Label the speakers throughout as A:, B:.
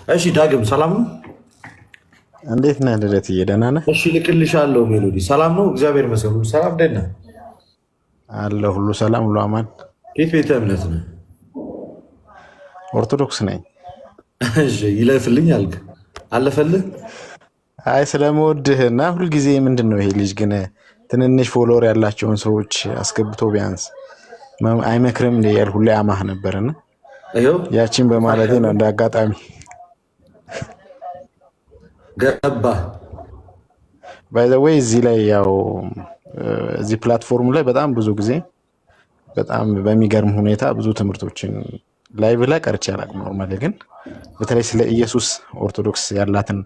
A: እሺ ዳግም ሰላም ነው?
B: እንዴት ነህ ልደትዬ? ደህና ነህ?
A: እሺ ልክልሻለሁ። ሜሎዲ ሰላም ነው? እግዚአብሔር ይመስገን። ሁሉ ሰላም ደህና
B: አለ ሁሉ ሰላም፣ ሁሉ አማን።
A: የት ቤተ እምነት ነህ?
B: ኦርቶዶክስ ነኝ።
A: እሺ ይለፍልኝ አልክ አለፈልህ?
B: አይ ስለምወድህ እና ሁልጊዜ ምንድን ነው ይሄ ልጅ ግን ትንንሽ ፎሎወር ያላቸውን ሰዎች አስገብቶ ቢያንስ አይመክርም እንደ ያል ሁሌ አማህ ነበርና ያቺን በማለቴ ነው እንደ አጋጣሚ
A: ገባ።
B: ባይ ዘ ዌይ እዚህ ላይ ያው እዚህ ፕላትፎርም ላይ በጣም ብዙ ጊዜ በጣም በሚገርም ሁኔታ ብዙ ትምህርቶችን ላይቭ ላይ ቀርቼ አላውቅም። ኖርማሊ ግን በተለይ ስለ ኢየሱስ ኦርቶዶክስ ያላትን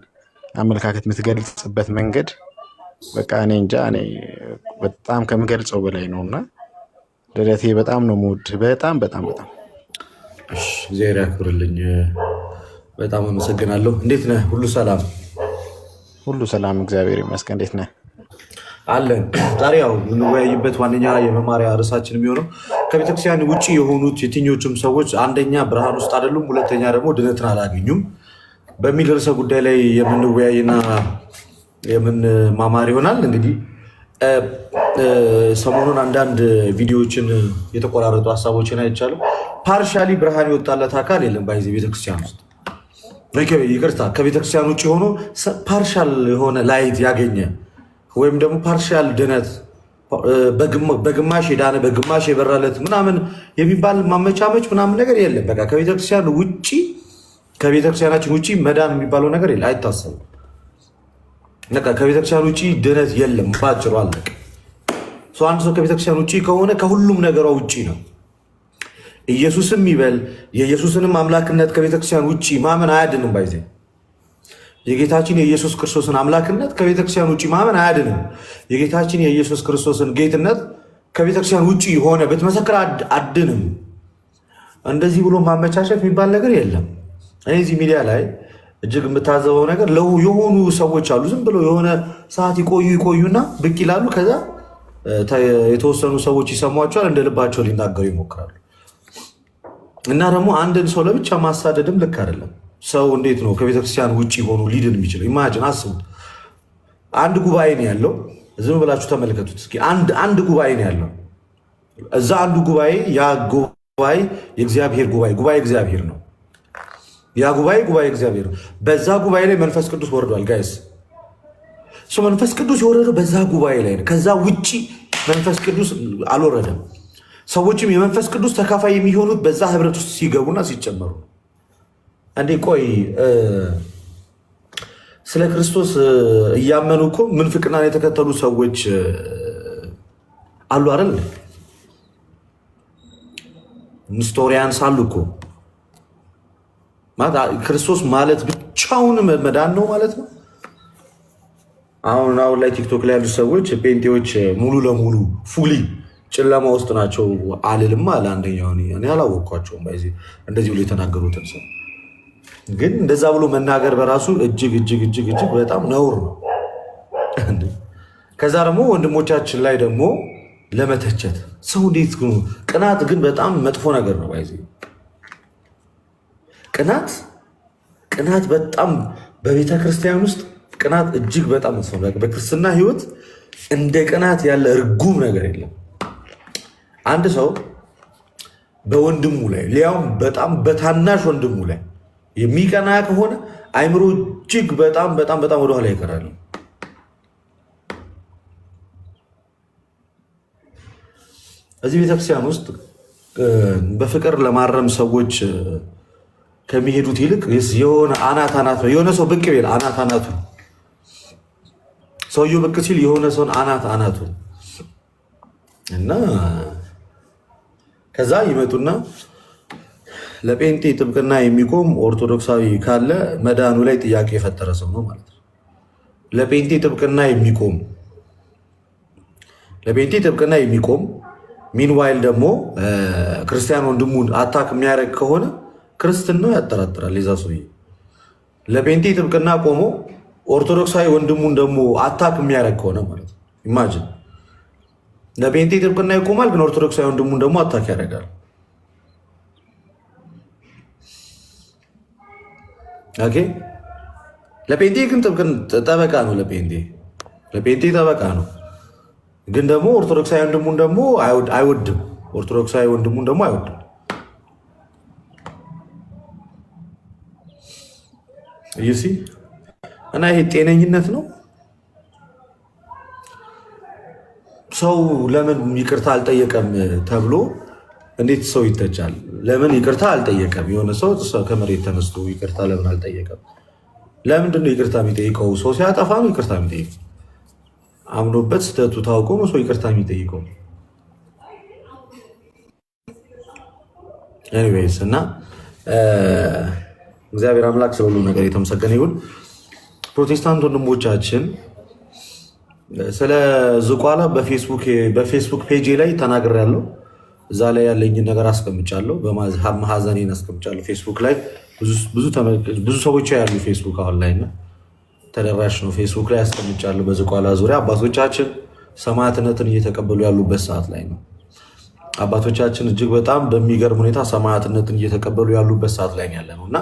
B: አመለካከት የምትገልጽበት መንገድ በቃ እኔ እንጃ እኔ በጣም ከምገልጸው በላይ ነውና ልደቴ በጣም ነው የምወድህ። በጣም በጣም በጣም
A: እሺ፣ እግዚአብሔር ያክብርልኝ። በጣም አመሰግናለሁ። እንዴት ነህ? ሁሉ ሰላም?
B: ሁሉ ሰላም እግዚአብሔር ይመስገን። እንዴት ነህ?
A: አለን። ዛሬ ያው የምንወያይበት ዋነኛ የመማሪያ ርዕሳችን የሚሆነው ከቤተክርስቲያን ውጭ የሆኑት የትኞቹም ሰዎች አንደኛ ብርሃን ውስጥ አይደሉም፣ ሁለተኛ ደግሞ ድነትን አላገኙም በሚል ርዕሰ ጉዳይ ላይ የምንወያይና የምንማማር ይሆናል። እንግዲህ ሰሞኑን አንዳንድ ቪዲዮዎችን የተቆራረጡ ሀሳቦችን አይቻልም። ፓርሻሊ ብርሃን የወጣለት አካል የለም ባይዜ ቤተክርስቲያን ውስጥ ይቅርታ፣ ከቤተክርስቲያን ውጭ ሆኖ ፓርሻል የሆነ ላይት ያገኘ ወይም ደግሞ ፓርሻል ድነት በግማሽ የዳነ በግማሽ የበራለት ምናምን የሚባል ማመቻመች ምናምን ነገር የለም። በቃ ከቤተክርስቲያን ውጭ ከቤተክርስቲያናችን ውጭ መዳን የሚባለው ነገር የለ፣ አይታሰብም። በቃ ከቤተክርስቲያን ውጭ ድነት የለም። ባጭሩ አለቅ። አንድ ሰው ከቤተክርስቲያን ውጭ ከሆነ ከሁሉም ነገሯ ውጭ ነው። ኢየሱስም ይበል የኢየሱስንም አምላክነት ከቤተክርስቲያን ውጭ ማመን አያድንም። ባይዜ የጌታችን የኢየሱስ ክርስቶስን አምላክነት ከቤተክርስቲያን ውጭ ማመን አያድንም። የጌታችን የኢየሱስ ክርስቶስን ጌትነት ከቤተክርስቲያን ውጭ ሆነ ብትመሰክር አድንም። እንደዚህ ብሎ ማመቻቸት የሚባል ነገር የለም። እኔ እዚህ ሚዲያ ላይ እጅግ የምታዘበው ነገር የሆኑ ሰዎች አሉ። ዝም ብለው የሆነ ሰዓት ይቆዩና ብቅ ይላሉ። ከዛ የተወሰኑ ሰዎች ይሰሟቸዋል፣ እንደ ልባቸው ሊናገሩ ይሞክራሉ። እና ደግሞ አንድን ሰው ለብቻ ማሳደድም ልክ አይደለም። ሰው እንዴት ነው ከቤተክርስቲያን ውጭ ሆኖ ሊድን የሚችለው? ኢማጅን አስቡት። አንድ ጉባኤ ነው ያለው። ዝም ብላችሁ ተመልከቱት እስኪ። አንድ ጉባኤ ነው ያለው። እዛ አንዱ ጉባኤ ያ ጉባኤ የእግዚአብሔር ጉባኤ እግዚአብሔር ነው። ያ ጉባኤ እግዚአብሔር ነው። በዛ ጉባኤ ላይ መንፈስ ቅዱስ ወርዷል። ጋይስ መንፈስ ቅዱስ የወረደው በዛ ጉባኤ ላይ ነው። ከዛ ውጭ መንፈስ ቅዱስ አልወረደም። ሰዎችም የመንፈስ ቅዱስ ተካፋይ የሚሆኑት በዛ ህብረት ውስጥ ሲገቡና ሲጨመሩ። አንዴ ቆይ ስለ ክርስቶስ እያመኑ እኮ ምንፍቅናን የተከተሉ ሰዎች አሉ አይደል? ንስቶሪያንስ አሉ እኮ። ክርስቶስ ማለት ብቻውን መዳን ነው ማለት ነው። አሁን ላይ ቲክቶክ ላይ ያሉ ሰዎች ጴንጤዎች ሙሉ ለሙሉ ፉሊ ጨለማ ውስጥ ናቸው አልልም አለ አንደኛው። እኔ አላወቅኳቸውም እንደዚህ ብሎ የተናገሩትን ሰው ግን እንደዛ ብሎ መናገር በራሱ እጅግ በጣም ነውር ነው። ከዛ ደግሞ ወንድሞቻችን ላይ ደግሞ ለመተቸት ሰው እንዴት ቅናት ግን በጣም መጥፎ ነገር ነው። ቅናት በጣም በቤተ ክርስቲያን ውስጥ ቅናት እጅግ በጣም መጥፎ ነገር። በክርስትና ህይወት እንደ ቅናት ያለ እርጉም ነገር የለም። አንድ ሰው በወንድሙ ላይ ሊያውም በጣም በታናሽ ወንድሙ ላይ የሚቀና ከሆነ አይምሮ እጅግ በጣም ወደኋላ ይቀራል። እዚህ ቤተክርስቲያን ውስጥ በፍቅር ለማረም ሰዎች ከሚሄዱት ይልቅ የሆነ አናት ነው። የሆነ ሰው ብቅ ቢል አናቱ ሰውየው ብቅ ሲል የሆነ ሰውን አናቱ እና ከዛ ይመጡና ለጴንጤ ጥብቅና የሚቆም ኦርቶዶክሳዊ ካለ መዳኑ ላይ ጥያቄ የፈጠረ ሰው ነው ማለት ነው። ለጴንጤ ጥብቅና የሚቆም ሚንዋይል ደግሞ ክርስቲያን ወንድሙን አታክ የሚያደርግ ከሆነ ክርስትናው ያጠራጥራል። የዛ ሰውዬ ለጴንጤ ጥብቅና ቆሞ ኦርቶዶክሳዊ ወንድሙን ደግሞ አታክ የሚያደርግ ከሆነ ማለት ነው። ኢማጅን ለጴንጤ ጥብቅና ይቆማል፣ ግን ኦርቶዶክሳዊ ወንድሙን ደግሞ አታክ ያደርጋል። ኦኬ። ለጴንጤ ግን ጠበቃ ነው። ለጴንጤ ጠበቃ ነው። ግን ደግሞ ኦርቶዶክሳዊ ወንድሙን ደግሞ አይወድም። ኦርቶዶክሳዊ ወንድሙን ደግሞ አይወድም። ይሲ እና ይሄ ጤነኝነት ነው? ሰው ለምን ይቅርታ አልጠየቀም ተብሎ እንዴት ሰው ይተቻል? ለምን ይቅርታ አልጠየቀም? የሆነ ሰው ከመሬት ተነስቶ ይቅርታ ለምን አልጠየቀም? ለምንድን ነው ይቅርታ የሚጠይቀው? ሰው ሲያጠፋ ነው ይቅርታ የሚጠይቀው። አምኖበት ስህተቱ ታውቆ ነው ሰው ይቅርታ የሚጠይቀው። ኤኒዌይስ እና እግዚአብሔር አምላክ ስለሁሉ ነገር የተመሰገነ ይሁን። ፕሮቴስታንት ወንድሞቻችን ስለ ዝቋላ በፌስቡክ ፔጅ ላይ ተናግሬያለሁ። እዛ ላይ ያለኝን ነገር አስቀምጫለሁ። በማሐዘኔን አስቀምጫለሁ። ፌስቡክ ላይ ብዙ ሰዎች ያሉ ፌስቡክ አሁን ላይ ተደራሽ ነው። ፌስቡክ ላይ አስቀምጫለሁ። በዝቋላ ዙሪያ አባቶቻችን ሰማዕትነትን እየተቀበሉ ያሉበት ሰዓት ላይ ነው። አባቶቻችን እጅግ በጣም በሚገርም ሁኔታ ሰማዕትነትን እየተቀበሉ ያሉበት ሰዓት ላይ ያለ ነው እና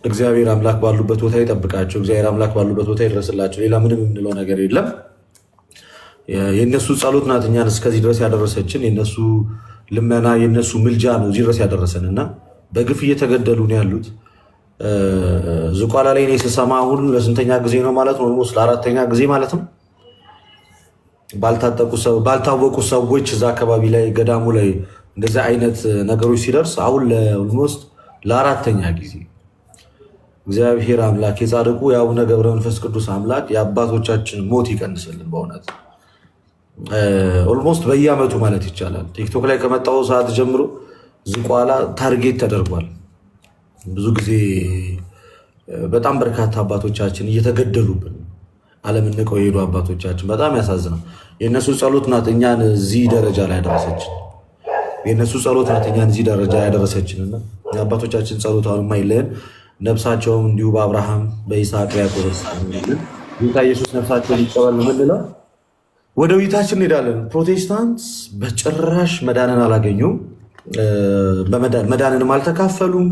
A: እግዚአብሔር አምላክ ባሉበት ቦታ ይጠብቃቸው። እግዚአብሔር አምላክ ባሉበት ቦታ ይድረስላቸው። ሌላ ምንም የምንለው ነገር የለም። የእነሱ ጸሎት ናት እኛን እስከዚህ ድረስ ያደረሰችን። የነሱ ልመና፣ የነሱ ምልጃ ነው እዚህ ድረስ ያደረሰን እና በግፍ እየተገደሉ ነው ያሉት። ዝቋላ ላይ እኔ ስሰማ አሁን ለስንተኛ ጊዜ ነው ማለት ነው? ለአራተኛ ጊዜ ማለት ነው። ባልታወቁ ሰዎች እዛ አካባቢ ላይ ገዳሙ ላይ እንደዚህ አይነት ነገሮች ሲደርስ አሁን ኦልሞስት ለአራተኛ ጊዜ እግዚአብሔር አምላክ የጻድቁ የአቡነ ገብረ መንፈስ ቅዱስ አምላክ የአባቶቻችን ሞት ይቀንስልን። በእውነት ኦልሞስት በየአመቱ ማለት ይቻላል ቲክቶክ ላይ ከመጣው ሰዓት ጀምሮ ዝቋላ ታርጌት ተደርጓል። ብዙ ጊዜ በጣም በርካታ አባቶቻችን እየተገደሉብን ዓለምን ንቀው የሄዱ አባቶቻችን በጣም ያሳዝናል። የእነሱ ጸሎት ናት እኛን እዚህ ደረጃ ላይ ያደረሰችን። የእነሱ ጸሎት ናት እኛን እዚህ ደረጃ ያደረሰችንና የአባቶቻችን ጸሎት አሁን የማይለየን ነፍሳቸውም እንዲሁ በአብርሃም በይስሐቅ ያዕቆብ ጌታ ኢየሱስ ነፍሳቸውን ይቀበል ነው የምንለው። ወደ ውይይታችን እንሄዳለን። ፕሮቴስታንት በጭራሽ መዳንን አላገኙም፣ መዳንንም አልተካፈሉም።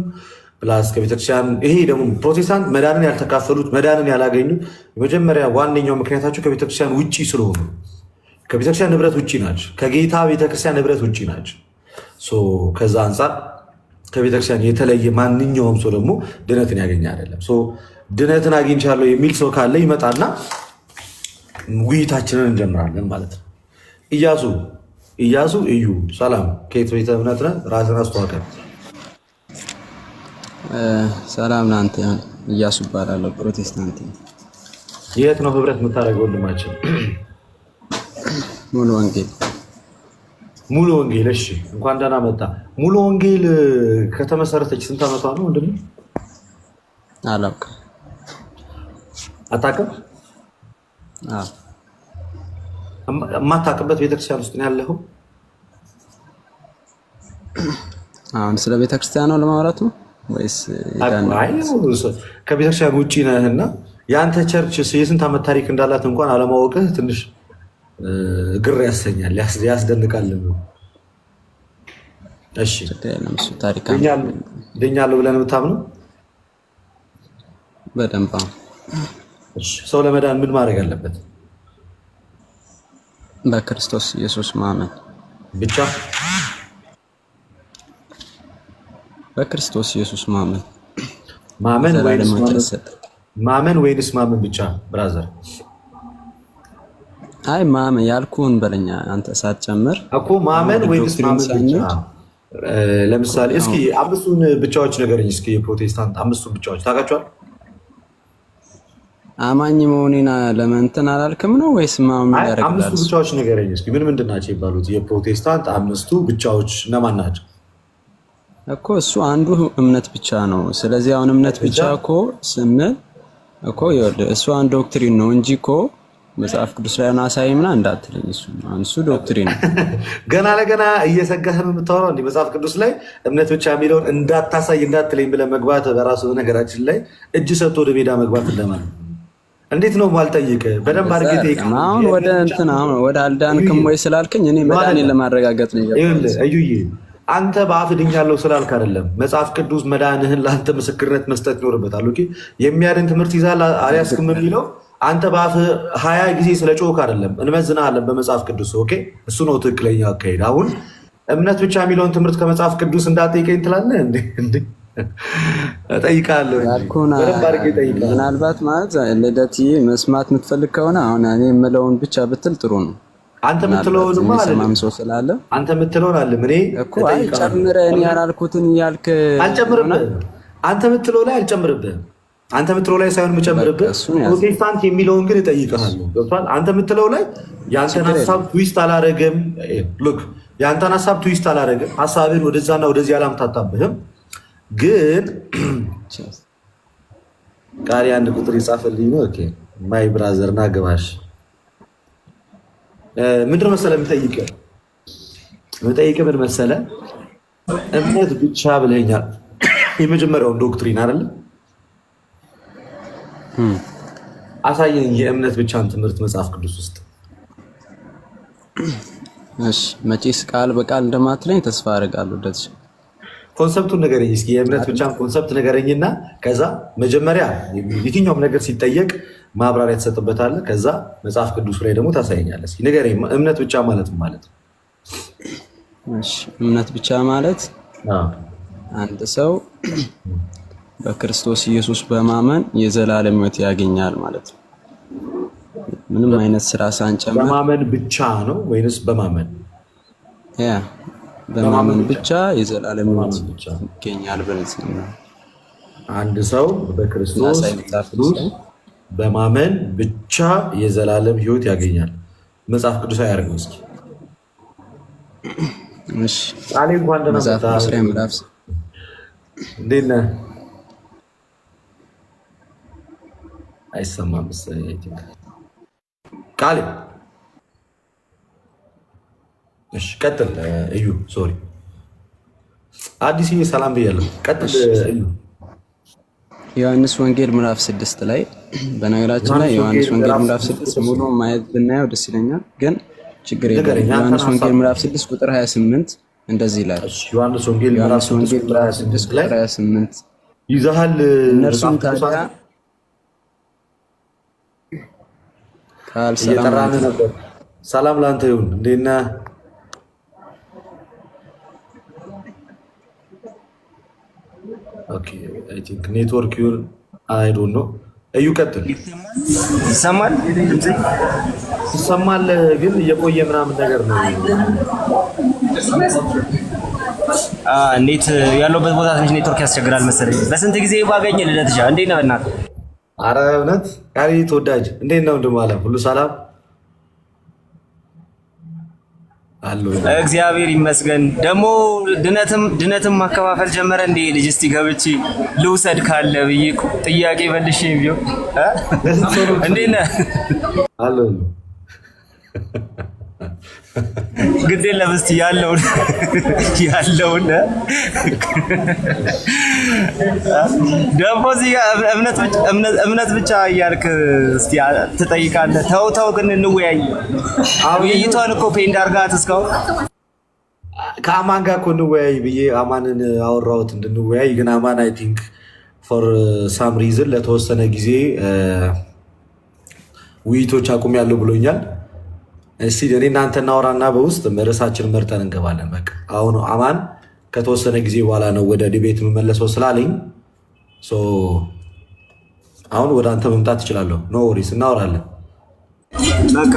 A: ፕላስ ከቤተክርስቲያን ይሄ ደግሞ ፕሮቴስታንት መዳንን ያልተካፈሉት መዳንን ያላገኙት የመጀመሪያ ዋነኛው ምክንያታቸው ከቤተክርስቲያን ውጭ ስለሆኑ ከቤተክርስቲያን ንብረት ውጭ ናቸው። ከጌታ ቤተክርስቲያን ንብረት ውጭ ናቸው። ከዛ አንጻር ከቤተክርስቲያን የተለየ ማንኛውም ሰው ደግሞ ድነትን ያገኘ አይደለም። ድነትን አግኝቻለሁ የሚል ሰው ካለ ይመጣና ውይይታችንን እንጀምራለን ማለት ነው። ኢያሱ እዩ፣ ሰላም፣ ከየት ቤተ እምነት ነህ? ራስን አስተዋውቀን።
C: ሰላም ናንተ። ኢያሱ እባላለሁ፣ ፕሮቴስታንት።
A: የት ነው ህብረት የምታደርገው ወንድማችን?
C: ሙሉ ወንጌል።
A: ሙሉ ወንጌል። እሺ፣ እንኳን ደህና መጣ። ሙሉ ወንጌል ከተመሰረተች ስንት ዓመቷ ነው ወንድም?
C: አላውቅም።
A: አታውቅም? የማታውቅበት ቤተክርስቲያን ውስጥ ነው ያለኸው?
C: አሁን ስለ ቤተክርስቲያን ነው ለማውራት ነው ወይስ
A: ከቤተክርስቲያን ውጭ ነህና የአንተ ቸርች የስንት ዓመት ታሪክ እንዳላት እንኳን አለማወቅህ ትንሽ ግር ያሰኛል፣ ያስደንቃል። እሺ ድኛለሁ ብለን የምታምነው?
C: በደንብ።
A: ሰው ለመዳን ምን ማድረግ አለበት?
C: በክርስቶስ ኢየሱስ ማመን
A: ብቻ።
C: በክርስቶስ ኢየሱስ ማመን
A: ወይንስ ማመን ብቻ? ብራዘር
C: አይ ማመን ያልኩህን በለኛ አንተ ሳትጨምር
A: እኮ ማመን ወይንስ ማመን ብቻ? ለምሳሌ እስኪ አምስቱን ብቻዎች ንገረኝ እስኪ። የፕሮቴስታንት አምስቱን ብቻዎች ታውቃቸዋል?
C: አማኝ መሆኔን ለመንተን አላልክም ነው ወይስ ማመን ያደርጋል?
A: አምስቱ ብቻዎች ንገረኝ እስኪ። ምን ናቸው ይባሉት? የፕሮቴስታንት አምስቱ ብቻዎች እነማን ናቸው?
C: እኮ እሱ አንዱ እምነት ብቻ ነው። ስለዚህ አሁን እምነት ብቻ እኮ ስንል እኮ ይኸውልህ እሱ አንድ ዶክትሪን ነው እንጂ እኮ መጽሐፍ ቅዱስ ላይ አሳይ ምናምን እንዳትለኝ። እሱ ዶክትሪን ነው።
A: ገና ለገና እየሰጋህ ነው የምታወራው እንዴ? መጽሐፍ ቅዱስ ላይ እምነት ብቻ የሚለውን እንዳታሳይ እንዳትለኝ ብለህ መግባት በራሱ ነገራችን ላይ እጅ ሰጥቶ ወደ ሜዳ መግባት እንደማለት ነው። እንዴት ነው ማልጠይቅህ? በደንብ አድርጌ ጠይቀህ
C: አሁን ወደ እንትን አሁን ወደ አልዳንክም ወይ ስላልከኝ እኔ መዳኔን ለማረጋገጥ ነው።
A: ይኸውልህ እዩዬ አንተ በአፍ ድኛለሁ ስላልክ አይደለም። መጽሐፍ ቅዱስ መዳንህን ለአንተ ምስክርነት መስጠት ይኖርበታል። ኦኬ የሚያድን ትምህርት ይዛል አልያዝክም የሚለው አንተ በአፍ 20 ጊዜ ስለ ጮክ አይደለም፣ እንመዝናለን በመጽሐፍ ቅዱስ። ኦኬ እሱ ነው ትክክለኛ አካሄድ። አሁን እምነት ብቻ የሚለውን ትምህርት ከመጽሐፍ ቅዱስ እንዳጠይቀኝ ትላለህ እንዴ? እጠይቃለሁ።
C: ምናልባት ማለት ልደትዬ መስማት የምትፈልግ ከሆነ አሁን እኔ የምለውን ብቻ ብትል ጥሩ ነው።
A: አንተ የምትለውን
C: ሰው ስላለ
A: አንተ የምትለውን አለ ምን
C: እኮ ጨምረህ እኔ ያላልኩትን እያልክ
A: አልጨምርብህም። አንተ የምትለው ላይ አልጨምርብህም። አንተ የምትለው ላይ ሳይሆን የምጨምርብህ ፕሮቴስታንት የሚለውን ግን እጠይቅሃለሁ። ገብቶሃል? አንተ የምትለው ላይ የአንተን ሀሳብ ትዊስት አላረግም። ሉክ የአንተን ሀሳብ ትዊስት አላረግም። ሀሳብህን ወደዛና ወደዚህ አላምታታብህም። ግን ቃሪ አንድ ቁጥር ይጻፈልኝ ነው። ኦኬ ማይ ብራዘር ና ገባሽ ምንድን መሰለህ የምጠይቅህ ምን መሰለህ፣ እምነት ብቻ ብለኛል። የመጀመሪያውን ዶክትሪን አይደለም አሳየኝ፣ የእምነት ብቻን ትምህርት መጽሐፍ ቅዱስ ውስጥ።
C: እሺ መቼስ ቃል በቃል እንደማትለኝ ተስፋ አደርጋለሁ። ደስ
A: ኮንሰፕቱን ንገረኝ እስኪ፣ የእምነት ብቻን ኮንሰፕት ንገረኝና ከዛ መጀመሪያ የትኛውም ነገር ሲጠየቅ ማብራሪያ ተሰጥበታለህ። ከዛ መጽሐፍ ቅዱስ ላይ ደግሞ ታሳየኛለህ። እስኪ ንገረኝ፣ እምነት ብቻ ማለት ማለት ነው?
C: እሺ እምነት ብቻ ማለት አንድ ሰው በክርስቶስ ኢየሱስ በማመን የዘላለም ሕይወት ያገኛል ማለት ነው። ምንም አይነት ስራ ሳንጨምር።
A: በማመን ብቻ ነው ወይንስ በማመን?
C: ያ በማመን ብቻ የዘላለም ሕይወት ይገኛል በዚህ ነው።
A: አንድ ሰው በክርስቶስ ኢየሱስ በማመን ብቻ የዘላለም ሕይወት ያገኛል። መጽሐፍ ቅዱስ አያደርገው እስኪ።
C: እሺ
A: ቃሌ እንኳን ደህና መጣህ። እንዴት ነህ? አይሰማም መሰለኝ ቃሌ። እሺ ቀጥል እዩ። ሶሪ አዲስዬ ሰላም ብያለሁ። ቀጥል እዩ።
C: ዮሐንስ ወንጌል ምዕራፍ 6 ላይ በነገራችን ላይ ዮሐንስ ወንጌል ምዕራፍ 6 ሙሉ ማየት ብናየው ደስ ይለኛል፣ ግን ችግር የለም። ዮሐንስ ወንጌል ምዕራፍ 6 ቁጥር 28 እንደዚህ ይላል።
A: ዮሐንስ ወንጌል ምዕራፍ 6 ቁጥር 28 ይዘሃል።
C: እነርሱም ታዲያ
A: እየጠራን ነበር። ሰላም ላንተ ይሁን። እንዴት ነህ? ኦኬ አይ ቲንክ ኔትወርክ ይሁን አይ ዶንት ኖ። እዩ ቀጥል።
D: ይሰማል?
A: ይሰማል፣ ግን እየቆየ ምናምን ነገር ነው።
D: ኔት ያለበት ቦታ ትንሽ ኔትወርክ ያስቸግራል መሰለኝ። በስንት ጊዜ ባገኘ ልደትሻ እንዴት ነው በእናትህ?
A: አረ እውነት ቃሪ ተወዳጅ እንዴት ነው? እንደማለም ሁሉ ሰላም አሎ።
D: እግዚአብሔር ይመስገን። ደግሞ ድነትም ማከፋፈል ጀመረ እንዴ ልጅ? እስቲ ገብቼ ልውሰድ ካለ ብዬ ጥያቄ መልሼ ቢሆን እንዴት ነህ?
A: አሎ
D: ግድ የለም እስቲ ያለውን ደግሞ እዚህ እምነት ብቻ እያልክ እስቲ ትጠይቃለህ። ተው ግን እንወያይ። ውይይቷን እኮ ፔንድ አድርጋት እስካሁን
A: ከአማን ጋር እኮ እንወያይ ብዬ አማንን አወራሁት እንድንወያይ። ግን አማን አይ ቲንክ ፎር ሳም ሪዝን ለተወሰነ ጊዜ ውይይቶች አቁሜያለሁ ብሎኛል። እስቲ እኔ እናንተ እናወራና በውስጥ ርዕሳችንን መርጠን እንገባለን። በቃ አሁን አማን ከተወሰነ ጊዜ በኋላ ነው ወደ ዲቤት የምመለሰው ስላለኝ አሁን ወደ አንተ መምጣት እችላለሁ። ኖ ወሪስ እናወራለን።
D: በቃ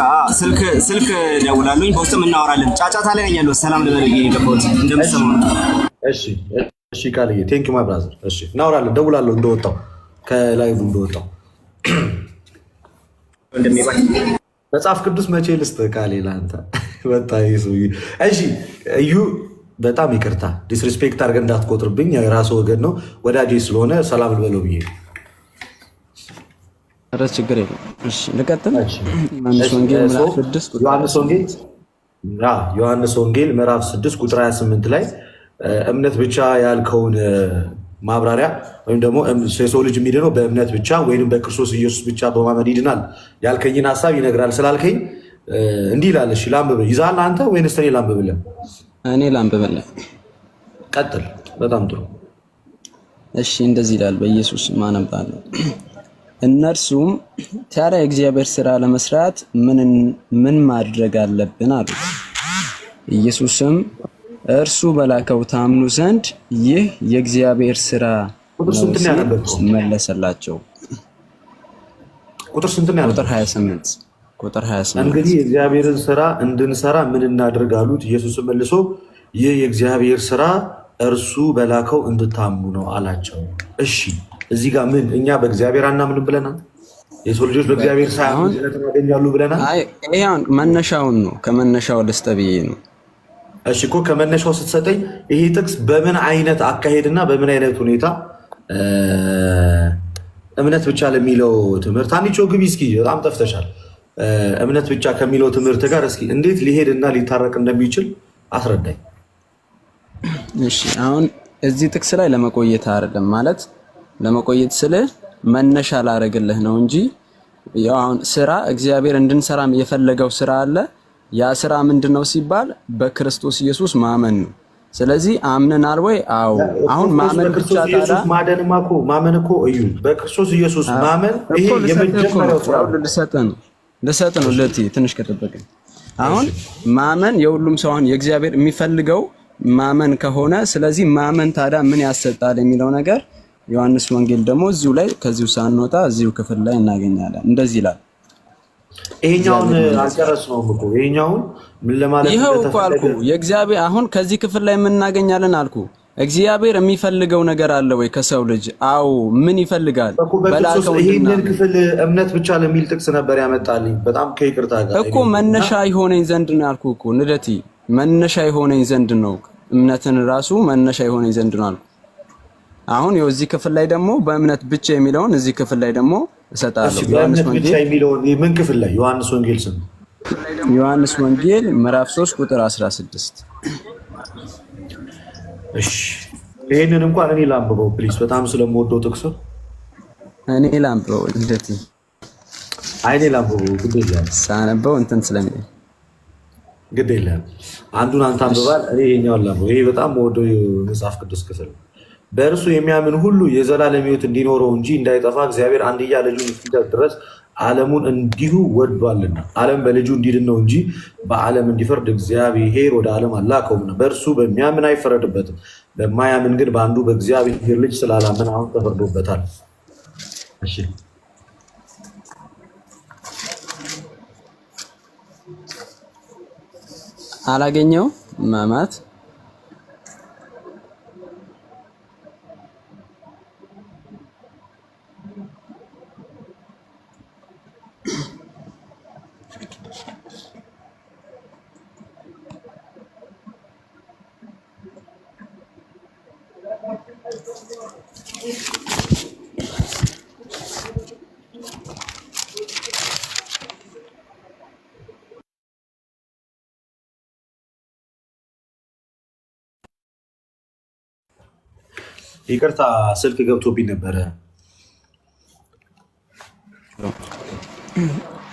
D: ስልክ ደውላለሁኝ፣ በውስጥም እናወራለን። ጫጫታ ላይ ነኝ ያለሁት። ሰላም ልበል የገባሁት እንደምትሰማው ነው።
A: እሺ ቃልዬ ቴንክ ዩ ማይ ብራዘር። እሺ እናወራለን። ደውላለሁ እንደወጣው ከላይቭ እንደወጣው። መጽሐፍ ቅዱስ መቼ ልስጥ ቃሌ ለአንተ በጣ ሰውዬ። እሺ እዩ በጣም ይቅርታ ዲስሪስፔክት አድርገን እንዳትቆጥርብኝ፣ የራሱ ወገን ነው ወዳጄ ስለሆነ ሰላም ልበለው ብዬ።
C: ኧረ ችግር የለም። እሺ ልቀጥል።
A: ዮሐንስ ወንጌል ምዕራፍ 6 ቁጥር 28 ላይ እምነት ብቻ ያልከውን ማብራሪያ ወይም ደግሞ የሰው ልጅ የሚድነው በእምነት ብቻ ወይም በክርስቶስ ኢየሱስ ብቻ በማመን ይድናል ያልከኝን ሀሳብ ይነግራል ስላልከኝ እንዲህ ይላል። እሺ ላንብብ። ይዛል አንተ ወይንስ እኔ ላንብብልህ?
C: እኔ ላንብብልህ።
A: ቀጥል። በጣም ጥሩ።
C: እሺ እንደዚህ ይላል፣ በኢየሱስ ማነባለሁ። እነርሱም ታዲያ የእግዚአብሔር ሥራ ለመስራት ምን ማድረግ አለብን አሉት። ኢየሱስም እርሱ በላከው ታምኑ ዘንድ ይህ የእግዚአብሔር ሥራ ነው ሲል መለሰላቸው።
A: ቁጥር ስንት ነው?
C: ቁጥር 28 ቁጥር 28
A: እንግዲህ የእግዚአብሔርን ሥራ እንድንሰራ ምን እናድርግ አሉት። ኢየሱስም መልሶ ይህ የእግዚአብሔር ሥራ እርሱ በላከው እንድታምኑ ነው አላቸው። እሺ እዚህ ጋር ምን እኛ በእግዚአብሔር አናምንም ብለናል? የሰው ልጆች በእግዚአብሔር ሳያምኑ ድነትን ያገኛሉ ብለናል?
C: አይ ይሄን መነሻውን ነው ከመነሻው ልስጠብዬ ነው።
A: እሺ እኮ ከመነሻው ስትሰጠኝ ይሄ ጥቅስ በምን አይነት አካሄድና በምን አይነት ሁኔታ እምነት ብቻ ለሚለው ትምህርት አንቺ ግቢ እስኪ፣ በጣም ጠፍተሻል። እምነት ብቻ ከሚለው ትምህርት ጋር እስኪ እንዴት ሊሄድና ሊታረቅ እንደሚችል አስረዳኝ።
C: እሺ አሁን እዚህ ጥቅስ ላይ ለመቆየት አይደለም ማለት ለመቆየት ስለ መነሻ ላረግልህ ነው እንጂ ያው አሁን ስራ እግዚአብሔር እንድንሰራም የፈለገው ስራ አለ። ያ ስራ ምንድነው ሲባል በክርስቶስ ኢየሱስ ማመን ነው። ስለዚህ አምነናል ወይ? አዎ። አሁን ማመን ብቻ ታዲያ
A: ማደንማ እኮ ማመን እኮ እዩ በክርስቶስ ኢየሱስ ማመን ይሄ የመጀመሪያው ስራ
C: ልሰጥ ነው ትንሽ ከጠበቀኝ አሁን ማመን የሁሉም ሰው አሁን የእግዚአብሔር የሚፈልገው ማመን ከሆነ ስለዚህ ማመን ታዲያ ምን ያሰጣል የሚለው ነገር ዮሐንስ ወንጌል ደግሞ እዚሁ ላይ ከዚሁ ሳንወጣ እዚሁ ክፍል ላይ እናገኛለን። እንደዚህ ይላል።
A: ይሄኛውን አልጨረስነውም እኮ ይሄኛውን ምን ለማለት
C: ይሄው እኮ አልኩ የእግዚአብሔር አሁን ከዚህ ክፍል ላይ ምን እናገኛለን አልኩ። እግዚአብሔር የሚፈልገው ነገር አለ ወይ ከሰው ልጅ? አዎ ምን ይፈልጋል? በላከው
A: ይሄንን ክፍል እምነት ብቻ ለሚል ጥቅስ ነበር ያመጣልኝ። በጣም ከይቅርታ ጋር
C: እኮ መነሻ ይሆነኝ ዘንድ ነው ያልኩ እኮ ንደቲ መነሻ ይሆነኝ ዘንድ ነው። እምነትን ራሱ መነሻ ይሆነኝ ዘንድ ነው አልኩ። አሁን ይኸው እዚህ ክፍል ላይ ደግሞ በእምነት ብቻ የሚለውን እዚህ ክፍል ላይ ደግሞ እሰጣለሁ። ዮሐንስ ወንጌል የሚለውን
A: ምን ክፍል ላይ? ዮሐንስ ወንጌል ስም
C: ዮሐንስ ወንጌል ምዕራፍ 3 ቁጥር 16።
A: እሺ ይሄንን እንኳን እኔ ላንብበው ፕሊስ፣ በጣም ስለምወደው ጥቅስ
C: እኔ ላንብበው። እንዴት
A: አይኔ ላንብበው ግድ የለም
C: ሳነበው እንትን ስለሚል
A: ግድ የለም። አንዱን አንተ አንብባል፣ እኔ ይሄኛውን ላንብበው። ይሄ በጣም የምወደው የመጽሐፍ ቅዱስ ክፍል። በእርሱ የሚያምን ሁሉ የዘላለም ሕይወት እንዲኖረው እንጂ እንዳይጠፋ እግዚአብሔር አንድያ ልጁን እስኪሰጥ ድረስ ዓለሙን እንዲሁ ወዷልና። ዓለም በልጁ እንዲድን ነው እንጂ በዓለም እንዲፈርድ እግዚአብሔር ወደ ዓለም አላከውምና። በእርሱ በሚያምን አይፈረድበትም። በማያምን ግን በአንዱ በእግዚአብሔር ልጅ ስላላመን አሁን ተፈርዶበታል። እሺ
C: አላገኘው ማማት
A: ይቅርታ ስልክ ገብቶብኝ ነበረ።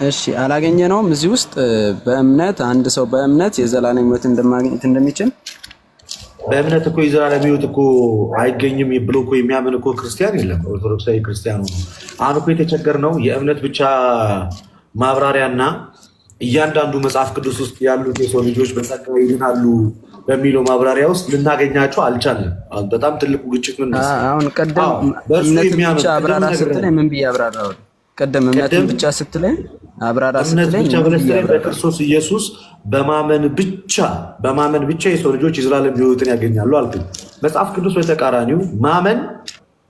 C: እሺ አላገኘነውም። እዚህ ውስጥ በእምነት አንድ ሰው በእምነት የዘላለም ሕይወት እንደማግኘት እንደሚችል
A: በእምነት እኮ የዘላለም ሕይወት እኮ አይገኝም ብሎ እኮ የሚያምን እኮ ክርስቲያን የለም። ኦርቶዶክሳዊ ክርስቲያኑ ነው። አሁን እኮ የተቸገርነው የእምነት ብቻ ማብራሪያና እያንዳንዱ መጽሐፍ ቅዱስ ውስጥ ያሉት የሰው ልጆች በጸጋ ይድናሉ በሚለው ማብራሪያ ውስጥ ልናገኛቸው አልቻለም። በጣም ትልቁ ግጭት ምን መሰለህ?
C: አሁን ቀደም እምነት ብቻ አብራራ ስትለኝ ምን ብዬ አብራራው? ቀደም እምነት ብቻ ስትለኝ አብራራ ስትለኝ
A: በክርስቶስ ኢየሱስ በማመን ብቻ የሰው ልጆች የዘላለም ሕይወትን ያገኛሉ አልኩኝ። መጽሐፍ ቅዱስ በተቃራኒው ማመን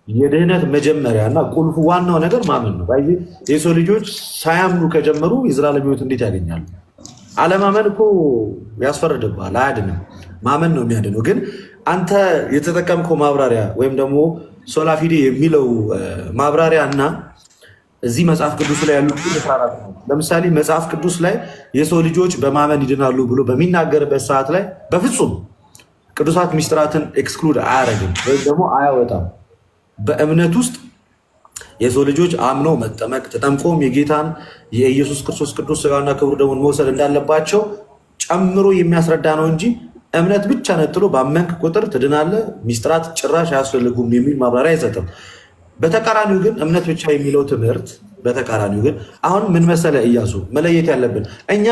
A: የድህነት መጀመሪያና ቁልፉ ዋናው ነገር ማመን ነው። የሰው ልጆች ሳያምኑ ከጀመሩ የዘላለም ሕይወት እንዴት ያገኛሉ? አለማመን እኮ ያስፈርድብሃል፣ አያድንም። ማመን ነው የሚያድነው። ግን አንተ የተጠቀምከው ማብራሪያ ወይም ደግሞ ሶላፊዴ የሚለው ማብራሪያ እና እዚህ መጽሐፍ ቅዱስ ላይ ያሉ ለምሳሌ መጽሐፍ ቅዱስ ላይ የሰው ልጆች በማመን ይድናሉ ብሎ በሚናገርበት ሰዓት ላይ በፍጹም ቅዱሳት ሚስጥራትን ኤክስክሉድ አያደርግም ወይም ደግሞ አያወጣም። በእምነት ውስጥ የሰው ልጆች አምነው መጠመቅ ተጠምቆም የጌታን የኢየሱስ ክርስቶስ ቅዱስ ሥጋውና ክቡር ደሙን መውሰድ እንዳለባቸው ጨምሮ የሚያስረዳ ነው እንጂ እምነት ብቻ ነጥሎ ባመንክ ቁጥር ትድናለህ፣ ሚስጥራት ጭራሽ አያስፈልጉም የሚል ማብራሪያ አይሰጥም። በተቃራኒው ግን እምነት ብቻ የሚለው ትምህርት በተቃራኒው ግን አሁን ምን መሰለ እያሱ መለየት ያለብን እኛ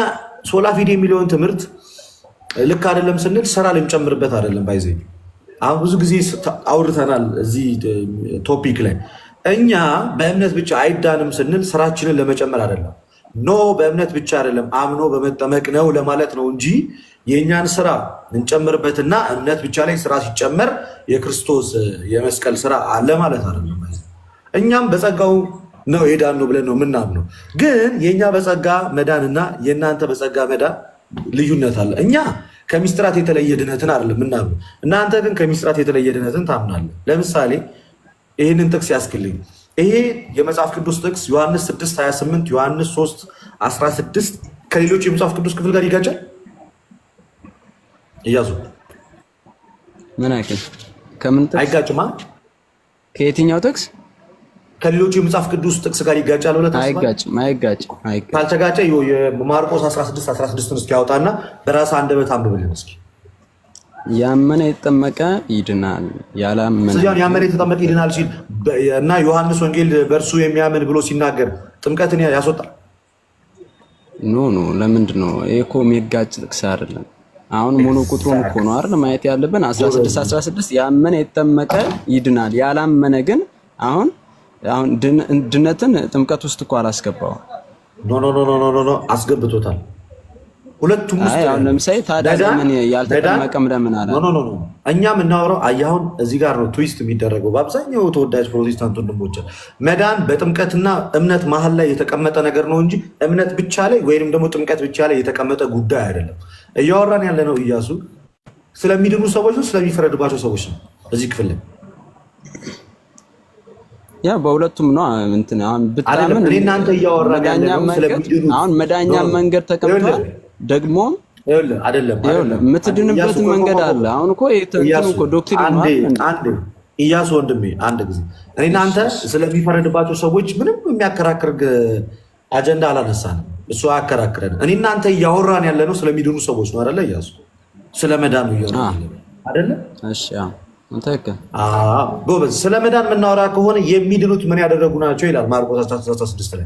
A: ሶላ ፊዴ የሚለውን ትምህርት ልክ አይደለም ስንል ስራ ልንጨምርበት አይደለም። ባይዘኝ አሁን ብዙ ጊዜ አውርተናል እዚህ ቶፒክ ላይ እኛ በእምነት ብቻ አይዳንም ስንል ስራችንን ለመጨመር አይደለም። ኖ በእምነት ብቻ አይደለም አምኖ በመጠመቅ ነው ለማለት ነው እንጂ የእኛን ስራ እንጨምርበትና እምነት ብቻ ላይ ስራ ሲጨመር የክርስቶስ የመስቀል ስራ አለ ማለት አይደለም። እኛም በጸጋው ነው ሄዳን ነው ብለን ነው የምናምነው። ግን የእኛ በጸጋ መዳንና የእናንተ በጸጋ መዳን ልዩነት አለ። እኛ ከሚስጥራት የተለየ ድነትን አይደለም ምናምነው፣ እናንተ ግን ከሚስጥራት የተለየ ድነትን ታምናለን። ለምሳሌ ይህንን ጥቅስ ያስክልኝ። ይሄ የመጽሐፍ ቅዱስ ጥቅስ ዮሐንስ 6:28 ዮሐንስ 3:16 ከሌሎች የመጽሐፍ ቅዱስ ክፍል ጋር ይጋጫል። እያዙ
C: ምን አይከል ከምን ጥቅስ
A: አይጋጭማ?
C: ከየትኛው ጥቅስ
A: ከሌሎች የመጽሐፍ ቅዱስ ጥቅስ ጋር ይጋጫል ብለህ ታስባለህ?
C: አይጋጭም።
A: ካልተጋጨ የማርቆስ 16:16 እስኪ ያውጣና በራስህ አንደበት አንብብልን እስኪ።
C: ያመነ የተጠመቀ ይድናል፣ ያላመነ
A: ያመነ የተጠመቀ ይድናል ሲል እና ዮሐንስ ወንጌል በእርሱ የሚያምን ብሎ ሲናገር ጥምቀትን ያስወጣል?
C: ኖ ለምንድን ነው? ይሄ እኮ የሚጋጭ ጥቅስ አይደለም። አሁን ሙሉ ቁጥሩን እኮ ነው አይደል ማየት ያለብን። 16:16 ያመነ የተጠመቀ ይድናል፣ ያላመነ ግን አሁን ድነትን ጥምቀት ውስጥ እኮ አላስገባው።
A: ኖ አስገብቶታል። ሁለቱም ውስጥ
C: አሁን ለምሳሌ ታዲያ ምን ያልተጠመቀም ለምን አለ?
A: ኖ እኛ የምናወራው አሁን እዚህ ጋር ነው ትዊስት የሚደረገው በአብዛኛው ተወዳጅ ፕሮቴስታንት ወንድሞች። መዳን በጥምቀትና እምነት መሀል ላይ የተቀመጠ ነገር ነው እንጂ እምነት ብቻ ላይ ወይንም ደግሞ ጥምቀት ብቻ ላይ የተቀመጠ ጉዳይ አይደለም። እያወራን ያለ ነው እያሱ ስለሚድኑ ሰዎች ነው ስለሚፈረድባቸው ሰዎች ነው እዚህ ክፍል ላይ
C: ያ በሁለቱም ነው እንትን አሁን
A: ብታምን እኔ እናንተ እያወራን ያለ ነው ስለሚድኑ
C: አሁን መዳኛ መንገድ ተቀምጧል። ደግሞ
A: አይደለም
C: የምትድንበት መንገድ አለ። አሁን እኮ እንትኑ እኮ ዶክትሪን ነው።
A: አንድ እያሱ ወንድሜ አንድ ጊዜ እኔ እናንተ ስለሚፈረድባቸው ሰዎች ምንም የሚያከራክር አጀንዳ አላነሳንም። እሱ አያከራክረን። እኔ እናንተ እያወራን ያለ ነው ስለሚድኑ ሰዎች ነው አይደለ? እያሱ ስለመዳኑ እያወራን አይደለ?
C: እሺ
A: ጎበዝ። ስለ መዳን የምናወራ ከሆነ የሚድኑት ምን ያደረጉ ናቸው ይላል ማርቆስ 16 ላይ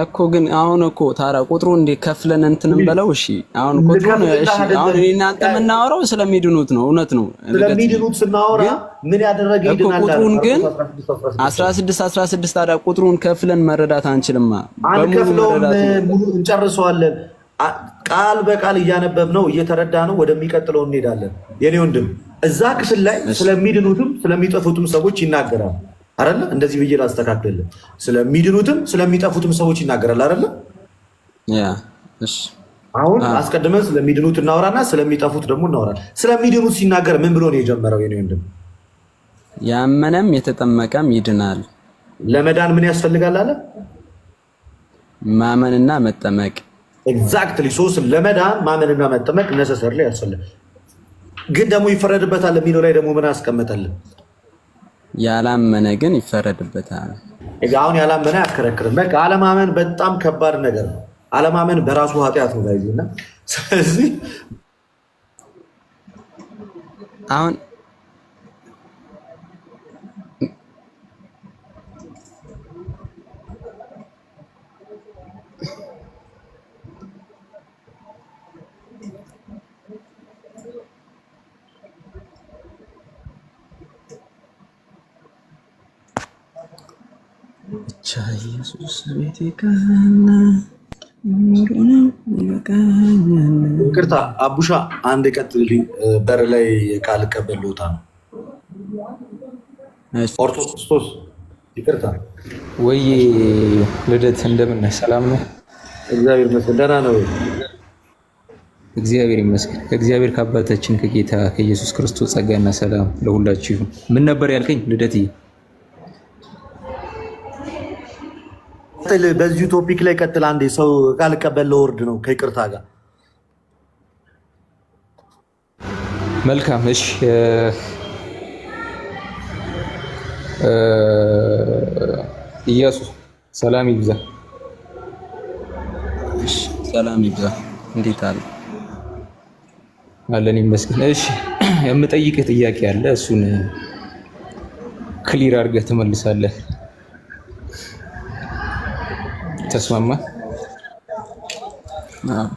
C: እኮ። ግን አሁን እኮ ታዲያ ቁጥሩ እንደ ከፍለን እንትንም በለው። እሺ አሁን ቁጥሩን እሺ አሁን እኔ እናንተ የምናወራው ስለሚድኑት ነው። እውነት ነው።
A: ስለሚድኑት ስናወራ ምን ያደረገ ይድናል?
C: ቁጥሩን ግን 16 ታዲያ ቁጥሩን ከፍለን መረዳት አንችልም።
A: አንከፍለውም፣ ሙሉ እንጨርሰዋለን። ቃል በቃል እያነበብ ነው እየተረዳ ነው። ወደሚቀጥለው እንሄዳለን። የኔ ወንድም እዛ ክፍል ላይ ስለሚድኑትም ስለሚጠፉትም ሰዎች ይናገራል አይደለ? እንደዚህ ብዬ ላስተካክልልህ። ስለሚድኑትም ስለሚጠፉትም ሰዎች ይናገራል አይደለ?
C: እሺ
A: አሁን አስቀድመን ስለሚድኑት እናወራና ስለሚጠፉት ደግሞ እናወራለን። ስለሚድኑት ሲናገር ምን ብሎ ነው የጀመረው? የኔ ወንድም
C: ያመነም የተጠመቀም ይድናል።
A: ለመዳን ምን ያስፈልጋል አለ?
C: ማመንና መጠመቅ።
A: ኤግዛክትሊ ሶስት ለመዳን ማመንና መጠመቅ ነሰሰር ላይ ያስፈልጋል። ግን ደግሞ ይፈረድበታል የሚለው ላይ ደግሞ ምን አስቀመጠልን?
C: ያላመነ ግን ይፈረድበታል።
A: አሁን ያላመነ አያከረክርም። በቃ አለማመን በጣም ከባድ ነገር ነው። አለማመን በራሱ ኃጢአት ነው ጋይና። ስለዚህ
C: አሁን ኢየሱስ ቤቴ ካና
A: ይቅርታ አቡሻ አንድ ቀጥልልኝ። በር ላይ ቃል ቀበል ልወጣ ነው። ኦርቶዶክስ ይቅርታ
E: ወይ ልደት እንደምን ነህ? ሰላም ነው?
A: እግዚአብሔር ይመስገን ደህና ነው።
E: እግዚአብሔር ይመስገን። ከእግዚአብሔር ከአባታችን ከጌታ ከኢየሱስ ክርስቶስ ጸጋና ሰላም ለሁላችሁ ይሁን። ምን ነበር ያልከኝ ልደትዬ?
A: በዚሁ ቶፒክ ላይ ቀጥል። አንዴ ሰው ቃል ቀበል ለወርድ ነው ከይቅርታ ጋር።
E: መልካም እሺ። ኢየሱ ሰላም ይብዛ።
C: እሺ ሰላም ይብዛ። እንዴት አለ?
E: አለን ይመስገን። እሺ የምጠይቅህ ጥያቄ አለ፣ እሱን ክሊር አድርገህ ትመልሳለህ። ተስማማ?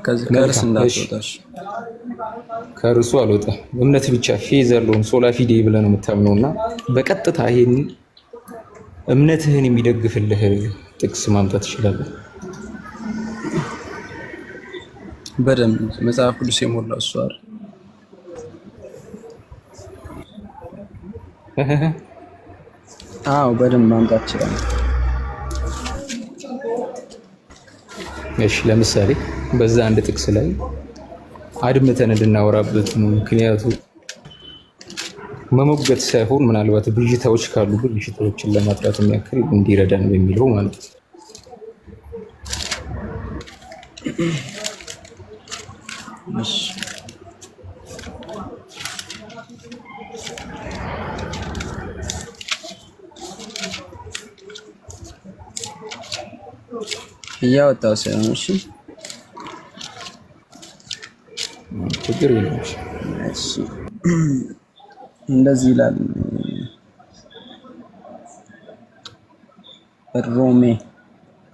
C: ከዚህ ከርስ እንዳትወጣሽ።
E: ከርሱ አልወጣም። እምነት ብቻ ፌዝ ያለውን ሶላ ፊዴ ብለህ ነው የምታምነውና በቀጥታ ይሄን እምነትህን የሚደግፍልህ ጥቅስ ማምጣት ትችላለህ።
C: በደንብ መጽሐፍ ቅዱስ የሞላው እሱ አይደል? አዎ በደንብ ማምጣት ይችላል።
E: እሺ ለምሳሌ በዛ አንድ ጥቅስ ላይ አድምተን እንድናወራበት ነው። ምክንያቱ መሞገት ሳይሆን ምናልባት ብዥታዎች ካሉ ብዥታዎችን ለማጥራት የሚያክል እንዲረዳን በሚለው ማለት ነው።
C: እሺ እያወጣው ሳይሆን እሺ
E: ችግር የለም።
C: እሺ እንደዚህ ይላል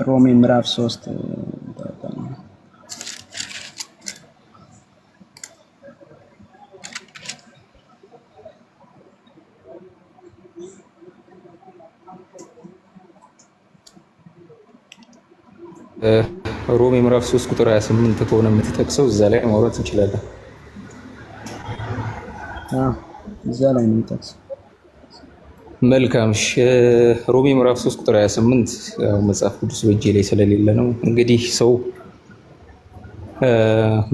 C: ሮሜ ምዕራፍ 3
E: ሮሜ ምዕራፍ 3 ቁጥር 28 ከሆነ የምትጠቅሰው እዛ ላይ ማውራት እንችላለን።
C: እዛ ላይ ነው የምጠቅሰው።
E: መልካም። ሮሜ ምዕራፍ 3 ቁጥር 28 መጽሐፍ ቅዱስ በእጄ ላይ ስለሌለ ነው። እንግዲህ ሰው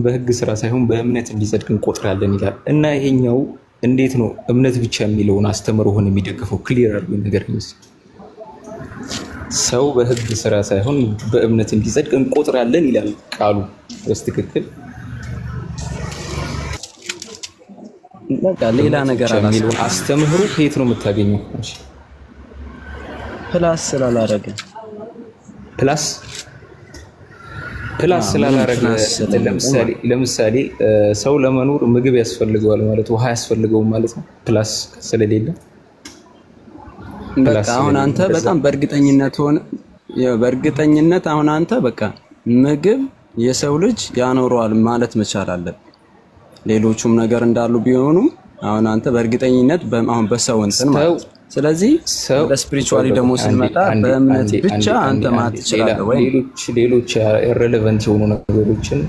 E: በሕግ ስራ ሳይሆን በእምነት እንዲጸድቅ እንቆጥራለን ይላል እና ይሄኛው እንዴት ነው እምነት ብቻ የሚለውን አስተምህሮን የሚደግፈው? ክሊር አድርጎ ነገር ይመስል ሰው በሕግ ስራ ሳይሆን በእምነት እንዲጸድቅ እንቆጥራለን ይላል ቃሉ። በስትክክል
C: በቃ ሌላ ነገር
E: የሚለው አስተምህሮ ከየት ነው የምታገኘው?
C: ፕላስ ስላላረገ ፕላስ ስላላረገ ለምሳሌ ሰው ለመኖር ምግብ ያስፈልገዋል ማለት ውሃ ያስፈልገውም ማለት ነው። ፕላስ ስለሌለ በቃ አሁን አንተ በጣም በእርግጠኝነት አሁን አንተ በቃ ምግብ የሰው ልጅ ያኖረዋል ማለት መቻል አለብህ። ሌሎቹም ነገር እንዳሉ ቢሆኑም አሁን አንተ በእርግጠኝነት አሁን በሰው እንትን ማለት ስለዚህ በስፒሪቹዋሊ ደግሞ ስንመጣ በእምነት ብቻ አንተ ማለት ትችላለህ ወይ?
E: ሌሎች ኢሬሌቫንት የሆኑ ነገሮችን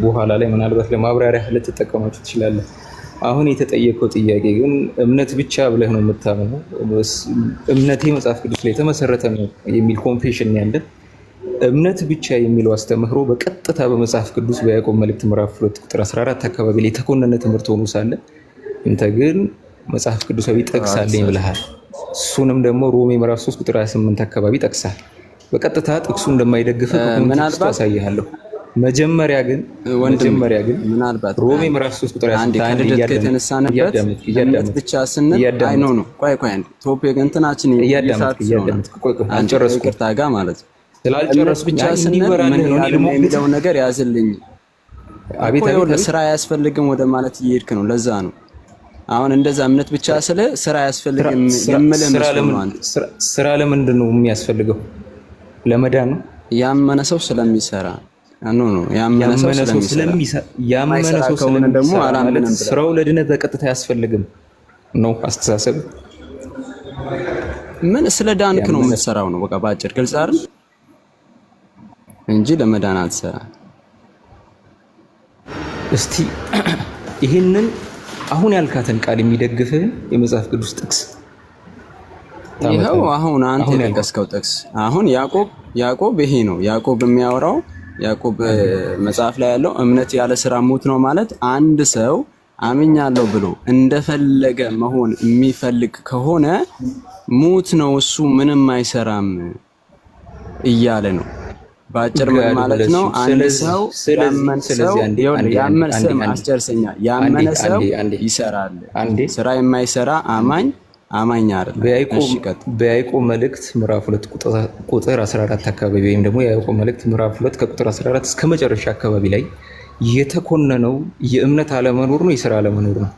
E: በኋላ ላይ ምናልባት ለማብራሪያ ልትጠቀማቸው ትችላለህ። አሁን የተጠየቀው ጥያቄ ግን እምነት ብቻ ብለህ ነው የምታምነው፣ እምነቴ መጽሐፍ ቅዱስ ላይ የተመሰረተ ነው የሚል ኮንፌሽን ያለ እምነት ብቻ የሚለው አስተምህሮ በቀጥታ በመጽሐፍ ቅዱስ በያዕቆብ መልእክት ምዕራፍ 2 ቁጥር 14 አካባቢ ላይ የተኮነነ ትምህርት ሆኖ ሳለ እንተ ግን መጽሐፍ ቅዱሳዊ ጠቅሳለኝ ብለሃል። እሱንም ደግሞ ሮሜ ምዕራፍ 3 ቁጥር 28 አካባቢ ጠቅሳል። በቀጥታ ጥቅሱ እንደማይደግፍ ኮንቴክስት አሳይሃለሁ። መጀመሪያ ግን
C: ምናልባት
E: ሮሜ ምዕራፍ 3 ቁጥር 28
C: የተነሳነበት እምነት ብቻ ስንል አይ ኖ ቆይ አንድ ቶፒክ እንትናችን
E: አንጨረስኩ
C: ይቅርታ ጋር ማለት ነው
E: ስላልጨረስኩ
C: ብቻ ስንል ምን የሚለው ነገር ያዝልኝ። አቤት ስራ አያስፈልግም ወደ ማለት እየሄድክ ነው። ለዛ ነው አሁን እንደዛ እምነት ብቻ ስለ ስራ አያስፈልግም የምልህ መስሎኝ።
E: ስራ ለምንድን ነው የሚያስፈልገው? ለመዳን ነው።
C: ያመነ ሰው ስለሚሰራ ያመነ ሰው
E: ስለሚሰራ
C: ደግሞ አላምንም።
E: ስራው ለድነት በቀጥታ አያስፈልግም ነው አስተሳሰብ።
C: ምን ስለ ዳንክ ነው የምትሰራው ነው በቃ ባጭር ግልጽ አይደል እንጂ ለመዳን አትሰራ።
E: እስቲ ይሄንን አሁን ያልካትን ቃል የሚደግፍህን የመጽሐፍ ቅዱስ ጥቅስ
C: ይኸው አሁን አንተ የጠቀስከው ጥቅስ አሁን ያዕቆብ ይሄ ነው ያዕቆብ የሚያወራው። ያዕቆብ መጽሐፍ ላይ ያለው እምነት ያለ ስራ ሙት ነው ማለት አንድ ሰው አምኛለሁ ብሎ እንደፈለገ መሆን የሚፈልግ ከሆነ ሙት ነው እሱ ምንም አይሰራም እያለ ነው። ባጭር ምን ማለት ነው? አንድ ሰው ያመነ ሰው ይሰራል። ስራ የማይሰራ አማኝ አይደለም።
E: በያዕቆብ መልእክት ምዕራፍ 2 ቁጥር 14 አካባቢ ወይም ደግሞ የያዕቆብ መልእክት ምዕራፍ 2 ከቁጥር 14 እስከ መጨረሻ አካባቢ ላይ የተኮነነው የእምነት አለመኖር ነው የስራ አለመኖር ነው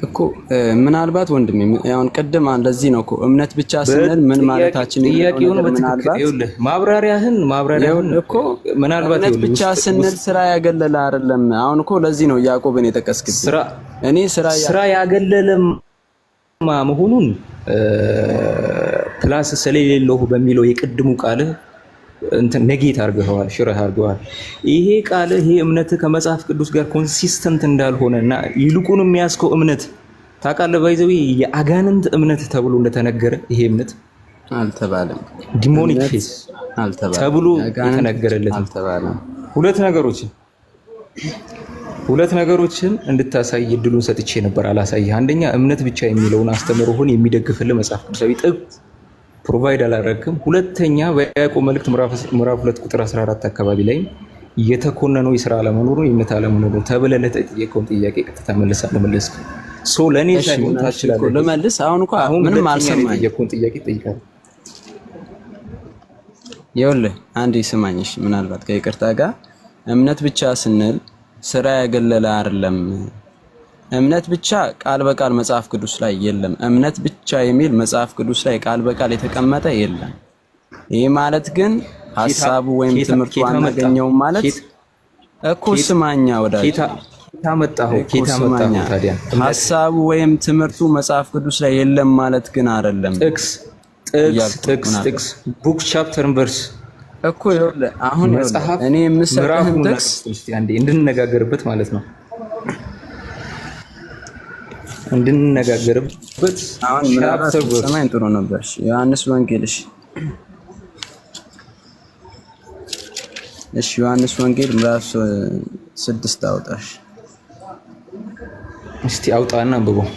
C: እኮ ምናልባት ወንድሜ አሁን ቅድም እንደዚህ ነው እኮ እምነት ብቻ ስንል ምን ማለታችን
E: ጥያቄውን በትክክል ይኸውልህ ማብራሪያህን
C: እኮ ምናልባት እምነት ብቻ ስንል ስራ ያገለለ አይደለም። አሁን እኮ ለዚህ ነው ያዕቆብን የተቀስክብኝ እኔ ስራ ያገለለም
E: መሆኑን ፕላስ ስለሌለው በሚለው የቅድሙ ቃል እንትን ነጌት አድርገዋል፣ ሽረህ አድርገዋል። ይሄ ቃል ይሄ እምነት ከመጽሐፍ ቅዱስ ጋር ኮንሲስተንት እንዳልሆነና ይልቁንም የሚያስከው እምነት ታውቃለህ፣ ባይዘው የአጋንንት እምነት ተብሎ እንደተነገረ ይሄ እምነት
C: አልተባለም።
E: ዲሞኒክ ፌስ ተብሎ የተነገረለት
C: አልተባለም።
E: ሁለት ነገሮችን እንድታሳይ እድሉን ሰጥቼ ነበር፣ አላሳየህ። አንደኛ እምነት ብቻ የሚለውን አስተምህሮህን የሚደግፍልህ መጽሐፍ ቅዱሳዊ ጥቅስ ፕሮቫይድ አላደረግም። ሁለተኛ በያዕቆብ መልእክት ምዕራፍ 2 ቁጥር 14 አካባቢ ላይ የተኮነነው የሥራ አለመኖር ነው የእምነት አለመኖር ነው ተብለህ ለተጠየቀውን ጥያቄ ቀጥታ መልስ አልመለስክም። ሶ ለኔ ሳይሆን ታችላለህ
C: ለመልስ አሁን ምንም አልሰማኝ
E: የጠየቀውን ጥያቄ ጠይቃለሁ።
C: ይኸውልህ አንዴ ስማኝሽ፣ ምናልባት ከይቅርታ ጋር እምነት ብቻ ስንል ስራ ያገለለ አይደለም። እምነት ብቻ ቃል በቃል መጽሐፍ ቅዱስ ላይ የለም። እምነት ብቻ የሚል መጽሐፍ ቅዱስ ላይ ቃል በቃል የተቀመጠ የለም። ይሄ ማለት ግን ሐሳቡ ወይም ትምህርቱ አናገኘውም ማለት እኮ ስማኛ ወዳጅ
E: ኬታ መጣሁ ታዲያ
C: ሐሳቡ ወይም ትምህርቱ መጽሐፍ ቅዱስ ላይ የለም ማለት ግን አይደለም።
E: ጥቅስ ቡክ ቻፕተር ቨርስ
C: እኮ ይኸውልህ አሁን እኔ የምሰጥህን ጥቅስ
E: አንዴ እንድንነጋገርበት ማለት ነው እንድንነጋገርበት
C: አሁን ምናልባት ሰማኝ ጥሩ ነበር። ዮሐንስ ወንጌል እሺ ዮሐንስ ወንጌል ምዕራፍ 6 አውጣሽ
E: እስቲ አውጣና አንብበው።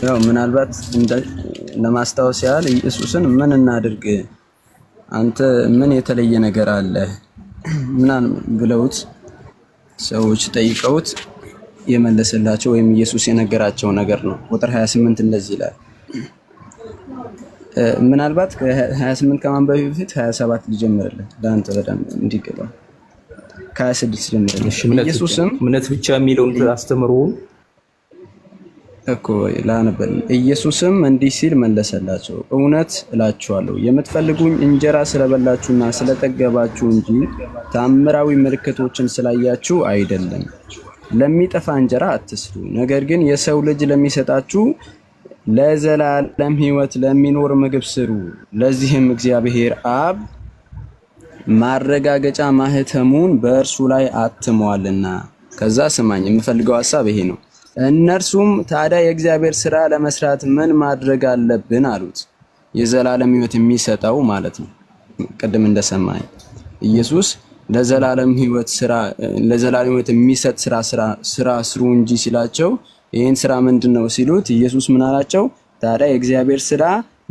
C: ያው ምናልባት ለማስታወስ ያህል ኢየሱስን ምን እናድርግ አንተ ምን የተለየ ነገር አለ ምናምን ብለውት ሰዎች ጠይቀውት የመለሰላቸው ወይም ኢየሱስ የነገራቸው ነገር ነው። ቁጥር 28 እንደዚህ ይላል። ምናልባት ከ28 ከማንበብ በፊት 27 ልጀምርልህ ለአንተ በጣም እንዲገባ ከ26 ጀምርልህ። ኢየሱስም
E: እምነት ብቻ የሚለውን አስተምሮ
C: እኮ ላነበል። ኢየሱስም እንዲህ ሲል መለሰላቸው፣ እውነት እላችኋለሁ የምትፈልጉኝ እንጀራ ስለበላችሁና ስለጠገባችሁ እንጂ ታምራዊ ምልክቶችን ስላያችሁ አይደለም። ለሚጠፋ እንጀራ አትስሩ፣ ነገር ግን የሰው ልጅ ለሚሰጣችሁ ለዘላለም ሕይወት ለሚኖር ምግብ ስሩ። ለዚህም እግዚአብሔር አብ ማረጋገጫ ማህተሙን በእርሱ ላይ አትሟልና። ከዛ ስማኝ፣ የምፈልገው ሐሳብ ይሄ ነው። እነርሱም ታዲያ የእግዚአብሔር ሥራ ለመስራት ምን ማድረግ አለብን አሉት። የዘላለም ሕይወት የሚሰጠው ማለት ነው። ቅድም እንደሰማኝ ኢየሱስ ለዘላለም ሕይወት የሚሰጥ ስራ ስሩ እንጂ ሲላቸው ይህን ስራ ምንድነው ሲሉት ኢየሱስ ምን አላቸው? ታዲያ የእግዚአብሔር ሥራ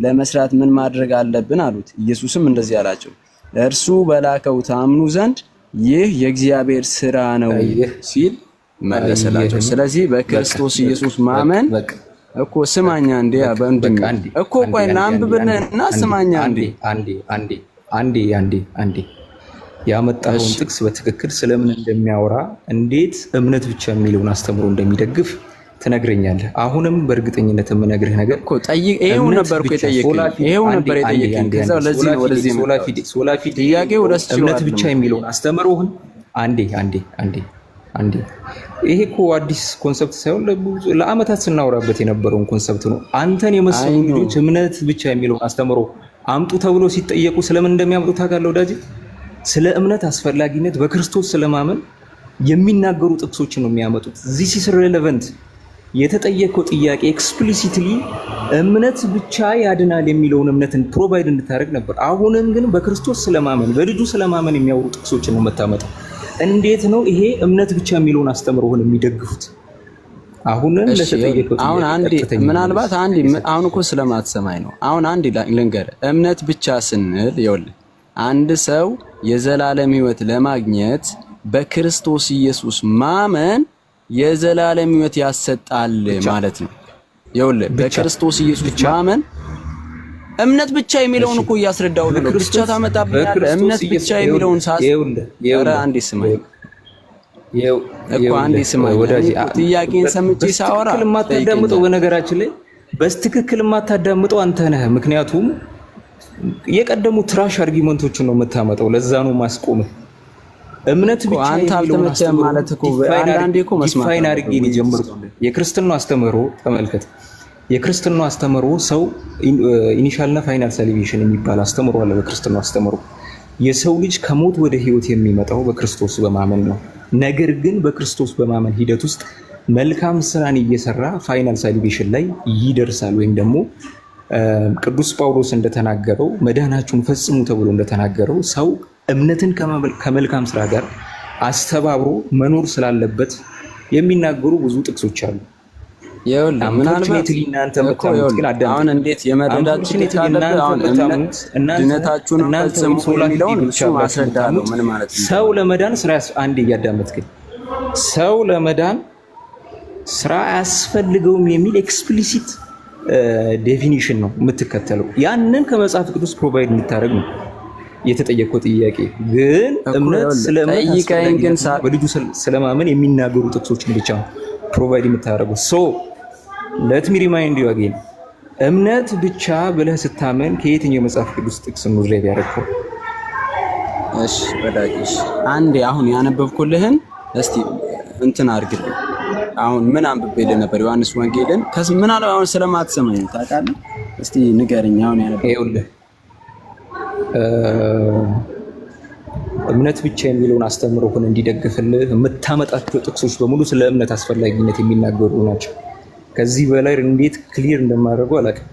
C: ለመስራት ምን ማድረግ አለብን አሉት። ኢየሱስም እንደዚህ አላቸው፣ እርሱ በላከው ታምኑ ዘንድ ይህ የእግዚአብሔር ሥራ ነው ሲል መለሰላቸው። ስለዚህ በክርስቶስ ኢየሱስ ማመን እኮ ስማኛ እንዴ በእንድም እኮ ቆይ ላንብብና ስማኛ
E: አንዴ ያመጣውን ጥቅስ በትክክል ስለምን እንደሚያወራ እንዴት እምነት ብቻ የሚለውን አስተምሮ እንደሚደግፍ ትነግረኛለህ። አሁንም በእርግጠኝነት የምነግርህ ነገር
C: እኮ ጠይቅ። ይሄው ነበር የጠየቀኝ። ከዛው ለዚህ ነው ወደዚህ
E: ሶላፊ ጥያቄው እምነት ብቻ የሚለውን አስተምሮህን አንዴ ይሄ እኮ አዲስ ኮንሰፕት ሳይሆን ለአመታት ስናወራበት የነበረውን ኮንሰፕት ነው። አንተን የመሰሉ ልጆች እምነት ብቻ የሚለውን አስተምሮ አምጡ ተብሎ ሲጠየቁ ስለምን እንደሚያምጡ ታውቃለህ ወዳጅ? ስለ እምነት አስፈላጊነት በክርስቶስ ስለማመን የሚናገሩ ጥቅሶችን ነው የሚያመጡት። this is relevant። የተጠየቀው ጥያቄ ኤክስፕሊሲትሊ እምነት ብቻ ያድናል የሚለውን እምነትን ፕሮቫይድ እንድታደርግ ነበር። አሁንም ግን በክርስቶስ ስለማመን በልጁ ስለማመን የሚያወሩ ጥቅሶችን ነው የምታመጣው። እንዴት ነው ይሄ እምነት ብቻ የሚለውን አስተምሮህን የሚደግፉት? አሁንም ለተጠየቀው
C: አሁን አንዴ ምናልባት አሁን እኮ ስለማትሰማኝ ነው። አሁን አንዴ ልንገርህ፣ እምነት ብቻ ስንል ይኸውልህ አንድ ሰው የዘላለም ሕይወት ለማግኘት በክርስቶስ ኢየሱስ ማመን የዘላለም ሕይወት ያሰጣል ማለት ነው። ይኸውልህ በክርስቶስ ኢየሱስ ማመን እምነት ብቻ የሚለውን እኮ እያስረዳው ነው። ብቻ ታመጣብኛለህ። እምነት ብቻ የሚለውን ኧረ አንዴ ስማኝ እኮ አንዴ ስማኝ። ጥያቄን ሰምቼ ሳወራ
E: የማታዳምጠው በነገራችን ላይ በስትክክል የማታዳምጠው አንተ ነህ። ምክንያቱም የቀደሙ ትራሽ አርጊመንቶችን ነው የምታመጣው። ለዛ ነው ማስቆምህ። እምነት ብቻ
C: አንተ አልተመቸህም ማለት እኮ አንዳንዴ እኮ መስማት
E: ዲፋይን አድርጌ ነው የጀመርኩት። የክርስትናው አስተምህሮ ተመልከት። የክርስትናው አስተምህሮ ሰው ኢኒሻልና ፋይናል ሳሊቬሽን የሚባል አስተምህሮ አለ። በክርስትናው አስተምህሮ የሰው ልጅ ከሞት ወደ ህይወት የሚመጣው በክርስቶስ በማመን ነው። ነገር ግን በክርስቶስ በማመን ሂደት ውስጥ መልካም ስራን እየሰራ ፋይናል ሳሊቬሽን ላይ ይደርሳል። ወይም ደግሞ ቅዱስ ጳውሎስ እንደተናገረው መዳናችሁን ፈጽሙ ተብሎ እንደተናገረው ሰው እምነትን ከመልካም ስራ ጋር አስተባብሮ መኖር ስላለበት የሚናገሩ ብዙ ጥቅሶች አሉ።
C: ምናልባት አሁን እንዴት የመረዳት ችግር ካለበት አሁን ድነታችሁን ፈጽሙ የሚለውን እሱ ማስረዳለሁ። ምን ማለት ነው?
E: ሰው ለመዳን ስራ አንዴ እያዳመጥክኝ ሰው ለመዳን ስራ አያስፈልገውም የሚል ኤክስፕሊሲት ዴፊኒሽን ነው የምትከተለው። ያንን ከመጽሐፍ ቅዱስ ፕሮቫይድ የምታደርግ ነው የተጠየቀው ጥያቄ። ግን እምነት በልጁ ስለማመን የሚናገሩ ጥቅሶችን ብቻ ነው ፕሮቫይድ የምታደርገው። ሶ ሌት ሚ ሪማይንድ ዩ አጌን እምነት ብቻ ብለህ ስታመን ከየትኛው የመጽሐፍ ቅዱስ ጥቅስ ነው ድራይቭ ያደረግከው?
C: እሺ ወዳጅ አንዴ አሁን ያነበብኩልህን እስቲ እንትን አድርግልኝ። አሁን ምን አንብቤልህ ነበር? ዮሐንስ ወንጌልን ምን አለው? አሁን ስለማትሰማኝ ታውቃለህ? እስቲ ንገረኝ። አሁን ያነበብኩልህ
E: እምነት ብቻ የሚለውን አስተምሮህን እንዲደግፍልህ የምታመጣቸው ጥቅሶች በሙሉ ስለ እምነት አስፈላጊነት የሚናገሩ ናቸው። ከዚህ በላይ እንዴት ክሊር እንደማደርገው አላውቅም።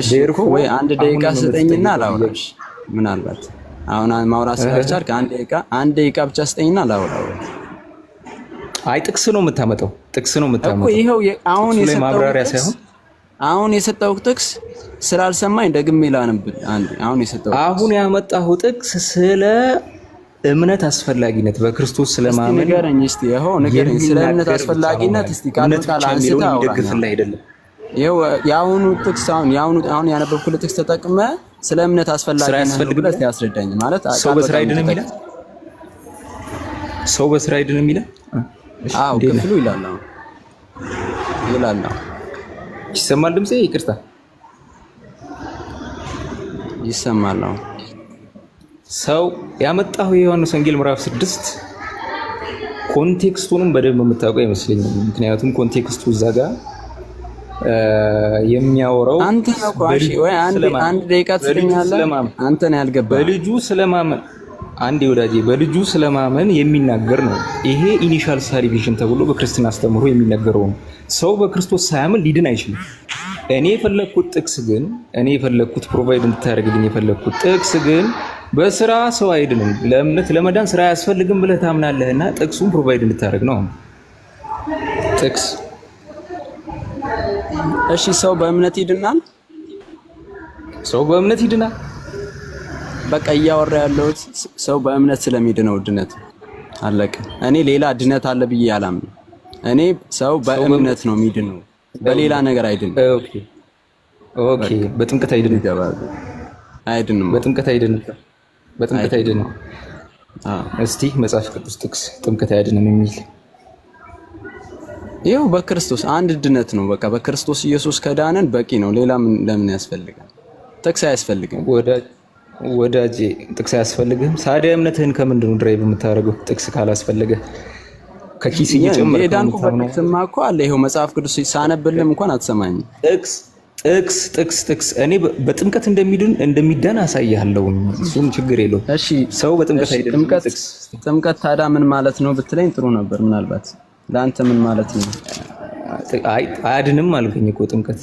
C: እሺ እኮ ወይ አንድ ደቂቃ ስጠኝና ላውራሽ። ምናልባት አሁን ማውራት ስለቻልክ አንድ ደቂቃ ብቻ ስጠኝና ላውራው።
E: አይ ጥቅስ ነው የምታመጣው
C: እኮ ይኸው አሁን የሰጠው ጥቅስ ስላልሰማኝ ደግሜ ላንብ።
E: አሁን ያመጣው ጥቅስ ስለ እምነት አስፈላጊነት በክርስቶስ ስለማመን
C: ንገረኝ እስቲ። ይኸው ንገረኝ ስለ እምነት አስፈላጊነት እስቲ ቃል አንስታ
E: ይደግፍልህ አይደለም።
C: ይኸው የአሁኑ ጥቅስ አሁን ያነበብኩልህ ጥቅስ ተጠቅመህ ስለ እምነት አስፈላጊነት ብለህ ያስረዳኝ ማለት
E: ሰው በስራ አይድንም ይላል። ሰው በስራ አይድንም ይላል።
C: አዎ ክፍሉ ይላል።
E: ይሰማል ድምጼ? ይቅርታ
C: ይሰማል።
E: ሰው ያመጣው የዮሐንስ ወንጌል ምዕራፍ 6 ኮንቴክስቱንም በደንብ የምታውቀው አይመስለኝም። ምክንያቱም ኮንቴክስቱ እዛ ጋር የሚያወራው
C: አንተ ነው ቋሽ ወይ አንድ ደቂቃ ትሰኛለህ። አንተ ነው ያልገባህ።
E: በልጁ ስለማመን አንዴ ወዳጄ በልጁ ስለማመን የሚናገር ነው። ይሄ ኢኒሻል ሳሊቬሽን ተብሎ በክርስትና አስተምህሮ የሚነገረው ነው። ሰው በክርስቶስ ሳያምን ሊድን አይችልም። እኔ የፈለኩት ፕሮቫይድ እንድታደርግልኝ የፈለኩት ጥቅስ ግን በስራ ሰው አይድንም፣ ለእምነት ለመዳን ስራ አያስፈልግም ብለህ ታምናለህና ጥቅሱን ፕሮቫይድ እንድታደርግ ነው ጥቅስ።
C: እሺ ሰው በእምነት ይድናል?
E: ሰው በእምነት ይድናል።
C: በቃ እያወራ ያለሁት ሰው በእምነት ስለሚድነው ድነት አለቀ። እኔ ሌላ ድነት አለ ብዬ አላምንም። እኔ ሰው በእምነት ነው የሚድነው፣ በሌላ ነገር አይድንም።
E: ኦኬ በጥምቀት አይድንም። በጥምቀት አይድንም። እስቲ መጽሐፍ ቅዱስ ጥቅስ ጥምቀት አይድንም የሚል
C: ይኸው በክርስቶስ አንድ ድነት ነው። በቃ በክርስቶስ ኢየሱስ ከዳነን በቂ ነው። ሌላ ለምን ያስፈልጋል? ጥቅስ አያስፈልግም
E: ወዳጄ፣ ጥቅስ አያስፈልግም። ሳዲያ እምነትህን ከምንድን ነው ድራይቭ የምታደርገው? ጥቅስ ካላስፈለገ ከኪስ እየጨመርክ
C: የዳንኩበትማ እኮ አለ። ይኸው መጽሐፍ ቅዱስ ሳነብልም እንኳን አትሰማኝም።
E: ጥቅስ እኔ በጥምቀት እንደሚዳን አሳያለሁ። እሱም ችግር የለውም።
C: እሺ
E: ሰው በጥምቀት አይደለም።
C: ጥምቀት ታዲያ ምን ማለት ነው ብትለኝ ጥሩ ነበር። ምናልባት ለአንተ ምን ማለት ነው?
E: አያድንም አልኩኝ እኮ ጥምቀት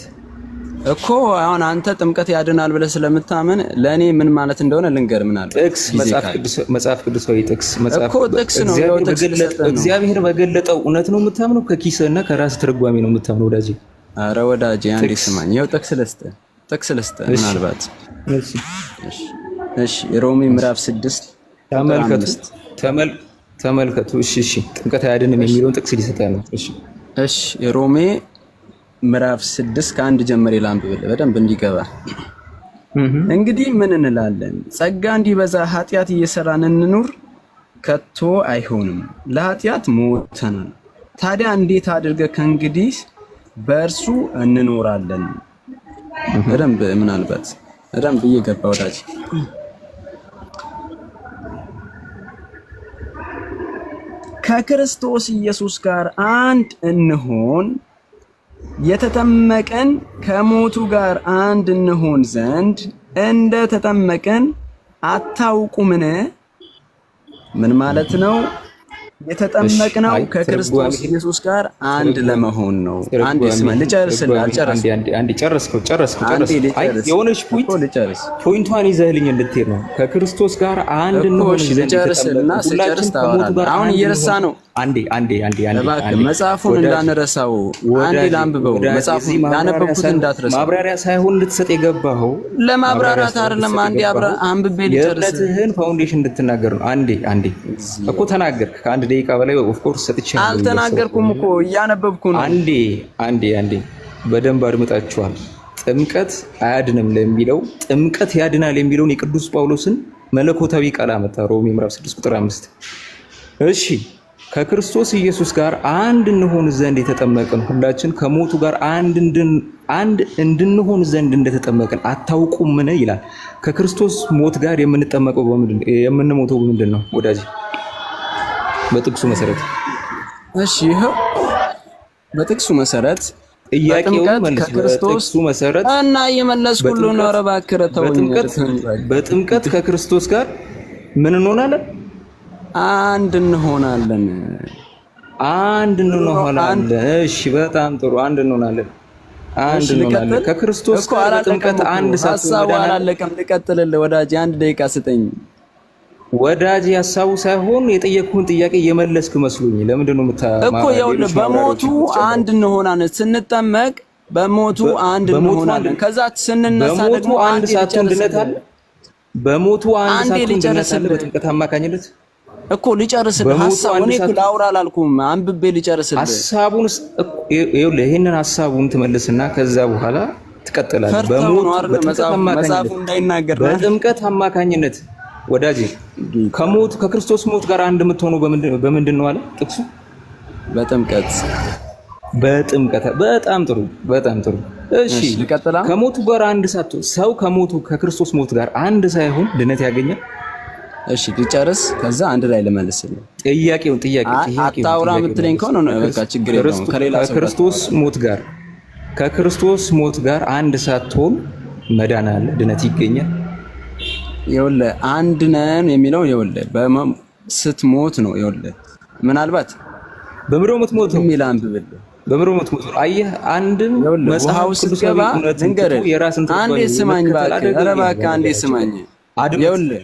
C: እኮ አሁን አንተ ጥምቀት ያድናል ብለህ ስለምታምን ለእኔ ምን ማለት እንደሆነ ልንገር። ምናልባት
E: ጥቅስ መጽሐፍ ቅዱሳዊ ጥቅስ
C: ነው።
E: እግዚአብሔር በገለጠው እውነት ነው የምታምነው? ከኪስህና ከራስህ ትርጓሜ ነው የምታምነው? ወዳጄ
C: አረ ወዳጄ አንዴ ስማኝ። ይኸው ጥቅስ ልስጥህ ምናልባት። እሺ ሮሜ ምዕራፍ 6
E: ተመልከቱ። እሺ ጥምቀት አያድንም የሚለውን ጥቅስ ሊሰጠህ ነው።
C: እሺ ሮሜ ምዕራፍ 6 ከአንድ ጀምሬ ላንብብልህ በደንብ እንዲገባ። እንግዲህ ምን እንላለን? ጸጋ እንዲበዛ ኃጢአት እየሰራን እንኑር? ከቶ አይሆንም። ለኃጢአት ሞተናል። ታዲያ እንዴት አድርገን ከእንግዲህ በእርሱ እንኖራለን? በደንብ ምናልባት በደንብ እየገባ ወዳጅ ከክርስቶስ ኢየሱስ ጋር አንድ እንሆን የተጠመቀን ከሞቱ ጋር አንድ እንሆን ዘንድ እንደ ተጠመቀን አታውቁምን? ምን ማለት ነው? የተጠመቅነው ከክርስቶስ ኢየሱስ ጋር አንድ ለመሆን ነው። አንድ ስማ ልጨርስልህ።
E: አንዴ ጨረስከው። አይ የሆነች ፖይንቷን ይዘህልኝ እንድትሄድ ነው። ከክርስቶስ ጋር አንድ እንሆን
C: ልጨርስልና ስጨርስ ታወራለህ። አሁን እየረሳ ነው። አንዴ መጽሐፉን እንዳንረሳው አንዴ ላንብበው። መጽሐፉን ያነበብኩት እንዳትረሳው።
E: ማብራሪያ ሳይሆን እንድትሰጥ የገባኸው
C: ለማብራራት አይደለም። አንዴ አንብቤ ልጨርስ።
E: የእምነትህን ፋውንዴሽን እንድትናገር ነው። አንዴ እኮ ተናገርክ። ከአንድ ደቂቃ በላይ ኦፍ ኮርስ ሰጥቻለሁ።
C: አልተናገርኩም እኮ እያነበብኩ ነው።
E: አንዴ በደንብ አድምጣችኋል። ጥምቀት አያድንም ለሚለው ጥምቀት ያድናል የሚለውን የቅዱስ ጳውሎስን መለኮታዊ ቃል አመጣ። ሮሜ ምዕራፍ 6 ቁጥር 5። እሺ ከክርስቶስ ኢየሱስ ጋር አንድ እንሆን ዘንድ የተጠመቅን ሁላችን ከሞቱ ጋር አንድ እንድንሆን ዘንድ እንደተጠመቅን አታውቁምን ይላል። ከክርስቶስ ሞት ጋር የምንጠመቀው የምንሞተው በምንድን ነው ወዳጅ? በጥቅሱ መሰረት።
C: እሺ ይሄው በጥቅሱ መሰረት
E: ጥያቄውን መልስ። በጥቅሱ መሰረት
C: እና እየመለስኩ ሁሉ ነው። ኧረ እባክህ ተውኝ።
E: በጥምቀት ከክርስቶስ ጋር ምን እንሆናለን?
C: አንድ እንሆናለን።
E: እሺ በጣም ጥሩ። አንድ እንሆናለን። ከክርስቶስ ጋር በጥምቀት አንድ ሳትሆን
C: አላለቀም። ልቀጥልልህ ወዳጅ፣ አንድ ደቂቃ ስጠኝ።
E: ወዳጅ ሐሳቡ ሳይሆን የጠየቅኩህን ጥያቄ እየመለስክ መስሎኝ። ለምንድን ነው
C: እኮ ይኸውልህ፣ በሞቱ አንድ እንሆናለን። ስንጠመቅ በሞቱ አንድ እንሆናለን። ከዛ ስንነሳ ደግሞ
E: አንድ ሳትሆን ድነት አለ። በሞቱ አንድ ሳትሆን ድነት አለ በጥምቀት አማካኝነት
C: እኮ ልጨርስልህ ሐሳቡን። እኔ እኮ ላውራ አላልኩም፣ አንብቤ ልጨርስልህ
E: ሐሳቡን። ይኸውልህ ይሄንን ሐሳቡን ትመልስና ከዛ በኋላ ትቀጥላለህ።
C: መጽሐፉ እንዳይናገር
E: በጥምቀት አማካኝነት ወዳጄ ከክርስቶስ ሞት ጋር አንድ የምትሆነው በምንድን ነው አለ ጥቅሱ?
C: በጥምቀት።
E: በጣም ጥሩ። እሺ
C: ልቀጥላ።
E: ከሞቱ ጋር አንድ ሳትሆን ሰው ከክርስቶስ ሞት ጋር አንድ ሳይሆን ድነት ያገኛል።
C: እሺ ልጨርስ፣ ከዛ አንድ ላይ ልመልስልህ
E: ጥያቄውን።
C: አታውራ የምትለኝ ከሆነ ነው በቃ ችግር የለውም።
E: ከክርስቶስ ሞት ጋር አንድ ሳትሆን መዳን አለ፣ ድነት ይገኛል።
C: ይኸውልህ አንድ ነን የሚለው ይኸውልህ ስትሞት ነው። ይኸውልህ ምናልባት
E: በምድር ሞት
C: የሚል አንብብልህ።
E: በምድር ሞት አየህ። አንድም
C: መጽሐፍ ስትገባ ልንገርህ። አንዴ ስማኝ እባክህ፣ ኧረ እባክህ አንዴ ስማኝ። ይኸውልህ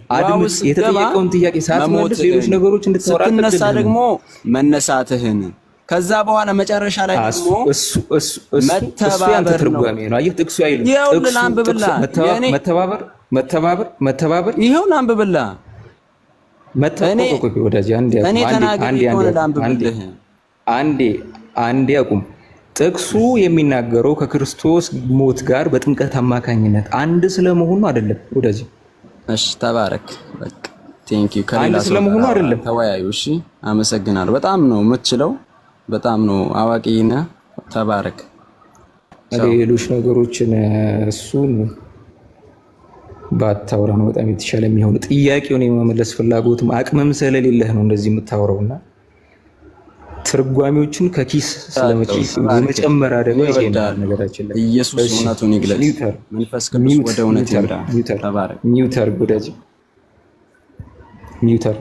E: የተጠየቀውን ጥያቄ ሳትመልስ ሌሎች ነገሮች እንድታወራ
C: ስትነሳ ደግሞ መነሳትህን ከዛ በኋላ መጨረሻ ላይ ደግሞ መተባበር ነው።
E: አየህ ጥቅሱ አይልም።
C: ይኸውልህ አንብብልህ።
E: መተባበር
C: ይሄው አንብብላ። እኔ ተናግሬ ሆነ አንብብልህ።
E: አንዴ አቁም። ጥቅሱ የሚናገረው ከክርስቶስ ሞት ጋር በጥምቀት አማካኝነት አንድ ስለመሆኑ አይደለም ወዳጅ።
C: እሺ ተባረክ። በቃ ቴንክ ዩ።
E: አንድ ስለመሆኑ አይደለም
C: ተወያዩ። እሺ አመሰግናለሁ። በጣም ነው የምትችለው፣ በጣም ነው አዋቂ ነህ። ተባረክ።
E: ሌሎች ነገሮችን እሱን ባታወራ ነው በጣም የተሻለ የሚሆነው። ጥያቄውን የመመለስ ፍላጎትም አቅምም ስለሌለህ ነው እንደዚህ የምታወራውና ትርጓሚዎችን ከኪስ ስለመጨመር አደጋ ይሄዳል። ነገራችን ላይ
C: ኢየሱስ እውነቱን ይግለጽ፣ መንፈስ ቅዱስ ወደ እውነት ይምራ። ተባረክ።
E: ሚውተር ጉዳጅ ሚውተር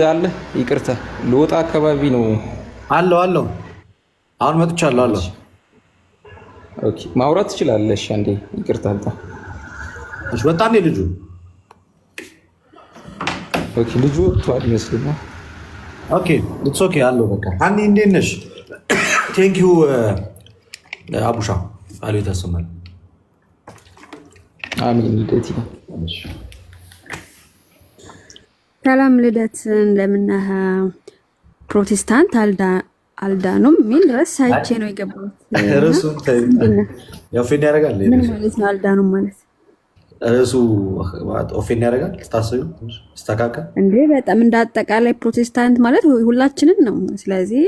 E: አለ። ይቅርታ ልወጣ አካባቢ ነው።
A: አለው አሁን መጥቻለሁ። አለው
E: ኦኬ፣ ማውራት ትችላለሽ። አንዴ ይቅርታ አልታ።
A: እሺ ወጣ እንደ ልጁ።
E: ኦኬ፣ ልጁ ወጥቷል ይመስለኛል።
A: ኦኬ ኢትስ ኦኬ። አለው በቃ። አንዴ እንዴት ነሽ? ቴንክ ዩ አቡሻ አሉ ተሰማል።
E: አሜን። ልደት
F: ሰላም ልደት። እንደምን ነህ? ፕሮቴስታንት አልዳኑም የሚል ርዕስ አይቼ ነው የገባሁት።
A: ርዕሱን ኦፌንድ ያደርጋል።
F: ምን ማለት ነው አልዳኑም ማለት?
A: ርዕሱ ኦፌንድ ያደርጋል። ስታስቢ ስተካከል
F: እንዴ በጣም እንደ አጠቃላይ ፕሮቴስታንት ማለት ሁላችንን ነው። ስለዚህ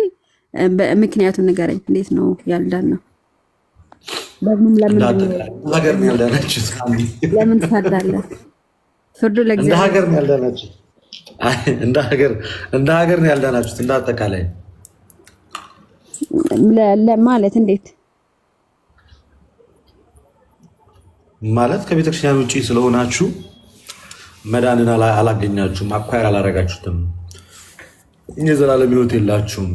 F: ምክንያቱን ንገረኝ። እንዴት ነው ያልዳን ነው? ለምን
A: ሀገር ነው ያልዳናችሁት?
F: ለምን ትፈርዳለህ? ፍርዱ
A: እንደ
F: ለእግዚአብሔር።
A: ሀገር ነው ያልዳናችሁት። እንደ ሀገር ነው ያልዳናችሁት። እንደ አጠቃላይ
F: ማለት እንዴት
A: ማለት ከቤተክርስቲያን ውጭ ስለሆናችሁ መዳንን አላገኛችሁም፣ አኳየር አላረጋችሁትም፣ የዘላለም ሕይወት የላችሁም።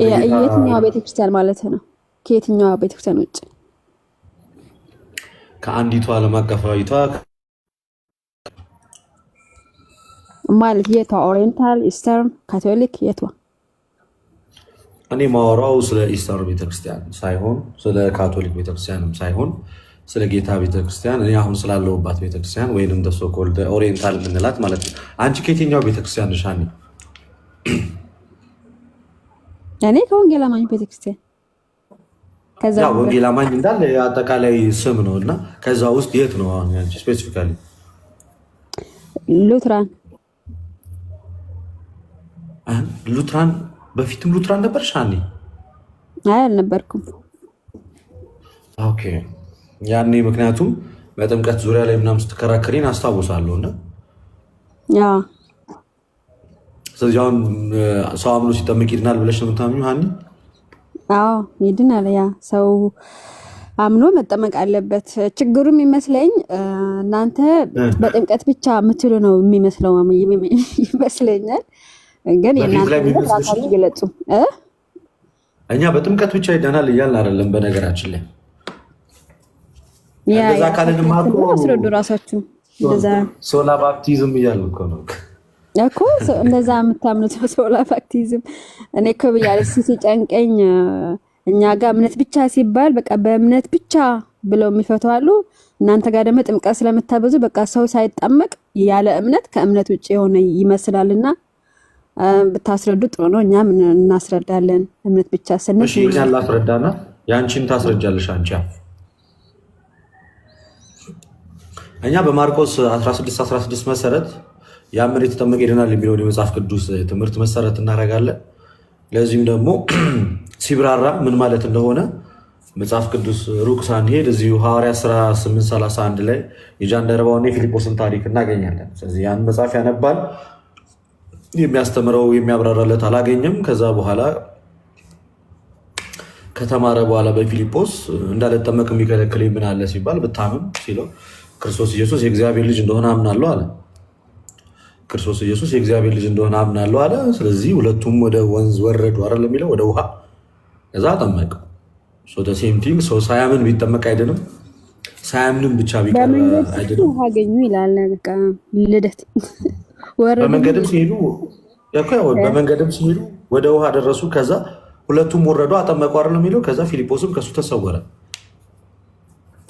F: የትኛዋ ቤተክርስቲያን ማለት ነው? ከየትኛዋ ቤተክርስቲያን ውጭ?
A: ከአንዲቷ ዓለም አቀፋዊቷ
F: ማለት የቷ? ኦሪየንታል፣ ኢስተርን፣ ካቶሊክ የቷ?
A: እኔ ማወራው ስለ ኢስተር ቤተክርስቲያን ሳይሆን ስለ ካቶሊክ ቤተክርስቲያንም ሳይሆን ስለ ጌታ ቤተክርስቲያን፣ እኔ አሁን ስላለሁባት ቤተክርስቲያን ወይንም ደሶኮልድ ኦሪየንታል የምንላት ማለት ነው። አንቺ ከየትኛው ቤተክርስቲያን ነሽ?
F: እኔ ከወንጌል አማኝ ቤተክርስቲያን። ከዛ
A: ወንጌል አማኝ እንዳለ የአጠቃላይ ስም ነው እና ከዛ ውስጥ የት ነው አሁን አንቺ ስፔሲፊካሊ?
F: ሉትራን።
A: ሉትራን በፊትም ሉትራን ነበር ሻኒ?
F: አይ አልነበርኩም።
A: ኦኬ ያኔ ምክንያቱም በጥምቀት ዙሪያ ላይ ምናምን ስትከራከሪን አስታውሳለሁ። እና ስለዚህ አሁን ሰው አምኖ ሲጠመቅ ይድናል ብለሽ ነው የምታምኚው ሀኒ?
F: አዎ ይድናል። ያ ሰው አምኖ መጠመቅ አለበት። ችግሩም ይመስለኝ እናንተ በጥምቀት ብቻ የምትሉ ነው የሚመስለው ይመስለኛል። ግን የእናንተ ራሳችሁ ገለጹ። እኛ
A: በጥምቀት ብቻ ይዳናል እያልን አይደለም። በነገራችን ላይ እንደዛ ካልን
F: አስረዱ ራሳችሁ።
A: ሶላ ባፕቲዝም እያልን እኮ ነው
F: እኮ እንደዛ የምታምኑት ሶላ ባፕቲዝም። እኔ እኮ ብያለሁ ሲጨንቀኝ እኛ ጋር እምነት ብቻ ሲባል በቃ በእምነት ብቻ ብለው የሚፈቱ አሉ። እናንተ ጋር ደግሞ ጥምቀት ስለምታበዙ በቃ ሰው ሳይጠመቅ ያለ እምነት ከእምነት ውጭ የሆነ ይመስላልና ብታስረዱ ጥሩ ነው። እኛም እናስረዳለን። እምነት ብቻ ስንል
A: እሺ፣ እኛ ላስረዳና ያንቺን ታስረጃለሽ አንቺ። እኛ በማርቆስ 16:16 መሰረት ያመነ የተጠመቀ ይድናል የሚለውን የመጽሐፍ ቅዱስ ትምህርት መሰረት እናደርጋለን። ለዚህም ደግሞ ሲብራራ ምን ማለት እንደሆነ መጽሐፍ ቅዱስ ሩቅ ሳንሄድ እዚሁ ሐዋርያት ሥራ 8:31 ላይ የጃንደረባውና የፊልጶስን ታሪክ እናገኛለን። ስለዚህ ያን መጽሐፍ ያነባል። የሚያስተምረው የሚያብራራለት አላገኘም። ከዛ በኋላ ከተማረ በኋላ በፊልጶስ እንዳልጠመቅ የሚከለክል ምን አለ ሲባል ብታምን ሲለው ክርስቶስ ኢየሱስ የእግዚአብሔር ልጅ እንደሆነ አምናለሁ አለ። ክርስቶስ ኢየሱስ የእግዚአብሔር ልጅ እንደሆነ አምናለሁ አለ። ስለዚህ ሁለቱም ወደ ወንዝ ወረዱ አይደል የሚለው ወደ ውሃ። ከዛ ጠመቀ። ሴም ቲንግ ሰው ሳያምን ቢጠመቅ አይደለም፣ ሳያምንም ብቻ ቢቀር አይደለም።
F: ውሃ አገኙ ይላል። በቃ ልደት
A: በመንገድም ሲሄዱ ወደ ውሃ ደረሱ። ከዛ ሁለቱም ወረዱ አጠመቁ አይደል የሚለው። ከዛ ፊልጶስም ከሱ ተሰወረ፣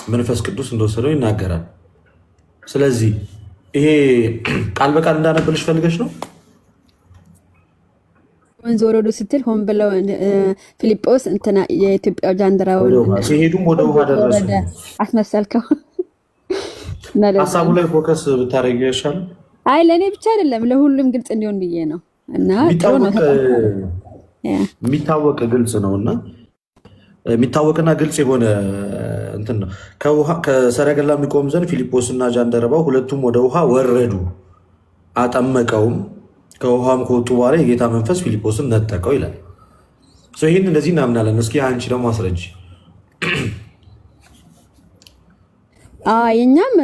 A: መንፈስ ቅዱስ እንደወሰደው ይናገራል። ስለዚህ ይሄ ቃል በቃል እንዳነበልሽ ፈልገሽ ነው።
F: ወንዝ ወረዱ ስትል ሆን ብለው ፊልጶስ እንትና የኢትዮጵያ ጃንደረባው
A: ሲሄዱም ወደ ውሃ ደረሱ
F: አስመሰልከው።
A: ሀሳቡ ላይ ፎከስ ብታደርጊው ይሻላል።
F: አይ ለእኔ ብቻ አይደለም ለሁሉም ግልጽ እንዲሆን ብዬ ነው። እና
A: የሚታወቅ ግልጽ ነው እና የሚታወቅና ግልጽ የሆነ እንትን ነው። ከሰረገላ የሚቆም ዘንድ ፊልጶስ እና ጃንደረባው ሁለቱም ወደ ውሃ ወረዱ አጠመቀውም። ከውሃም ከወጡ በኋላ የጌታ መንፈስ ፊልጶስን ነጠቀው ይላል። ይህን እንደዚህ እናምናለን። እስኪ አንቺ ደግሞ አስረጅ።
F: የኛም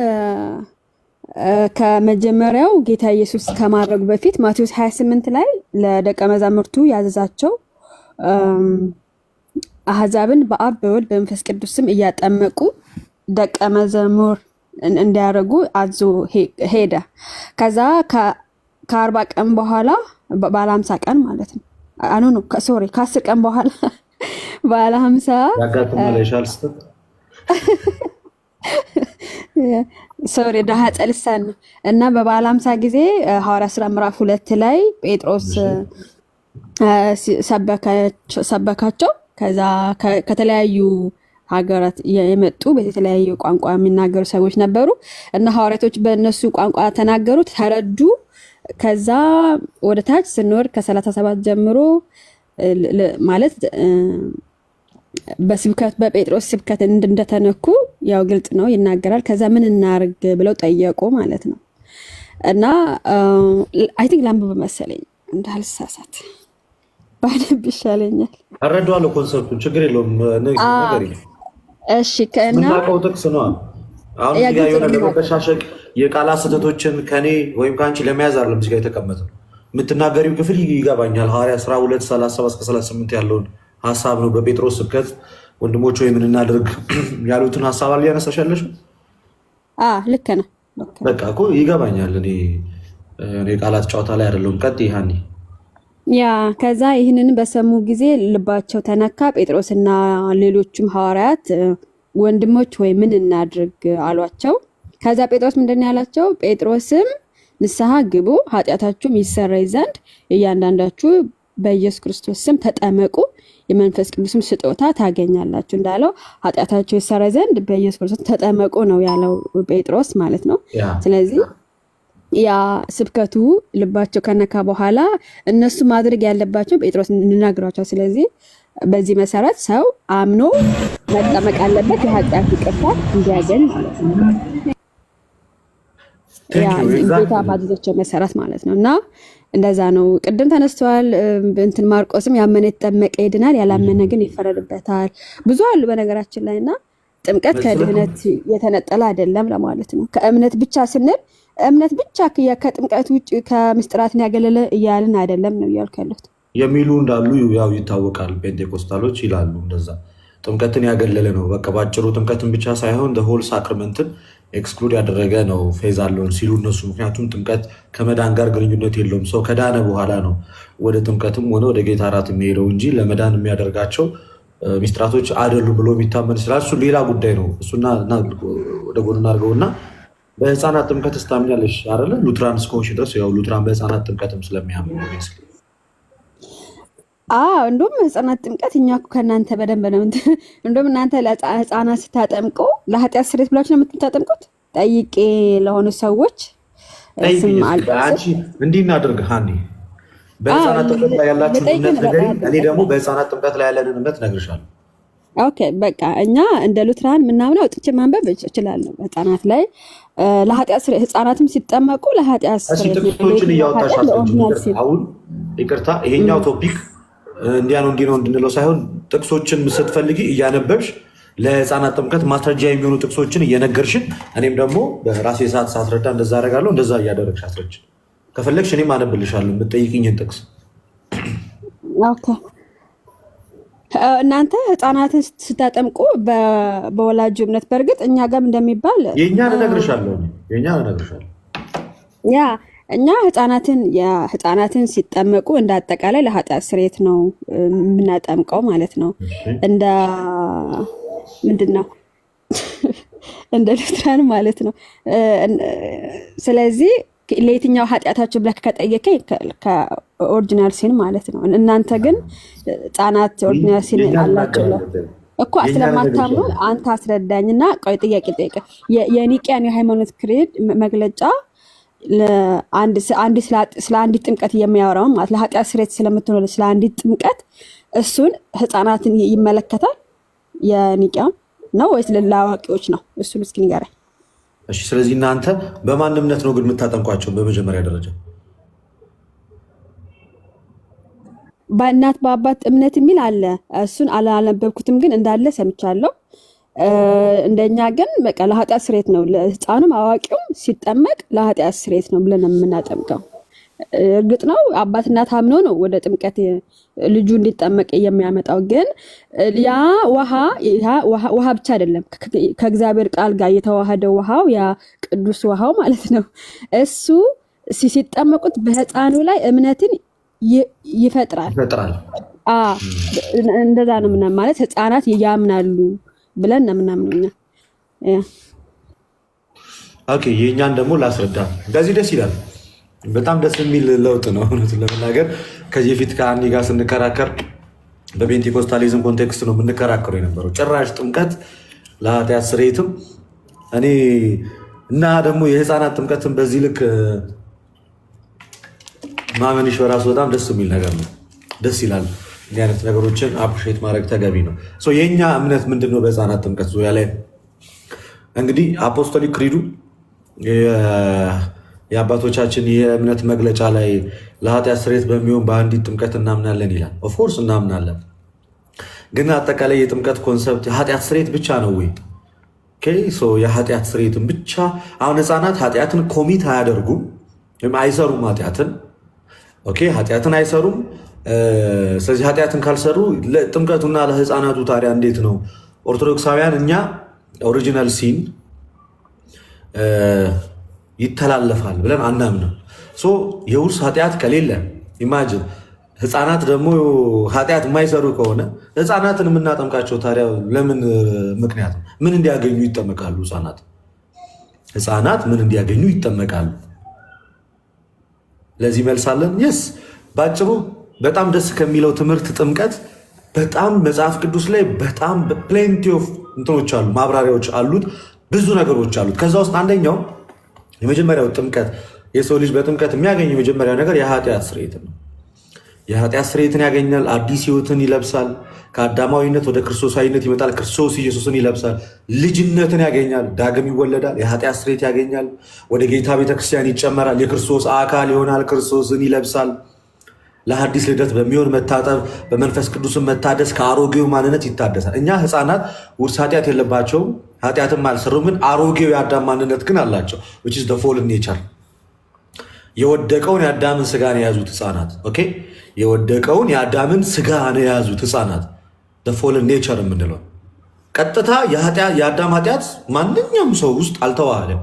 F: ከመጀመሪያው ጌታ ኢየሱስ ከማድረጉ በፊት ማቴዎስ 28 ላይ ለደቀ መዛሙርቱ ያዘዛቸው አሕዛብን በአብ በወልድ በመንፈስ ቅዱስ ስም እያጠመቁ ደቀ መዝሙር እንዲያደርጉ አዞ ሄደ። ከዛ ከ40 ቀን በኋላ ባለ 50 ቀን ማለት ነው ሶሪ ከ10 ቀን በኋላ ባለ 50
A: ያጋጥማለሻል ስትል
F: ሶሪ ዳሃ ጸልሳን እና በባለ 50 ጊዜ ሐዋርያት ሥራ ምዕራፍ 2 ላይ ጴጥሮስ ሰበካቸው። ከዛ ከተለያዩ ሀገራት የመጡ የተለያዩ ቋንቋ የሚናገሩ ሰዎች ነበሩ እና ሐዋርያቶች በእነሱ ቋንቋ ተናገሩ፣ ተረዱ። ከዛ ወደ ታች ስንወርድ ከ37 ጀምሮ ማለት በስብከት በጴጥሮስ ስብከት እንደተነኩ ያው ግልጽ ነው ይናገራል። ከዛ ምን እናርግ ብለው ጠየቁ ማለት ነው። እና አይ ቲንክ ላምብ መሰለኝ እንዳልሳሳት ባነብ ይሻለኛል።
A: አረዳዋለሁ ኮንሰፕቱን፣ ችግር የለውም ነገር
F: እሺ። ከና
A: ምናውቀው ጥቅስ ነው። አሁን እዚህ ጋር የሆነ ለመበሻሸቅ የቃላት ስህተቶችን ከኔ ወይም ከአንቺ ለመያዝ አይደለም እዚህ ጋር የተቀመጠ የምትናገሪው ክፍል ይገባኛል። ሐዋርያት ሥራ 2:37-38 ያለውን ሀሳብ ነው። በጴጥሮስ ስብከት ወንድሞች ወይ ምን እናድርግ ያሉትን ሀሳብ አለ ያነሳሽ ያለሽው።
F: ልክ ነው።
A: በቃ እኮ ይገባኛል። እኔ የቃላት ጨዋታ ላይ አይደለሁም። ቀጥ ይሃኒ
F: ያ ከዛ ይህንን በሰሙ ጊዜ ልባቸው ተነካ። ጴጥሮስና ሌሎችም ሐዋርያት ወንድሞች ወይ ምን እናድርግ አሏቸው። ከዛ ጴጥሮስ ምንድን ያላቸው? ጴጥሮስም ንስሐ ግቡ፣ ኃጢአታችሁም ይሰረይ ዘንድ እያንዳንዳችሁ በኢየሱስ ክርስቶስ ስም ተጠመቁ፣ የመንፈስ ቅዱስም ስጦታ ታገኛላችሁ እንዳለው ኃጢአታችሁ ይሰረይ ዘንድ በኢየሱስ ክርስቶስ ተጠመቁ ነው ያለው ጴጥሮስ ማለት ነው። ስለዚህ ያ ስብከቱ ልባቸው ከነካ በኋላ እነሱ ማድረግ ያለባቸው ጴጥሮስ እንናገሯቸው። ስለዚህ በዚህ መሰረት ሰው አምኖ መጠመቅ አለበት የኃጢአት ይቅርታ እንዲያገኝ ማለት ነው። ጌታ ባዘዘቸው መሰረት ማለት ነው። እና እንደዛ ነው። ቅድም ተነስተዋል። እንትን ማርቆስም ያመነ የተጠመቀ ይድናል፣ ያላመነ ግን ይፈረድበታል። ብዙ አሉ በነገራችን ላይ እና ጥምቀት ከድህነት የተነጠለ አይደለም ለማለት ነው። ከእምነት ብቻ ስንል እምነት ብቻ ከጥምቀት ውጭ ከምስጢራትን ያገለለ እያልን አይደለም ነው እያልኩ ያለሁት።
A: የሚሉ እንዳሉ ያው ይታወቃል። ፔንቴኮስታሎች ይላሉ እንደዛ። ጥምቀትን ያገለለ ነው በቃ ባጭሩ። ጥምቀትን ብቻ ሳይሆን ሆል ሳክርመንትን ኤክስክሉድ ያደረገ ነው ፌዝ አለውን ሲሉ እነሱ። ምክንያቱም ጥምቀት ከመዳን ጋር ግንኙነት የለውም። ሰው ከዳነ በኋላ ነው ወደ ጥምቀትም ሆነ ወደ ጌታ እራት የሚሄደው እንጂ ለመዳን የሚያደርጋቸው ሚስጥራቶች አይደሉም ብሎ የሚታመን ስላል እሱ ሌላ ጉዳይ ነው። እሱና ወደ ጎን እናድርገውና በህፃናት ጥምቀት ስታምኛለሽ አይደለ? ሉትራን እስከሆንሽ ድረስ ያው ሉትራን በህፃናት ጥምቀትም ስለሚያምኑ
F: እንደውም ህፃናት ጥምቀት እኛ ከእናንተ በደንብ ነው። እንደውም እናንተ ለህፃናት ስታጠምቁ ለኃጢአት ስርየት ብላችሁ ነው የምታጠምቁት። ጠይቄ ለሆኑ ሰዎች ስም አልበስ
A: እንዲህ እናድርግ ሀኒ በህፃናት ጥምቀት ላይ ያላችሁን እምነት ነገር፣ እኔ ደግሞ በህፃናት ጥምቀት ላይ ያለንን እምነት እነግርሻለሁ።
F: ኦኬ በቃ እኛ እንደ ሉትራን ምናምን አውጥቼ ማንበብ እችላለሁ። ህፃናት ላይ ለኃጢአት ስርየት ህፃናትም ሲጠመቁ ለኃጢአት ስርየት
A: ጥቅሶችን እያወጣሽ አሁን ይቅርታ፣ ይሄኛው ቶፒክ እንዲያ ነው እንዲህ ነው እንድንለው ሳይሆን ጥቅሶችን ስትፈልጊ እያነበብሽ ለህፃናት ጥምቀት ማስረጃ የሚሆኑ ጥቅሶችን እየነገርሽን እኔም ደግሞ በራሴ ሰዓት ሳስረዳ እንደዛ አደርጋለሁ። እንደዛ እያደረግሽ አስረጅ። ከፈለግሽ እኔም አነብልሻለሁ የምትጠይቅኝን ጥቅስ።
F: ኦኬ እናንተ ህፃናትን ስታጠምቁ በወላጅ እምነት፣ በእርግጥ እኛ ጋርም እንደሚባል
A: የእኛን እነግርሻለሁ።
F: ያ እኛ ህፃናትን ሲጠመቁ እንደ አጠቃላይ ለኃጢአት ስርየት ነው የምናጠምቀው ማለት ነው። እንደ ምንድን ነው እንደ ሉትራን ማለት ነው። ስለዚህ ለየትኛው ኃጢአታቸው ብለህ ከጠየቀኝ ከኦሪጂናል ሲን ማለት ነው። እናንተ ግን ህፃናት ኦሪጂናል ሲን አላቸው እኮ ስለማታምኑ አንተ አስረዳኝና ቆይ ጥያቄ ጠይቀ የኒቅያን የሃይማኖት ክሬድ መግለጫ ስለ አንዲት ጥምቀት የሚያወራውን ማለት ለኃጢአት ስርየት ስለምትሆነ ስለ አንዲት ጥምቀት እሱን ህፃናትን ይመለከታል የኒቅያን ነው ወይስ ለአዋቂዎች ነው? እሱን እስኪ ንገረኝ።
A: እሺ፣ ስለዚህ እናንተ በማን እምነት ነው ግን የምታጠምቋቸው? በመጀመሪያ ደረጃ
F: በእናት በአባት እምነት የሚል አለ። እሱን አላነበብኩትም ግን እንዳለ ሰምቻለሁ። እንደኛ ግን በቃ ለኃጢአት ስርየት ነው። ለህፃኑም አዋቂውም ሲጠመቅ ለኃጢአት ስርየት ነው ብለን የምናጠምቀው። እርግጥ ነው አባት እናት አምነው ነው ወደ ጥምቀት ልጁ እንዲጠመቅ የሚያመጣው። ግን ያ ውሃ ብቻ አይደለም፣ ከእግዚአብሔር ቃል ጋር የተዋሃደው ውሃው ያ ቅዱስ ውሃው ማለት ነው። እሱ ሲጠመቁት በህፃኑ ላይ እምነትን ይፈጥራል። እንደዛ ነው ምናምን ማለት ህፃናት ያምናሉ ብለን ነው ምናምን ነው።
A: ኦኬ የእኛን ደግሞ ላስረዳ። እንደዚህ ደስ ይላል። በጣም ደስ የሚል ለውጥ ነው እውነቱን ለመናገር። ከዚህ በፊት ከአንዲ ጋር ስንከራከር በፔንቴኮስታሊዝም ኮንቴክስት ነው የምንከራከሩ የነበረው። ጭራሽ ጥምቀት ለኃጢአት ስርየትም እኔ እና ደግሞ የህፃናት ጥምቀትን በዚህ ልክ ማመንሽ በራሱ በጣም ደስ የሚል ነገር ነው። ደስ ይላል። እንዲህ አይነት ነገሮችን አፕሪሼት ማድረግ ተገቢ ነው። የእኛ እምነት ምንድን ነው? በህፃናት ጥምቀት ዙሪያ ላይ እንግዲህ አፖስቶሊክ ክሪዱ የአባቶቻችን የእምነት መግለጫ ላይ ለኃጢአት ስርየት በሚሆን በአንዲት ጥምቀት እናምናለን ይላል። ኦፍኮርስ እናምናለን። ግን አጠቃላይ የጥምቀት ኮንሰፕት የኃጢአት ስርየት ብቻ ነው ወይ? የኃጢአት ስርየትን ብቻ አሁን ህፃናት ኃጢአትን ኮሚት አያደርጉም ወይም አይሰሩም። ኃጢአትን አይሰሩም። ስለዚህ ኃጢአትን ካልሰሩ ጥምቀቱና ለህፃናቱ ታዲያ እንዴት ነው? ኦርቶዶክሳውያን እኛ ኦሪጂናል ሲን ይተላለፋል ብለን አናምንም። የውርስ ኃጢአት ከሌለ ኢማጅን ህፃናት ደግሞ ኃጢአት የማይሰሩ ከሆነ ህፃናትን የምናጠምቃቸው ታዲያ ለምን ምክንያት ምን እንዲያገኙ ይጠመቃሉ? ህፃናት ምን እንዲያገኙ ይጠመቃሉ? ለዚህ መልሳለን። የስ ባጭሩ በጣም ደስ ከሚለው ትምህርት ጥምቀት በጣም መጽሐፍ ቅዱስ ላይ በጣም ፕሌንቲ ኦፍ እንትኖች አሉ፣ ማብራሪያዎች አሉት፣ ብዙ ነገሮች አሉት። ከዛ ውስጥ አንደኛው የመጀመሪያው ጥምቀት የሰው ልጅ በጥምቀት የሚያገኝ የመጀመሪያው ነገር የኃጢአት ስርየት ነው። የኃጢአት ስርየትን ያገኛል። አዲስ ህይወትን ይለብሳል። ከአዳማዊነት ወደ ክርስቶሳዊነት ይመጣል። ክርስቶስ ኢየሱስን ይለብሳል። ልጅነትን ያገኛል። ዳግም ይወለዳል። የኃጢአት ስርየት ያገኛል። ወደ ጌታ ቤተክርስቲያን ይጨመራል። የክርስቶስ አካል ይሆናል። ክርስቶስን ይለብሳል። ለአዲስ ልደት በሚሆን መታጠብ፣ በመንፈስ ቅዱስን መታደስ ከአሮጌው ማንነት ይታደሳል። እኛ ህፃናት ውርስ ኃጢአት የለባቸውም፣ ኃጢአትም አልሰሩም። ግን አሮጌው የአዳም ማንነት ግን አላቸው። which is the fallen nature የወደቀውን የአዳምን ስጋ ነው የያዙት ህፃናት። የወደቀውን የአዳምን ስጋ ነው የያዙት ህፃናት ፎልን ኔቸር የምንለው ቀጥታ የአዳም ኃጢአት ማንኛውም ሰው ውስጥ አልተዋሃለም።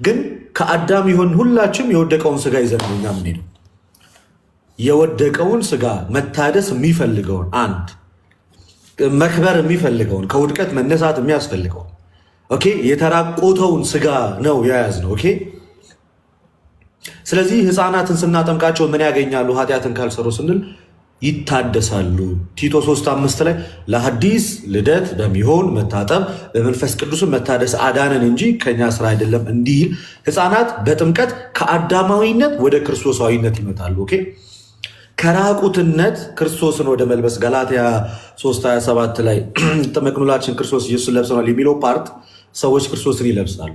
A: ግን ከአዳም ይሆን ሁላችንም የወደቀውን ስጋ ይዘን ነው እኛ የምንሄደው። የወደቀውን ስጋ መታደስ የሚፈልገውን አንድ መክበር የሚፈልገውን ከውድቀት መነሳት የሚያስፈልገውን የተራቆተውን ስጋ ነው የያዝነው። ስለዚህ ህፃናትን ስናጠምቃቸው ምን ያገኛሉ? ኃጢአትን ካልሰሩ ስንል ይታደሳሉ። ቲቶ 3:5 ላይ ለአዲስ ልደት በሚሆን መታጠብ በመንፈስ ቅዱስ መታደስ አዳነን እንጂ ከኛ ስራ አይደለም እንዲል ህፃናት በጥምቀት ከአዳማዊነት ወደ ክርስቶሳዊነት ይመጣሉ። ከራቁትነት ክርስቶስን ወደ መልበስ ገላትያ 3:27 ላይ ተመክኑላችን ክርስቶስ ኢየሱስን ለብሰናል የሚለው ፓርት ሰዎች ክርስቶስን ይለብሳሉ፣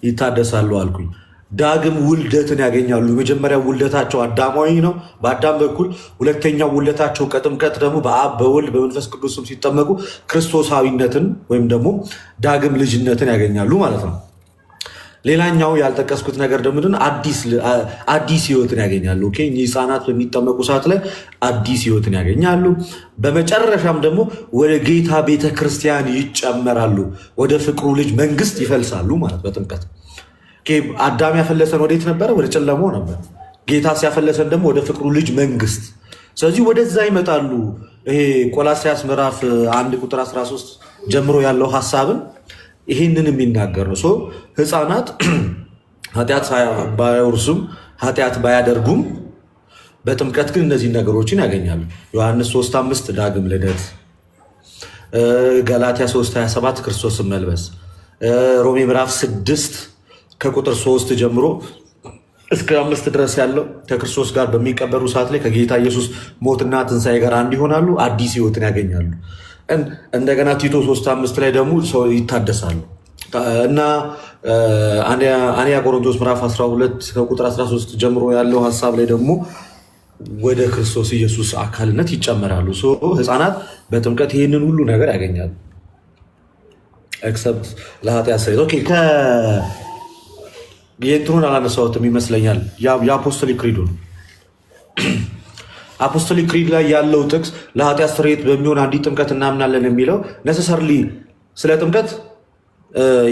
A: ይታደሳሉ አልኩኝ። ዳግም ውልደትን ያገኛሉ። የመጀመሪያ ውልደታቸው አዳማዊ ነው በአዳም በኩል። ሁለተኛው ውልደታቸው ከጥምቀት ደግሞ በአብ በወልድ በመንፈስ ቅዱስም ሲጠመቁ ክርስቶሳዊነትን ወይም ደግሞ ዳግም ልጅነትን ያገኛሉ ማለት ነው። ሌላኛው ያልጠቀስኩት ነገር ደግሞ አዲስ ህይወትን ያገኛሉ። ህፃናት በሚጠመቁ ሰዓት ላይ አዲስ ህይወትን ያገኛሉ። በመጨረሻም ደግሞ ወደ ጌታ ቤተክርስቲያን ይጨመራሉ። ወደ ፍቅሩ ልጅ መንግስት ይፈልሳሉ ማለት በጥምቀት። አዳም ያፈለሰን ወዴት ነበረ? ወደ ጨለማው ነበር። ጌታ ሲያፈለሰን ደግሞ ወደ ፍቅሩ ልጅ መንግስት። ስለዚህ ወደዛ ይመጣሉ። ይሄ ቆላስይስ ምዕራፍ 1 ቁጥር 13 ጀምሮ ያለው ሀሳብን ይህንን የሚናገር ነው። ህፃናት ኃጢአት ባይወርሱም ኃጢአት ባያደርጉም በጥምቀት ግን እነዚህ ነገሮችን ያገኛሉ። ዮሐንስ 3:5 ዳግም ልደት፣ ገላትያ 3:27 ክርስቶስን መልበስ፣ ሮሜ ምዕራፍ 6 ከቁጥር 3 ጀምሮ እስከ 5 ድረስ ያለው ከክርስቶስ ጋር በሚቀበሩ ሰዓት ላይ ከጌታ ኢየሱስ ሞትና ትንሣኤ ጋር አንድ ይሆናሉ፣ አዲስ ህይወትን ያገኛሉ። እንደገና ቲቶ 3:5 ላይ ደግሞ ሰው ይታደሳሉ እና አንደኛ ቆሮንቶስ ምዕራፍ 12 ከቁጥር 13 ጀምሮ ያለው ሀሳብ ላይ ደግሞ ወደ ክርስቶስ ኢየሱስ አካልነት ይጨመራሉ። ህፃናት በጥምቀት ይህንን ሁሉ ነገር ያገኛሉ ኤክሰፕት ለኃጢአት ስርየት። የእንትኑን አላነሳሁትም ይመስለኛል፣ የአፖስቶሊክ ክሪዱ ነው። አፖስቶሊክ ክሪድ ላይ ያለው ጥቅስ ለኃጢአት ስርየት በሚሆን አንዲት ጥምቀት እናምናለን የሚለው ነሰሰርሊ ስለ ጥምቀት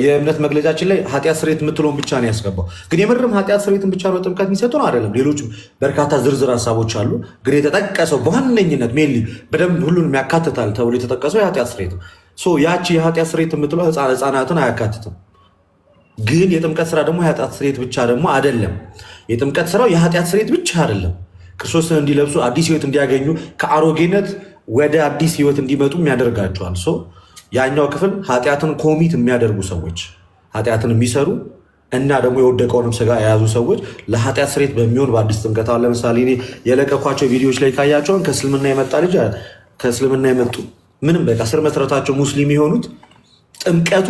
A: የእምነት መግለጫችን ላይ ኃጢአት ስርየት የምትለውን ብቻ ነው ያስገባው። ግን የምርም ኃጢአት ስርየትን ብቻ ነው ጥምቀት የሚሰጡ ነው አይደለም። ሌሎችም በርካታ ዝርዝር ሀሳቦች አሉ። ግን የተጠቀሰው በዋነኝነት ሜንሊ በደንብ ሁሉንም ያካትታል ተብሎ የተጠቀሰው የኃጢአት ስርየት ነው። ያቺ የኃጢአት ስርየት የምትለው ህፃናትን አያካትትም። ግን የጥምቀት ስራ ደግሞ የኃጢአት ስርየት ብቻ ደግሞ አይደለም። የጥምቀት ስራው የኃጢአት ስርየት ብቻ አይደለም። ክርስቶስን እንዲለብሱ አዲስ ህይወት እንዲያገኙ ከአሮጌነት ወደ አዲስ ህይወት እንዲመጡም ያደርጋቸዋል። ያኛው ክፍል ኃጢአትን ኮሚት የሚያደርጉ ሰዎች፣ ኃጢአትን የሚሰሩ እና ደግሞ የወደቀውንም ስጋ የያዙ ሰዎች ለኃጢአት ስርየት በሚሆን በአዲስ ጥምቀት። አሁን ለምሳሌ እኔ የለቀኳቸው ቪዲዮዎች ላይ ካያቸውን ከእስልምና የመጣ ልጅ ከእስልምና የመጡ ምንም በቃ ስር መሰረታቸው ሙስሊም የሆኑት ጥምቀቱ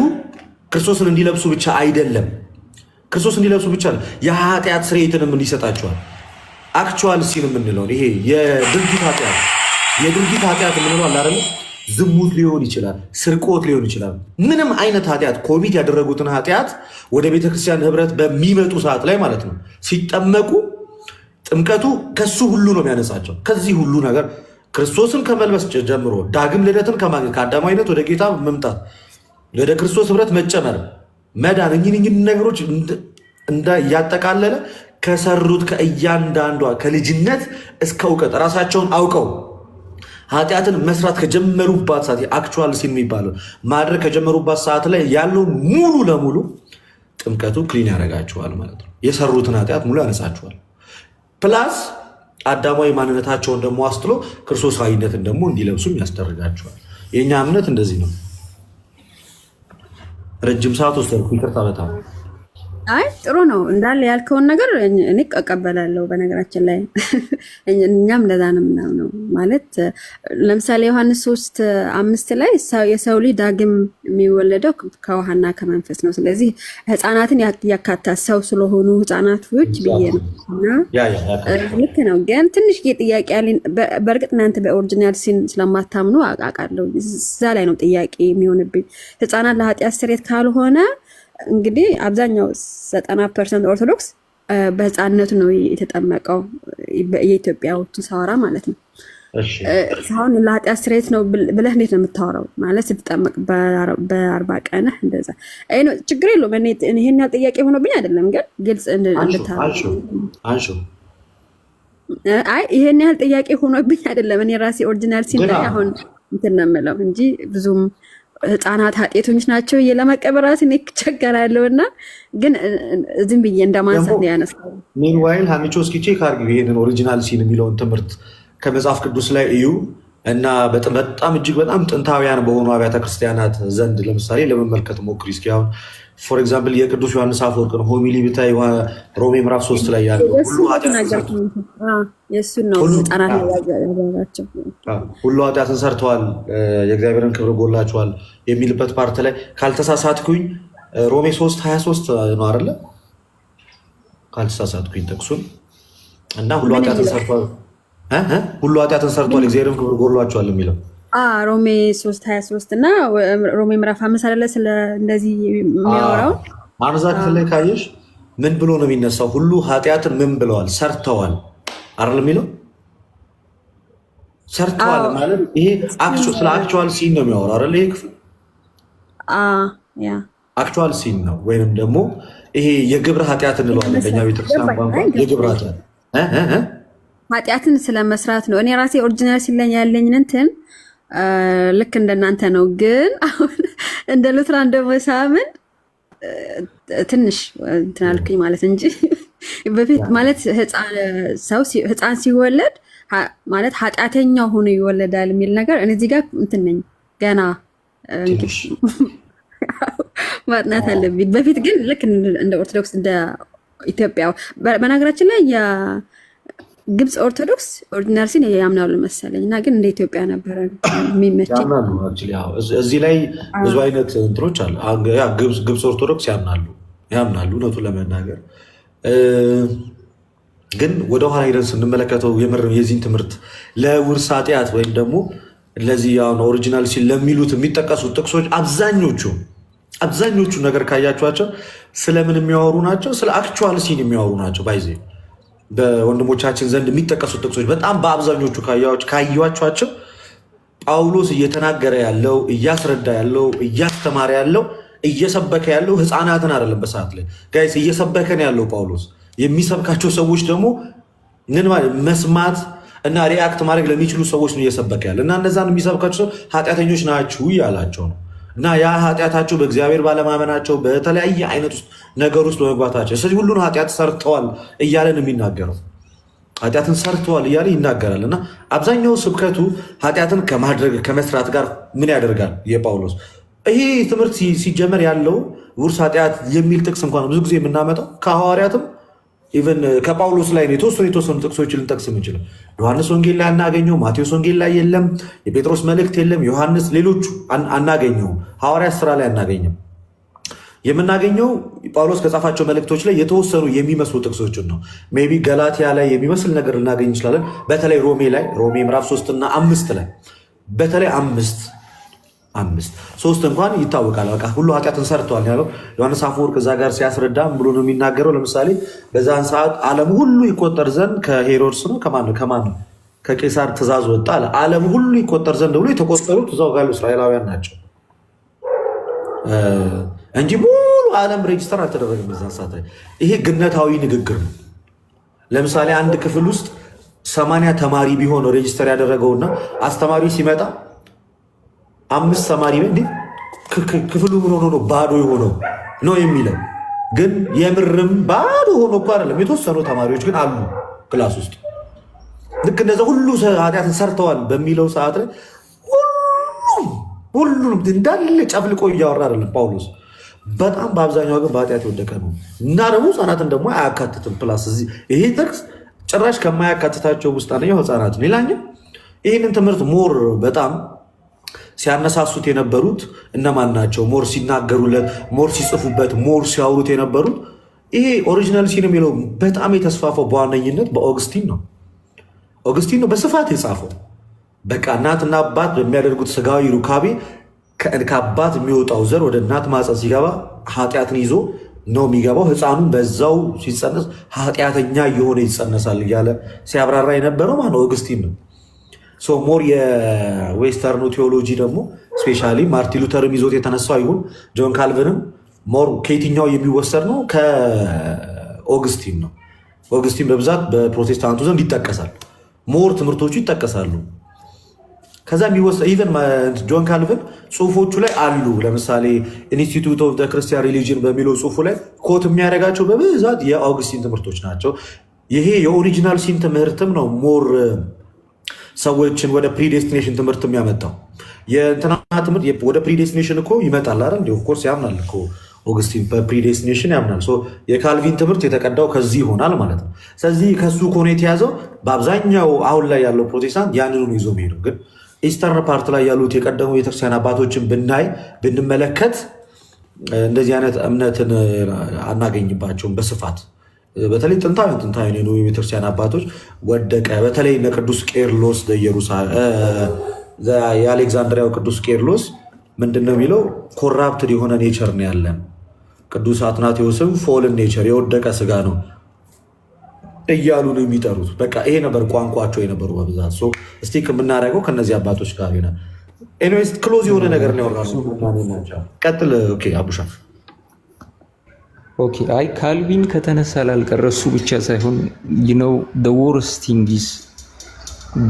A: ክርስቶስን እንዲለብሱ ብቻ አይደለም፣ ክርስቶስ እንዲለብሱ ብቻ ነው፣ የኃጢአት ስርየትንም እንዲሰጣቸዋል። አክቹዋል ሲን የምንለውን ይሄ የድርጊት ኃጢአት የምንለው አለ አይደል? ዝሙት ሊሆን ይችላል፣ ስርቆት ሊሆን ይችላል። ምንም አይነት ኃጢአት ኮሚት ያደረጉትን ኃጢአት ወደ ቤተክርስቲያን ህብረት በሚመጡ ሰዓት ላይ ማለት ነው ሲጠመቁ ጥምቀቱ ከሱ ሁሉ ነው የሚያነጻቸው። ከዚህ ሁሉ ነገር ክርስቶስን ከመልበስ ጀምሮ ዳግም ልደትን ከማግኘት ከአዳማዊነት ወደ ጌታ መምጣት ወደ ክርስቶስ ህብረት መጨመር መዳን እኝን ነገሮች እያጠቃለለ ከሰሩት ከእያንዳንዷ ከልጅነት እስከ እውቀት ራሳቸውን አውቀው ኃጢአትን መስራት ከጀመሩባት ሰዓት አክቹዋል ሲን የሚባለው ማድረግ ከጀመሩባት ሰዓት ላይ ያለውን ሙሉ ለሙሉ ጥምቀቱ ክሊን ያደርጋቸዋል ማለት ነው። የሰሩትን ኃጢአት ሙሉ ያነሳቸዋል። ፕላስ አዳማዊ ማንነታቸውን ደግሞ አስጥሎ ክርስቶሳዊነትን ደግሞ እንዲለብሱም ያስደርጋቸዋል። የእኛ እምነት እንደዚህ ነው። ረጅም ሰዓት ወሰድኩ፣ ይቅርታ በጣም።
F: አይ ጥሩ ነው እንዳለ ያልከውን ነገር እኔ እቀበላለሁ። በነገራችን ላይ እኛም እንደዛ ነው ምናምነው። ማለት ለምሳሌ ዮሐንስ 3:5 ላይ የሰው ልጅ ዳግም የሚወለደው ከውሃና ከመንፈስ ነው። ስለዚህ ህፃናትን ያካትታል። ሰው ስለሆኑ ህፃናቶች ብዬ ነው እና ልክ ነው። ግን ትንሽ ጥያቄ ያለኝ በእርግጥ እናንተ በኦሪጂናል ሲን ስለማታምኑ አውቃለሁ። እዛ ላይ ነው ጥያቄ የሚሆንብኝ። ህፃናት ለኃጢአት ስርየት ካልሆነ እንግዲህ አብዛኛው 90% ኦርቶዶክስ በህፃንነቱ ነው የተጠመቀው። የኢትዮጵያዎችን ሳወራ ማለት ነው። አሁን ለኃጢአት ስርየት ነው ብለህ እንዴት ነው የምታወራው? ማለት ስትጠመቅ በ40 ቀንህ እንደዛ ችግር የለውም። ይሄን ያህል ጥያቄ ሆኖብኝ አይደለም፣ ግን ግልጽ አይ ይሄን ያህል ጥያቄ ሆኖብኝ አይደለም። እኔ ራሴ ኦሪጂናል ሲን ላይ አሁን እንትን ነው የምለው እንጂ ብዙም ህፃናት ኃጢአተኞች ናቸው ለመቀበል ራሴ እኔ እቸገራለሁ። እና ግን ዝም ብዬ እንደማንሳት ነው ያነሳው።
A: ሚንዋይል ሀኒቾ እስኪ ቼክ አድርጊ ይሄንን ኦሪጂናል ሲን የሚለውን ትምህርት ከመጽሐፍ ቅዱስ ላይ እዩ እና በጣም እጅግ በጣም ጥንታውያን በሆኑ አብያተ ክርስቲያናት ዘንድ ለምሳሌ ለመመልከት ሞክሪ እስኪ። አሁን ፎር ኤግዛምፕል የቅዱስ ዮሐንስ አፈወርቅን ሆሚሊ ብታይ ሮሜ ምዕራፍ 3 ላይ ያለው ሁሉ ኃጢአትን ሰርተዋል የእግዚአብሔርን ክብር ጎላቸዋል የሚልበት ፓርት ላይ ካልተሳሳትኩኝ ሮሜ 3:23 ነው አይደለ? ካልተሳሳትኩኝ ጥቅሱን እና ሁሉ ኃጢአትን ሰርተዋል እግዚአብሔርን ክብር ጎላቸዋል የሚለው
F: ሮሜ 3:23 እና ሮሜ ምዕራፍ 5 አይደለ? ስለ እንደዚህ የሚያወራው
A: አንዛ ክፍል ላይ ካየሽ ምን ብሎ ነው የሚነሳው? ሁሉ ኃጢአትን ምን ብለዋል? ሰርተዋል አይደል የሚለው? ሰርተዋል ማለት ይሄ ስለ አክቹዋል ሲን ነው የሚያወራው አይደል? ይሄ ክፍል አክቹዋል ሲን ነው ወይንም ደግሞ ይሄ የግብረ ኃጢአት እንለዋለን በእኛ ቤተክርስቲያን ቋንቋ የግብረ
F: ኃጢአትን ስለመስራት ነው። እኔ ራሴ ኦሪጂናል ሲለኝ ያለኝን እንትን ልክ እንደናንተ ነው። ግን አሁን እንደ ሉትራን ደግሞ ሳምን ትንሽ እንትን አልኩኝ ማለት እንጂ በፊት ማለት ህፃን ሲወለድ ማለት ኃጢአተኛ ሆኖ ይወለዳል የሚል ነገር እኔ እዚህ ጋር እንትን ነኝ ገና ማጥናት አለብኝ። በፊት ግን ልክ እንደ ኦርቶዶክስ እንደ ኢትዮጵያ በነገራችን ላይ ግብፅ ኦርቶዶክስ ኦርዲናሪ ሲን ያምናሉ መሰለኝ እና ግን እንደ ኢትዮጵያ ነበረ የሚመቸኝ።
A: እዚህ ላይ ብዙ አይነት እንትኖች አሉ። ግብፅ ኦርቶዶክስ ያምናሉ እውነቱን ለመናገር ግን ወደኋላ ሄደን ስንመለከተው የምር የዚህን ትምህርት ለውርስ ኃጢአት ወይም ደግሞ ለዚህ ኦሪጂናል ሲን ለሚሉት የሚጠቀሱት ጥቅሶች አብዛኞቹ ነገር ካያችኋቸው ስለምን የሚያወሩ ናቸው? ስለ አክቹዋል ሲን የሚያወሩ ናቸው። ባይዜ በወንድሞቻችን ዘንድ የሚጠቀሱት ጥቅሶች በጣም በአብዛኞቹ ካያችኋቸው ጳውሎስ እየተናገረ ያለው እያስረዳ ያለው እያስተማረ ያለው እየሰበከ ያለው ህፃናትን አይደለም። በሰዓት ላይ ጋይስ እየሰበከን ያለው ጳውሎስ የሚሰብካቸው ሰዎች ደግሞ ምን ማለት መስማት እና ሪአክት ማድረግ ለሚችሉ ሰዎች ነው እየሰበከ ያለ እና እነዛን የሚሰብካቸው ኃጢአተኞች ናችሁ እያላቸው ነው። እና ያ ኃጢአታቸው በእግዚአብሔር ባለማመናቸው በተለያየ አይነት ነገር ውስጥ በመግባታቸው ስለዚህ ሁሉን ኃጢአት ሰርተዋል እያለን የሚናገረው ኃጢአትን ሰርተዋል እያለ ይናገራል። እና አብዛኛው ስብከቱ ኃጢአትን ከማድረግ ከመስራት ጋር ምን ያደርጋል የጳውሎስ ይሄ ትምህርት ሲጀመር ያለው ውርስ ኃጢአት የሚል ጥቅስ እንኳን ብዙ ጊዜ የምናመጣው ከሐዋርያትም ኢቨን ከጳውሎስ ላይ ነው። የተወሰኑ ጥቅሶች ልንጠቅስ የምንችለው ዮሐንስ ወንጌል ላይ አናገኘው፣ ማቴዎስ ወንጌል ላይ የለም፣ የጴጥሮስ መልእክት የለም፣ ዮሐንስ ሌሎቹ አናገኘው፣ ሐዋርያት ስራ ላይ አናገኘም። የምናገኘው ጳውሎስ ከጻፋቸው መልእክቶች ላይ የተወሰኑ የሚመስሉ ጥቅሶችን ነው። ሜይ ቢ ገላትያ ላይ የሚመስል ነገር ልናገኝ እንችላለን። በተለይ ሮሜ ምዕራፍ 3 እና 5 ላይ በተለይ 3 እንኳን ይታወቃል። በቃ ሁሉ ኃጢአትን ሰርተዋል ያለው ዮሐንስ አፈወርቅ እዛ ጋር ሲያስረዳም ብሎ ነው የሚናገረው። ለምሳሌ በዛን ሰዓት ዓለም ሁሉ ይቆጠር ዘንድ ከሄሮድስ ነው ከማን ነው ከቄሳር ትእዛዝ ወጣ አለ። ዓለም ሁሉ ይቆጠር ዘንድ ብሎ የተቆጠሩት እዛው ጋር እስራኤላውያን ናቸው እንጂ ሙሉ ዓለም ሬጅስተር አልተደረገም በዛን ሰዓት ላይ። ይሄ ግነታዊ ንግግር ነው። ለምሳሌ አንድ ክፍል ውስጥ 80 ተማሪ ቢሆን ሬጅስተር ያደረገውና አስተማሪ ሲመጣ 5 ተማሪ ክፍሉ ምን ሆኖ ነው ባዶ የሆነው ነው የሚለው። ግን የምርም ባዶ ሆኖ እኮ አይደለም። የተወሰኑ ተማሪዎች ግን አሉ ክላስ ውስጥ። ልክ እንደዛ ሁሉ ኃጢአትን ሰርተዋል በሚለው ሰዓት ላይ ሁሉንም እንዳለ ጨፍልቆ እያወራ አይደለም ጳውሎስ። በጣም በአብዛኛው ግን በኃጢአት የወደቀ ነው እና ደግሞ ህፃናትን ደግሞ አያካትትም። ፕላስ እዚህ ይሄ ጥቅስ ጭራሽ ከማያካትታቸው ውስጥ አንደኛው ህፃናት ነው። ሌላኛው ይህንን ትምህርት ሞር በጣም ሲያነሳሱት የነበሩት እነማን ናቸው? ሞር ሲናገሩለት፣ ሞር ሲጽፉበት፣ ሞር ሲያወሩት የነበሩት ይሄ ኦሪጂናል ሲን የሚለው በጣም የተስፋፋው በዋነኝነት በኦግስቲን ነው። ኦግስቲን ነው በስፋት የጻፈው። በቃ እናትና አባት በሚያደርጉት ስጋዊ ሩካቤ ከአባት የሚወጣው ዘር ወደ እናት ማፀን ሲገባ ኃጢአትን ይዞ ነው የሚገባው። ህፃኑን በዛው ሲጸነስ ኃጢአተኛ እየሆነ ይጸነሳል እያለ ሲያብራራ የነበረው ማነው? ኦግስቲን ነው። ሞር የዌስተርኑ ቴዎሎጂ ደግሞ ስፔሻሊ ማርቲን ሉተርም ይዞት የተነሳው ይሁን ጆን ካልቪንም ሞር ከየትኛው የሚወሰድ ነው? ከኦግስቲን ነው። ኦግስቲን በብዛት በፕሮቴስታንቱ ዘንድ ይጠቀሳል። ሞር ትምህርቶቹ ይጠቀሳሉ። ከዛ የሚወሰድ ኢቨን ጆን ካልቪን ጽሁፎቹ ላይ አሉ። ለምሳሌ ኢንስቲትዩት ኦፍ ክርስቲያን ሪሊጅን በሚለው ጽሁፉ ላይ ኮት የሚያደርጋቸው በብዛት የኦግስቲን ትምህርቶች ናቸው። ይሄ የኦሪጂናል ሲን ትምህርትም ነው ሞር ሰዎችን ወደ ፕሪዴስቲኔሽን ትምህርት የሚያመጣው። የእንትና ትምህርት ወደ ፕሪዴስቲኔሽን እኮ ይመጣል አይደል? ኦፍኮርስ ያምናል እኮ ኦግስቲን በፕሪዴስቲኔሽን ያምናል። የካልቪን ትምህርት የተቀዳው ከዚህ ይሆናል ማለት ነው። ስለዚህ ከሱ ከሆነ የተያዘው በአብዛኛው አሁን ላይ ያለው ፕሮቴስታንት ያንኑ ይዞ ሄዱ። ግን ኢስተርን ፓርት ላይ ያሉት የቀደሙ ቤተክርስቲያን አባቶችን ብንመለከት እንደዚህ አይነት እምነትን አናገኝባቸውም በስፋት። በተለይ ጥንታዊ የቤተክርስቲያን አባቶች ወደቀ። በተለይ ቅዱስ ቄርሎስ የአሌክዛንድሪያው ቅዱስ ቄርሎስ ምንድነው የሚለው? ኮራፕትድ የሆነ ኔቸር ነው ያለን። ቅዱስ አትናቴዎስም ፎልን ኔቸር የወደቀ ስጋ ነው እያሉ ነው የሚጠሩት። በቃ ይሄ ነበር ቋንቋቸው የነበሩ በብዛት። እስቲክ የምናደርገው ከነዚህ አባቶች ጋር ይሆናል። ኤኒዌይስ ክሎዝ የሆነ ነገር ነው ያወራነው። ቀጥል። ኦኬ አቡሻ።
E: ኦኬ አይ ካልቪን ከተነሳ ላልቀረ እሱ ብቻ ሳይሆን ነው ወርስቲንግስ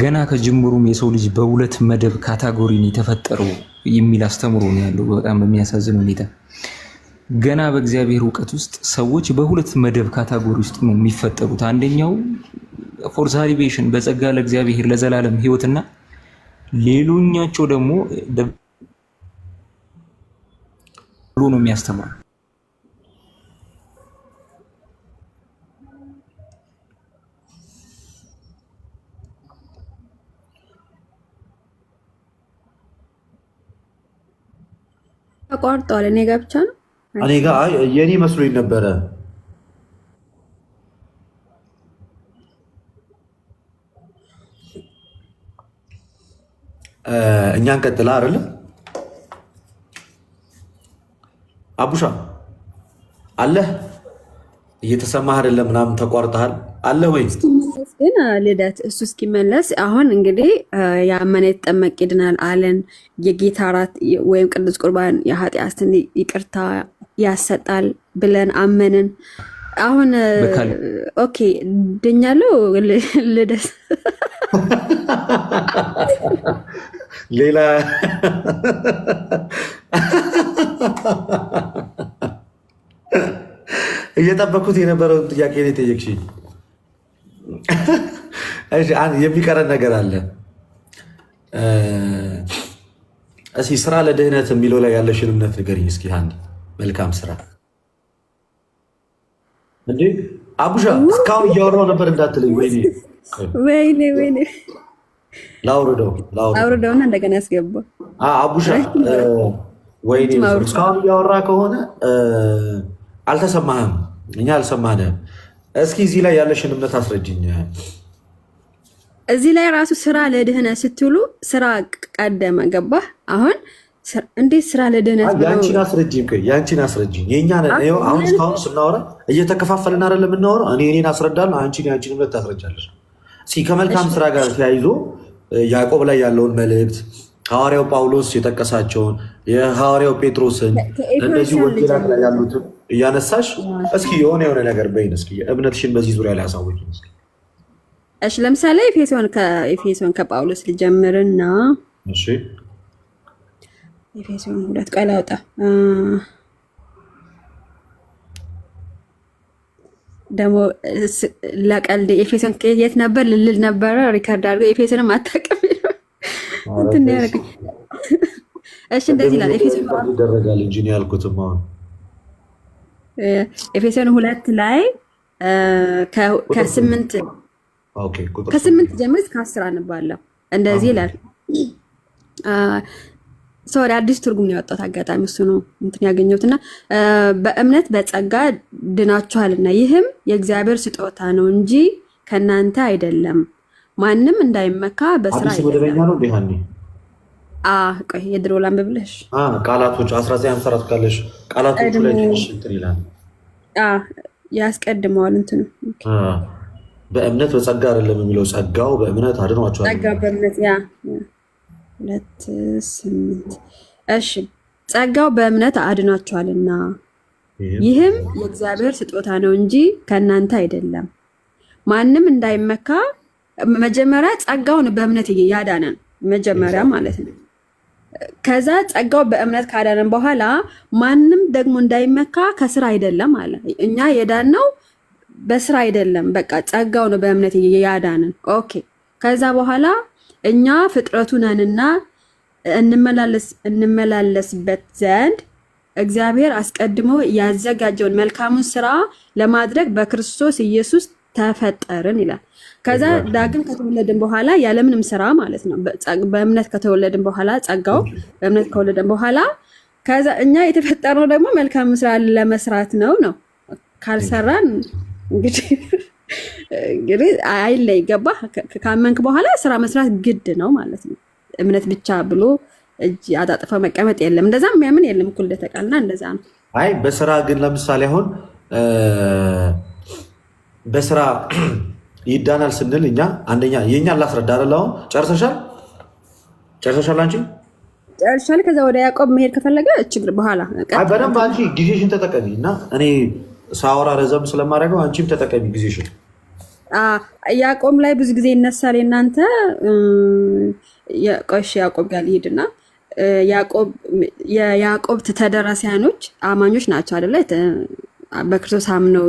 E: ገና ከጅምሩም የሰው ልጅ በሁለት መደብ ካታጎሪን የተፈጠረው የሚል አስተምሮ ነው ያለው። በጣም በሚያሳዝን ሁኔታ ገና በእግዚአብሔር እውቀት ውስጥ ሰዎች በሁለት መደብ ካታጎሪ ውስጥ ነው የሚፈጠሩት። አንደኛው ፎር ሳሊቬሽን በጸጋ ለእግዚአብሔር ለዘላለም ሕይወትና ሌሎኛቸው ደግሞ ብሎ ነው የሚያስተምረው።
F: ተቋርጧል። እኔ ጋር ብቻ ነው።
A: እኔ ጋር የኔ መስሎኝ ነበረ። እኛን ቀጥላ አይደለ አቡሻ አለህ? እየተሰማህ አይደለም? ምናምን ተቋርጠሃል አለ ወይ?
F: ግን ልደት እሱ እስኪመለስ አሁን እንግዲህ ያመነ የተጠመቀ ይድናል አለን። የጌታ እራት ወይም ቅዱስ ቁርባን የኃጢአትን ይቅርታ ያሰጣል ብለን አመንን። አሁን ኦኬ ድኛለሁ። ልደት
A: ሌላ እየጠበኩት የነበረውን ጥያቄ ነው የጠየቅሽኝ። የሚቀረን ነገር አለ። እስኪ ስራ ለድህነት የሚለው ላይ ያለሽን እምነት ንገሪኝ እስኪ። አንድ መልካም ስራ እንዴ አቡሻ እስካሁን እያወራሁ ነበር እንዳትለኝ።
F: ወይኔ ላውርደውና እንደገና ያስገባው
A: አቡሻ። ወይኔ እስካሁን እያወራ ከሆነ አልተሰማህም፣ እኛ አልሰማህም። እስኪ እዚህ ላይ ያለሽን እምነት አስረጅኝ።
F: እዚህ ላይ ራሱ ስራ ለድህነት ስትሉ ስራ ቀደመ። ገባህ? አሁን እንዴት ስራ ለድህነት
A: ያንቺን አስረጅኝ። የእኛን አሁን እስካሁን ስናወራ እየተከፋፈልን አይደለም የምናወራው። እኔ እኔን አስረዳለሁ፣ አንቺን ያንቺን እምነት ታስረጃለሽ። እስኪ ከመልካም ስራ ጋር ተያይዞ ያዕቆብ ላይ ያለውን መልእክት ሐዋርያው ጳውሎስ የጠቀሳቸውን የሐዋርያው ጴጥሮስን እነዚህ ወንጌላት ላይ ያሉትን እያነሳሽ እስኪ የሆነ ነገር በይን። እስኪ እምነትሽን በዚህ ዙሪያ ላይ አሳውቂ።
F: እሺ ለምሳሌ ኤፌሶን ከጳውሎስ ልጀምርና
A: እሺ
F: ኤፌሶን 2 ቃል አውጣ ደግሞ ለቀልድ ኤፌሶን የት ነበር ልል ነበረ ሪካርድ አድርገው ኤፌሶንም አታውቅም እንትን ያደርገኝ። እሺ እንደዚህ ይላል ኤፌሶን
A: ይደረጋል እንጂ ነው ያልኩትም። አሁን
F: ኤፌሶን 2 ላይ ከ8 ጀምሮ እስከ 10 አንባለሁ። እንደዚህ ይላል። ሶሪ አዲስ ትርጉም ነው ያወጣሁት። አጋጣሚ እሱ ነው እንትን ያገኘሁትና በእምነት በጸጋ ድናችኋልና ይህም የእግዚአብሔር ስጦታ ነው እንጂ ከናንተ አይደለም፣ ማንም እንዳይመካ በስራ
A: አዲስ መደበኛ ነው ዲሃኒ።
F: ቆይ የድሮ ላንብብልሽ።
A: ቃላቶች 1954 ካለሽ ቃላቶቹ ላይ ትንሽ እንትን ይላል።
F: ያስቀድመዋል እንትኑ
A: በእምነት በጸጋ አይደለም የሚለው ጸጋው በእምነት አድኗቸዋል።
F: ጸጋው በእምነት 2:8 እሺ ጸጋው በእምነት አድኗቸዋልና ይህም የእግዚአብሔር ስጦታ ነው እንጂ ከእናንተ አይደለም፣ ማንም እንዳይመካ። መጀመሪያ ጸጋውን በእምነት ያዳነን መጀመሪያ ማለት ነው። ከዛ ጸጋው በእምነት ካዳነን በኋላ ማንም ደግሞ እንዳይመካ ከስራ አይደለም አለ። እኛ የዳነው በስራ አይደለም፣ በቃ ጸጋው ነው በእምነት ያዳነን። ኦኬ ከዛ በኋላ እኛ ፍጥረቱ ነንና እንመላለስበት ዘንድ እግዚአብሔር አስቀድሞ ያዘጋጀውን መልካሙን ስራ ለማድረግ በክርስቶስ ኢየሱስ ተፈጠርን ይላል። ከዛ ዳግም ከተወለድን በኋላ ያለምንም ስራ ማለት ነው፣ በእምነት ከተወለድን በኋላ ጸጋው በእምነት ከወለድን በኋላ ከዛ እኛ የተፈጠርነው ደግሞ መልካሙን ስራ ለመስራት ነው። ካልሰራን እንግዲህ አይለይ ገባ። ካመንክ በኋላ ስራ መስራት ግድ ነው ማለት ነው። እምነት ብቻ ብሎ እጅ አጣጥፈ መቀመጥ የለም። እንደዛ የሚያምን የለም እኩል እንደተቃልና እንደዛ ነው።
A: አይ በስራ ግን ለምሳሌ አሁን በስራ ይዳናል ስንል እኛ አንደኛ የኛን ላስረዳ አይደል? አሁን ጨርሰሻል አንቺ
F: ጨርሻል። ከዛ ወደ ያዕቆብ መሄድ ከፈለገ ችግር በኋላ
A: በደንብ አንቺ ጊዜሽን ተጠቀሚ እና እኔ ሳወራ ረዘም ስለማድረገው አንቺም ተጠቀሚ ጊዜሽን።
F: ያዕቆብ ላይ ብዙ ጊዜ ይነሳል የእናንተ ቆሽ ያዕቆብ ጋር ልሂድና የያዕቆብ ተደራሲያኖች አማኞች ናቸው አይደለ? በክርስቶስ አምነው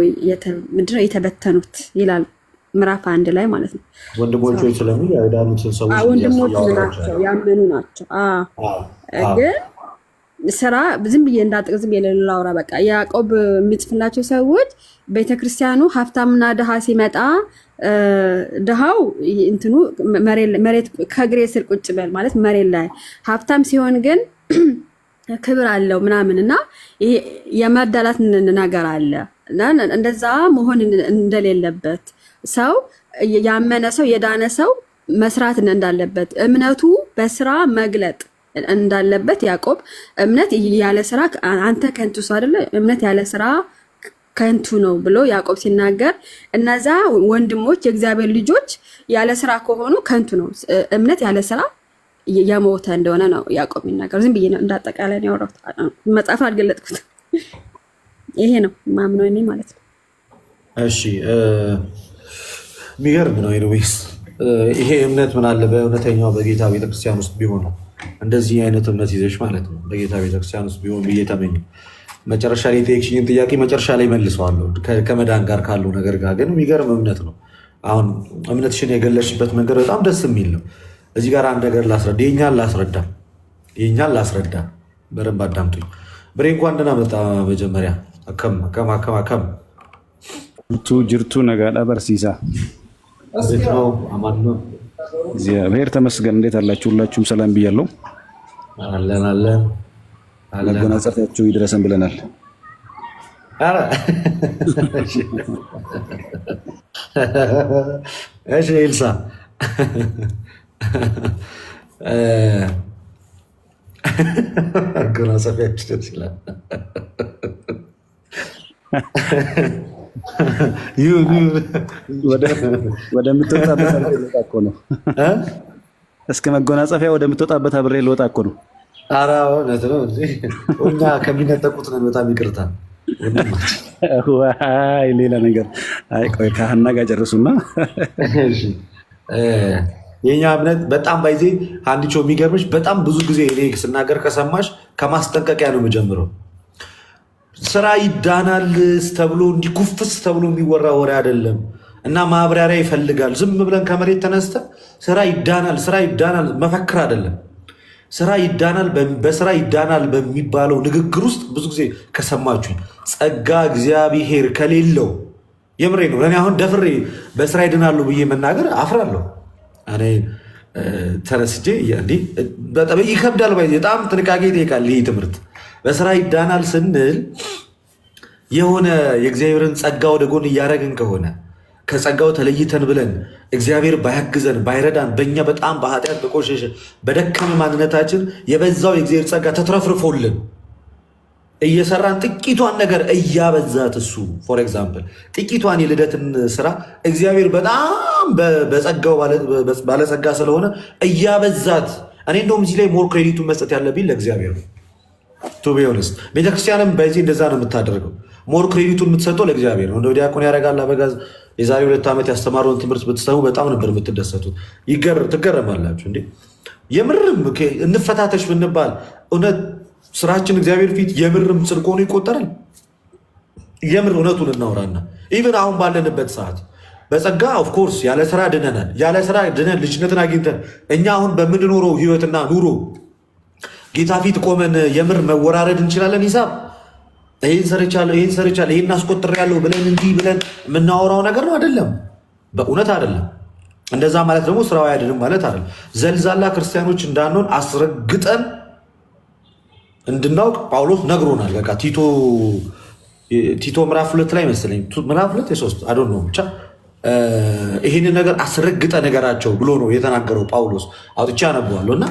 F: የተበተኑት ይላል ምዕራፍ 1 ላይ ማለት ነው።
A: ወንድሞቹ ስለሚል ያዳኑትን ሰዎች
F: ወንድሞቹ ናቸው ያመኑ ናቸው። ግን ስራ ዝም ብዬ እንዳጥቅ ዝም ብዬ ላውራ በቃ ያዕቆብ የሚጽፍላቸው ሰዎች ቤተክርስቲያኑ ሀብታምና ድሃ ሲመጣ ድሃው እንትኑ መሬት ከእግሬ ስር ቁጭ በል ማለት መሬት ላይ፣ ሀብታም ሲሆን ግን ክብር አለው ምናምን እና የመዳላት ነገር አለ። እንደዛ መሆን እንደሌለበት ሰው ያመነ ሰው የዳነ ሰው መስራት እንዳለበት እምነቱ በስራ መግለጥ እንዳለበት ያዕቆብ እምነት ያለ ስራ አንተ ከንቱ ሰው አይደለ፣ እምነት ያለ ስራ ከንቱ ነው ብሎ ያዕቆብ ሲናገር እነዛ ወንድሞች የእግዚአብሔር ልጆች ያለ ስራ ከሆኑ ከንቱ ነው፣ እምነት ያለ ስራ የሞተ እንደሆነ ነው ያዕቆብ የሚናገር። ዝም ብዬ እንዳጠቃላይ ነው ያወራሁት፣ መጽሐፍ አልገለጥኩት። ይሄ ነው ማምነው እኔ ማለት ነው።
A: እሺ የሚገርም ነው። ኤኒዌይስ ይሄ እምነት ምን አለ በእውነተኛው በጌታ ቤተክርስቲያን ውስጥ ቢሆን እንደዚህ አይነት እምነት ይዘሽ ማለት ነው በጌታ ቤተክርስቲያን ውስጥ ቢሆን ብዬ ተመኘ። መጨረሻ ላይ የጠየቅሽኝን ጥያቄ መጨረሻ ላይ መልሰዋለሁ ከመዳን ጋር ካለው ነገር ጋር። ግን የሚገርም እምነት ነው። አሁን እምነትሽን የገለሽበት መንገድ በጣም ደስ የሚል ነው። እዚህ ጋር አንድ ነገር ላስረዳ፣ የኛን ላስረዳ። በደንብ አዳምጡኝ። ብሬ እንኳን ደህና መጣ። መጀመሪያ አከም
G: ጅርቱ ነጋዳ በርሲሳ
A: እንዴት ነው? አማን ነው?
G: እግዚአብሔር ተመስገን። እንዴት አላችሁ? ሁላችሁም ሰላም ብያለሁ።
A: አለን
G: መጎናጸፊያችሁ ይድረሰን ብለናል።
A: እሺ ኤልሳ መጎናጸፊያችሁ ደስ ይላል።
G: ወደምትወጣበት አብሬ ልወጣ እኮ ነው። እስከ መጎናጸፊያ ወደምትወጣበት አብሬ ልወጣ እኮ ነው።
A: ኧረ እውነት ነው። እኛ ከሚነጠቁት ነን። በጣም ይቅርታ።
G: ዋይ ሌላ ነገር። አይ ቆይ ከሀና ጋር ጨርሱና
A: የኛ እምነት በጣም ባይዜ አንዲቾ የሚገርምሽ በጣም ብዙ ጊዜ እኔ ስናገር ከሰማሽ ከማስጠንቀቂያ ነው የምጀምረው። ስራ ይዳናል ተብሎ እንዲኩፍስ ተብሎ የሚወራ ወሬ አይደለም እና ማብራሪያ ይፈልጋል። ዝም ብለን ከመሬት ተነስተ ስራ ይዳናል መፈክር አይደለም። ስራ ይዳናል በስራ ይዳናል በሚባለው ንግግር ውስጥ ብዙ ጊዜ ከሰማችሁኝ ጸጋ እግዚአብሔር ከሌለው የምሬ ነው። እኔ አሁን ደፍሬ በስራ ይድናሉ ብዬ መናገር አፍራለሁ። እኔ ተነስቼ በጣም ይከብዳል። በጣም ጥንቃቄ ይጠይቃል ይህ ትምህርት። በስራ ይዳናል ስንል የሆነ የእግዚአብሔርን ጸጋ ወደ ጎን እያደረግን ከሆነ ከጸጋው ተለይተን ብለን እግዚአብሔር ባያግዘን ባይረዳን በእኛ በጣም በኃጢአት በቆሸሸ በደከመ ማንነታችን የበዛው የእግዚአብሔር ጸጋ ተትረፍርፎልን እየሰራን ጥቂቷን ነገር እያበዛት እሱ ፎር ኤግዛምፕል ጥቂቷን የልደትን ስራ እግዚአብሔር በጣም በጸጋው ባለጸጋ ስለሆነ እያበዛት እኔ እንደውም እዚህ ላይ ሞር ክሬዲቱን መስጠት ያለብኝ ለእግዚአብሔር ነው። ቱቢሆንስት ቤተክርስቲያንም በዚህ እንደዛ ነው የምታደርገው። ሞር ክሬዲቱን የምትሰጠው ለእግዚአብሔር ነው። እንደ ዲያቆን ያደርጋል አበጋዝ የዛሬ 2 ዓመት ያስተማረውን ትምህርት ብትሰሙ በጣም ነበር የምትደሰቱት። ትገረማላችሁ። እንዴ የምርም እንፈታተሽ ብንባል እውነት ስራችን እግዚአብሔር ፊት የምርም ጽድቅ ሆኖ ይቆጠራል። የምር እውነቱን እናውራና ኢቨን አሁን ባለንበት ሰዓት በጸጋ ኦፍኮርስ ያለ ስራ ድነናል። ያለ ስራ ድነን ልጅነትን አግኝተን እኛ አሁን በምንኖረው ህይወትና ኑሮ ጌታ ፊት ቆመን የምር መወራረድ እንችላለን። ሂሳብ ይህን ሰርቻለሁ ይህን አስቆጥሬያለሁ ብለን እንዲህ ብለን የምናወራው ነገር ነው አይደለም። በእውነት አይደለም። እንደዛ ማለት ደግሞ ስራው አይደለም ማለት አይደለም። ዘልዛላ ክርስቲያኖች እንዳንሆን አስረግጠን እንድናውቅ ጳውሎስ ነግሮናል። በቃ ቲቶ ምዕራፍ 2 ላይ መሰለኝ ምዕራፍ 2 የ3 አዶን ነው ብቻ ይህንን ነገር አስረግጠ ነገራቸው ብሎ ነው የተናገረው ጳውሎስ። አውጥቻ አነበዋለሁ እና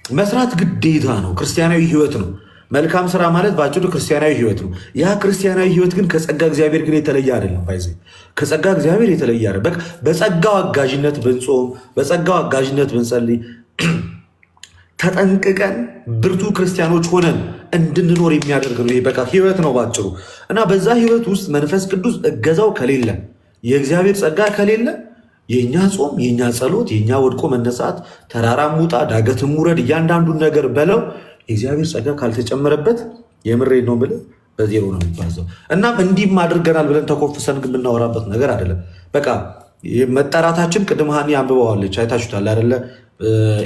A: መስራት ግዴታ ነው። ክርስቲያናዊ ህይወት ነው። መልካም ስራ ማለት በአጭሩ ክርስቲያናዊ ህይወት ነው። ያ ክርስቲያናዊ ህይወት ግን ከጸጋ እግዚአብሔር ግን የተለየ አይደለም። ባይዘ ከጸጋ እግዚአብሔር የተለየ አይደለም። በጸጋው አጋዥነት ብንጾም፣ በጸጋው አጋዥነት ብንጸልይ፣ ተጠንቅቀን ብርቱ ክርስቲያኖች ሆነን እንድንኖር የሚያደርግ ነው። ይሄ በቃ ህይወት ነው ባጭሩ። እና በዛ ህይወት ውስጥ መንፈስ ቅዱስ እገዛው ከሌለ፣ የእግዚአብሔር ጸጋ ከሌለ የኛ ጾም፣ የኛ ጸሎት፣ የኛ ወድቆ መነሳት፣ ተራራም ውጣ ዳገትም ውረድ እያንዳንዱን ነገር በለው የእግዚአብሔር ጸጋ ካልተጨመረበት የምሬድ ነው ብለህ በዜሮ ነው የሚባዘው። እናም እንዲህም አድርገናል ብለን ተኮፍሰን ግን የምናወራበት ነገር አይደለም። በቃ መጠራታችን ቅድም ሀኒ አንብበዋለች አይታችሁታል አይደለ?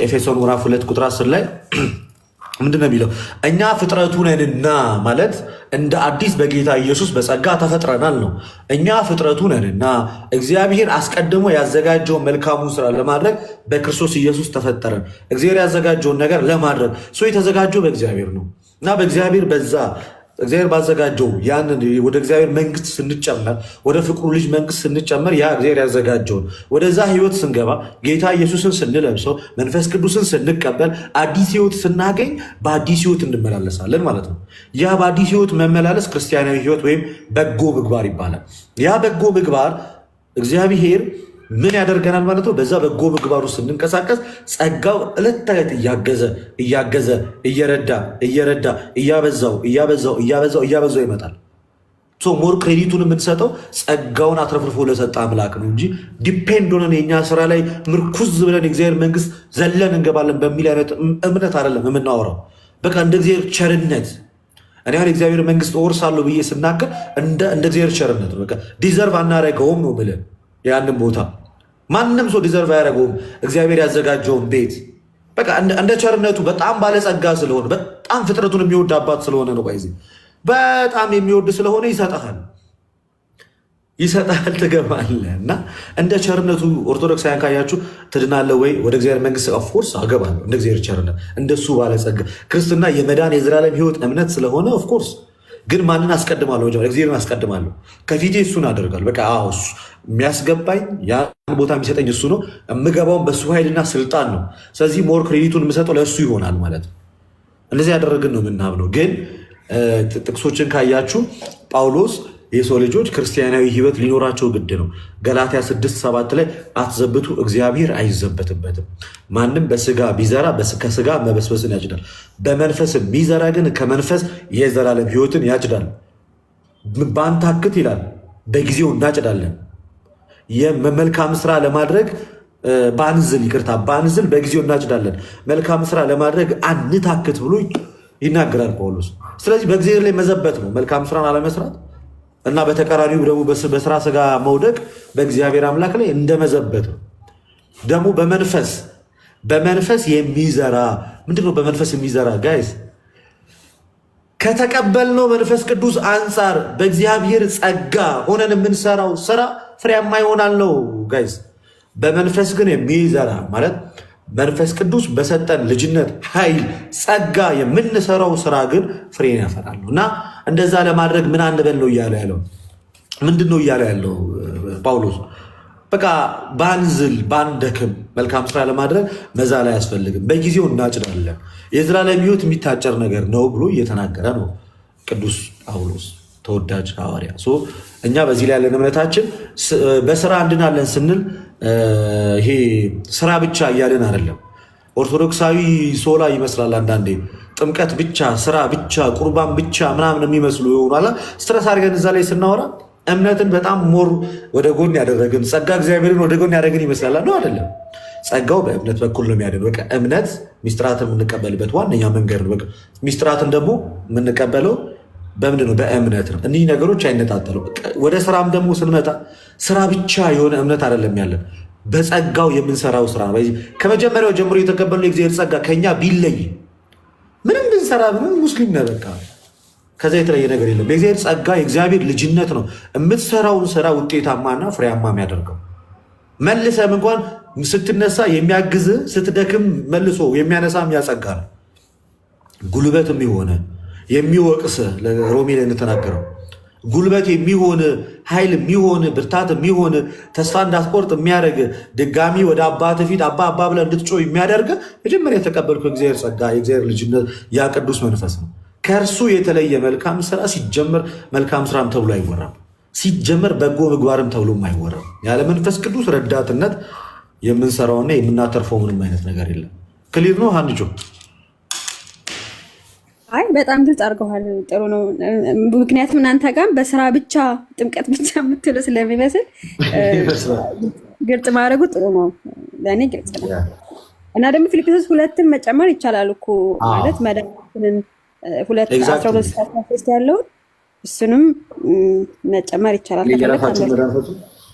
A: ኤፌሶን ምዕራፍ 2 ቁጥር 10 ላይ ምንድን ነው የሚለው? እኛ ፍጥረቱ ነንና ማለት እንደ አዲስ በጌታ ኢየሱስ በጸጋ ተፈጥረናል ነው። እኛ ፍጥረቱ ነንና እግዚአብሔር አስቀድሞ ያዘጋጀውን መልካሙን ስራ ለማድረግ በክርስቶስ ኢየሱስ ተፈጠረን። እግዚአብሔር ያዘጋጀውን ነገር ለማድረግ ሰው የተዘጋጀው በእግዚአብሔር ነው እና በእግዚአብሔር እግዚአብሔር ባዘጋጀው ያንን ወደ እግዚአብሔር መንግስት ስንጨመር፣ ወደ ፍቅሩ ልጅ መንግስት ስንጨመር ያ እግዚአብሔር ያዘጋጀውን ወደዛ ህይወት ስንገባ፣ ጌታ ኢየሱስን ስንለብሰው፣ መንፈስ ቅዱስን ስንቀበል፣ አዲስ ህይወት ስናገኝ በአዲስ ህይወት እንመላለሳለን ማለት ነው። ያ በአዲስ ህይወት መመላለስ ክርስቲያናዊ ህይወት ወይም በጎ ምግባር ይባላል። ያ በጎ ምግባር እግዚአብሔር ምን ያደርገናል ማለት ነው? በዛ በጎ ምግባር ውስጥ ስንንቀሳቀስ ጸጋው ዕለት ተዕለት እያገዘ እያበዛው ይመጣል። ሞር ክሬዲቱን የምንሰጠው ጸጋውን አትረፍርፎ ለሰጠ አምላክ ነው እንጂ ዲፔንድ ሆነን የኛ ስራ ላይ ምርኩዝ ብለን የእግዚአብሔር መንግስት ዘለን እንገባለን በሚል አይነት እምነት አይደለም የምናወራው። በቃ እንደ እግዚአብሔር ቸርነት እኔ አሁን የእግዚአብሔር መንግስት እወርሳለሁ ብዬ ስናገር እንደ እግዚአብሔር ቸርነት በቃ ዲዘርቭ አናደርገውም ነው ብለን ያንን ቦታ ማንም ሰው ዲዘርቭ አያደርገውም። እግዚአብሔር ያዘጋጀውን ቤት በቃ እንደ ቸርነቱ በጣም ባለጸጋ ስለሆነ በጣም ፍጥረቱን የሚወድ አባት ስለሆነ ነው። ባይዚ በጣም የሚወድ ስለሆነ ይሰጥሃል፣ ትገባለህ። እና እንደ ቸርነቱ ኦርቶዶክሳውያን ካያችሁ ትድናለህ ወይ ወደ እግዚአብሔር መንግስት? ኦፍኮርስ አገባለሁ እንደ እግዚአብሔር ቸርነት፣ እንደሱ ባለጸጋ። ክርስትና የመዳን የዘላለም ህይወት እምነት ስለሆነ ኦፍኮርስ። ግን ማንን አስቀድማለሁ? መጀመሪያ እግዚአብሔርን አስቀድማለሁ። ከፊቴ እሱን አደርጋለሁ። በቃ እሱ የሚያስገባኝ ያን ቦታ የሚሰጠኝ እሱ ነው። የምገባውን በሱ ኃይልና ስልጣን ነው። ስለዚህ ሞር ክሬዲቱን የምሰጠው ለእሱ ይሆናል ማለት ነው። እንደዚህ ያደረግን ነው የምናምነው። ግን ጥቅሶችን ካያችሁ ጳውሎስ የሰው ልጆች ክርስቲያናዊ ህይወት ሊኖራቸው ግድ ነው። ገላትያ 6:7 ላይ አትዘብቱ፣ እግዚአብሔር አይዘበትበትም። ማንም በስጋ ቢዘራ ከስጋ መበስበስን ያጭዳል፣ በመንፈስ ቢዘራ ግን ከመንፈስ የዘላለም ህይወትን ያጭዳል። ባንታክት ይላል፣ በጊዜው እናጭዳለን። መልካም ስራ ለማድረግ ባንዝል በጊዜው እናጭዳለን። መልካም ስራ ለማድረግ አንታክት ብሎ ይናገራል ጳውሎስ። ስለዚህ በእግዚአብሔር ላይ መዘበት ነው መልካም ስራን አለመስራት እና በተቃራኒው ደግሞ በስራ ስጋ መውደቅ በእግዚአብሔር አምላክ ላይ እንደመዘበት ነው። ደግሞ በመንፈስ የሚዘራ ምንድነው? በመንፈስ የሚዘራ ጋይስ ከተቀበልነው መንፈስ ቅዱስ አንጻር በእግዚአብሔር ጸጋ ሆነን የምንሰራው ስራ ፍሬያማ ይሆናል ነው ጋይስ። በመንፈስ ግን የሚዘራ ማለት መንፈስ ቅዱስ በሰጠን ልጅነት ኃይል ጸጋ የምንሰራው ስራ ግን ፍሬን ያፈራሉ። እና እንደዛ ለማድረግ ምን አንበል ነው እያለ ያለው? ምንድን ነው እያለ ያለው ጳውሎስ? በቃ ባንዝል ባንደክም መልካም ስራ ለማድረግ መዛል አያስፈልግም፣ በጊዜው እናጭዳለን። የዘላለም ሕይወት የሚታጨር ነገር ነው ብሎ እየተናገረ ነው ቅዱስ ጳውሎስ ተወዳጅ ሐዋርያ። እኛ በዚህ ላይ ያለን እምነታችን በስራ እንድናለን ስንል ይሄ ስራ ብቻ እያለን አይደለም። ኦርቶዶክሳዊ ሶላ ይመስላል አንዳንዴ ጥምቀት ብቻ፣ ስራ ብቻ፣ ቁርባን ብቻ ምናምን የሚመስሉ ይሆናል። ስትረስ አድርገን እዛ ላይ ስናወራ እምነትን በጣም ሞር ወደ ጎን ያደረግን፣ ጸጋ እግዚአብሔርን ወደ ጎን ያደረግን ይመስላል። ነው አይደለም? ጸጋው በእምነት በኩል ነው የሚያደርግ። በቃ እምነት ሚስጥራትን የምንቀበልበት ዋነኛ መንገድ ነው። በቃ ሚስጥራትን ደግሞ የምንቀበለው በምንድን ነው? በእምነት ነው። እኒህ ነገሮች አይነጣጠሉ። ወደ ስራም ደግሞ ስንመጣ ስራ ብቻ የሆነ እምነት አይደለም ያለን፣ በጸጋው የምንሰራው ስራ ነው። ከመጀመሪያው ጀምሮ የተቀበልነው የእግዚአብሔር ጸጋ ከኛ ቢለይ ምንም ብንሰራ ምንም ሙስሊም ነህ በቃ ከዛ የተለየ ነገር የለም። የእግዚአብሔር ጸጋ የእግዚአብሔር ልጅነት ነው የምትሰራውን ስራ ውጤታማና ፍሬያማ የሚያደርገው። መልሰም እንኳን ስትነሳ የሚያግዝ ስትደክም መልሶ የሚያነሳ የሚያጸጋ ነው። ጉልበትም የሆነ የሚወቅስ ሮሜ ላይ እንደተናገረው ጉልበት የሚሆን ኃይል የሚሆን ብርታት የሚሆን ተስፋ እንዳትቆርጥ የሚያደርግ ድጋሚ ወደ አባት ፊት አባ ብለህ እንድትጮህ የሚያደርግ መጀመሪያ የተቀበልከው የእግዚአብሔር ጸጋ የእግዚአብሔር ልጅነት ያ ቅዱስ መንፈስ ነው። ከእርሱ የተለየ መልካም ስራ ሲጀመር መልካም ስራም ተብሎ አይወራም። ሲጀመር በጎ ምግባርም ተብሎ አይወራም። ያለ መንፈስ ቅዱስ ረዳትነት የምንሰራውና የምናተርፈው ምንም አይነት ነገር የለም። ክሊር ነው ሀንጆ?
F: አይ በጣም ግልጽ አድርገዋል። ጥሩ ነው። ምክንያቱም እናንተ ጋር በስራ ብቻ ጥምቀት ብቻ የምትሉ ስለሚመስል ግልጽ ማድረግ ጥሩ ነው። ለእኔ ግልጽ ነው። እና ደግሞ ፊልጵስዩስ 2ን መጨመር ይቻላል እኮ ማለት መድኃኒትን 2:12-13 ያለውን እሱንም መጨመር ይቻላል።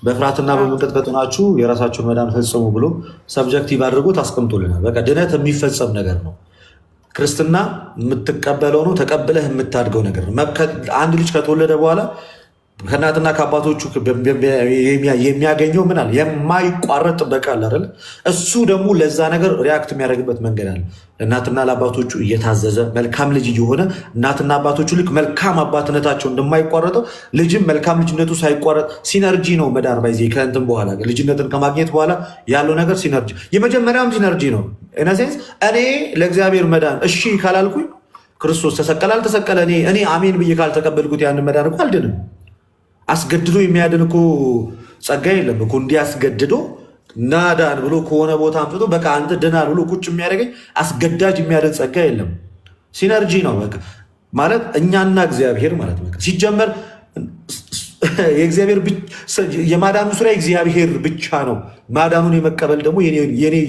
A: በፍርሃትና በመንቀጥቀጥ ሆናችሁ የራሳችሁን መዳን ፈጽሙ ብሎ ሰብጀክቲቭ አድርጎ ታስቀምጦልናል። በቃ ድነት የሚፈጸም ነገር ነው። ክርስትና የምትቀበለው ነው፣ ተቀብለህ የምታድገው ነገር ነው። አንድ ልጅ ከተወለደ በኋላ ከእናትና ከአባቶቹ የሚያገኘው ምን አለ? የማይቋረጥ ጥበቃ አለ አይደል? እሱ ደግሞ ለዛ ነገር ሪያክት የሚያደርግበት መንገድ አለ። ለእናትና ለአባቶቹ እየታዘዘ መልካም ልጅ እየሆነ እናትና አባቶቹ ልክ መልካም አባትነታቸው እንደማይቋረጠው ልጅም መልካም ልጅነቱ ሳይቋረጥ ሲነርጂ ነው መዳን። ባይዜ ከእንትን በኋላ ልጅነትን ከማግኘት በኋላ ያለው ነገር ሲነርጂ፣ የመጀመሪያውም ሲነርጂ ነው። ኢነሴንስ እኔ ለእግዚአብሔር መዳን እሺ ካላልኩኝ ክርስቶስ ተሰቀለ አልተሰቀለ እኔ አሜን ብዬ ካልተቀበልኩት ያንን መዳን እኮ አልድንም። አስገድዶ የሚያድን እኮ ጸጋ የለም እኮ። እንዲያስገድዶ ናዳን ብሎ ከሆነ ቦታ አምጥቶ በቃ አንተ ድናል ብሎ ቁጭ የሚያደርገኝ አስገዳጅ የሚያድን ጸጋ የለም። ሲነርጂ ነው በቃ ማለት እኛና እግዚአብሔር ማለት በቃ ሲጀመር የእግዚአብሔር የማዳኑ ስራ እግዚአብሔር ብቻ ነው። ማዳኑን የመቀበል ደግሞ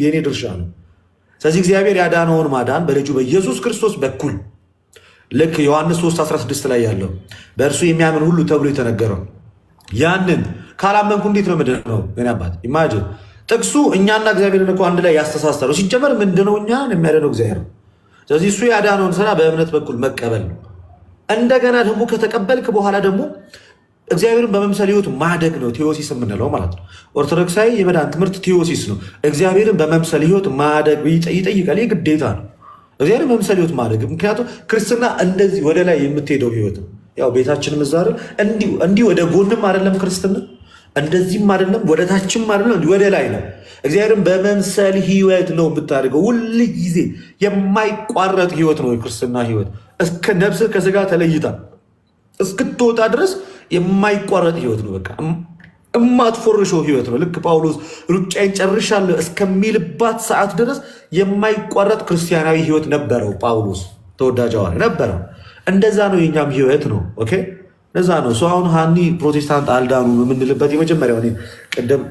A: የኔ ድርሻ ነው። ስለዚህ እግዚአብሔር ያዳነውን ማዳን በልጁ በኢየሱስ ክርስቶስ በኩል ልክ ዮሐንስ 3:16 ላይ ያለው በእርሱ የሚያምን ሁሉ ተብሎ የተነገረው ያንን ካላመንኩ እንዴት ነው ምንድነው? ግን አባት ኢማጂን ጥቅሱ እኛና እግዚአብሔርን እኮ አንድ ላይ ያስተሳሰረው ሲጀመር ምንድነው? እኛን የሚያድነው እግዚአብሔር ነው። ስለዚህ እሱ ያዳነውን ስራ በእምነት በኩል መቀበል ነው። እንደገና ደግሞ ከተቀበልክ በኋላ ደግሞ እግዚአብሔርን በመምሰል ህይወት ማደግ ነው ቴዎሲስ የምንለው ማለት ነው። ኦርቶዶክሳዊ የመዳን ትምህርት ቴዎሲስ ነው። እግዚአብሔርን በመምሰል ህይወት ማደግ ይጠይቃል። ይህ ግዴታ ነው። እግዚአብሔርን በመምሰል ህይወት ማደግ። ምክንያቱም ክርስትና እንደዚህ ወደ ላይ የምትሄደው ህይወት ነው። ያው ቤታችን ምዛር እንዲህ ወደ ጎንም አይደለም ክርስትና፣ እንደዚህም አይደለም ወደ ታችም አይደለም ወደ ላይ ነው። እግዚአብሔርን በመምሰል ህይወት ነው የምታደርገው። ሁል ጊዜ የማይቋረጥ ህይወት ነው የክርስትና ህይወት። እስከ ነፍስ ከስጋ ተለይታ እስክትወጣ ድረስ የማይቋረጥ ህይወት ነው። በቃ እማትፎርሸው ህይወት ነው። ልክ ጳውሎስ ሩጫዬን ጨርሻለሁ እስከሚልባት ሰዓት ድረስ የማይቋረጥ ክርስቲያናዊ ህይወት ነበረው ጳውሎስ። ተወዳጅ ሐዋርያ ነበረው። እንደዛ ነው የኛም ህይወት ነው። ኦኬ እንደዛ ነው። አሁን ሀኒ ፕሮቴስታንት አልዳኑ የምንልበት የመጀመሪያው ቅድም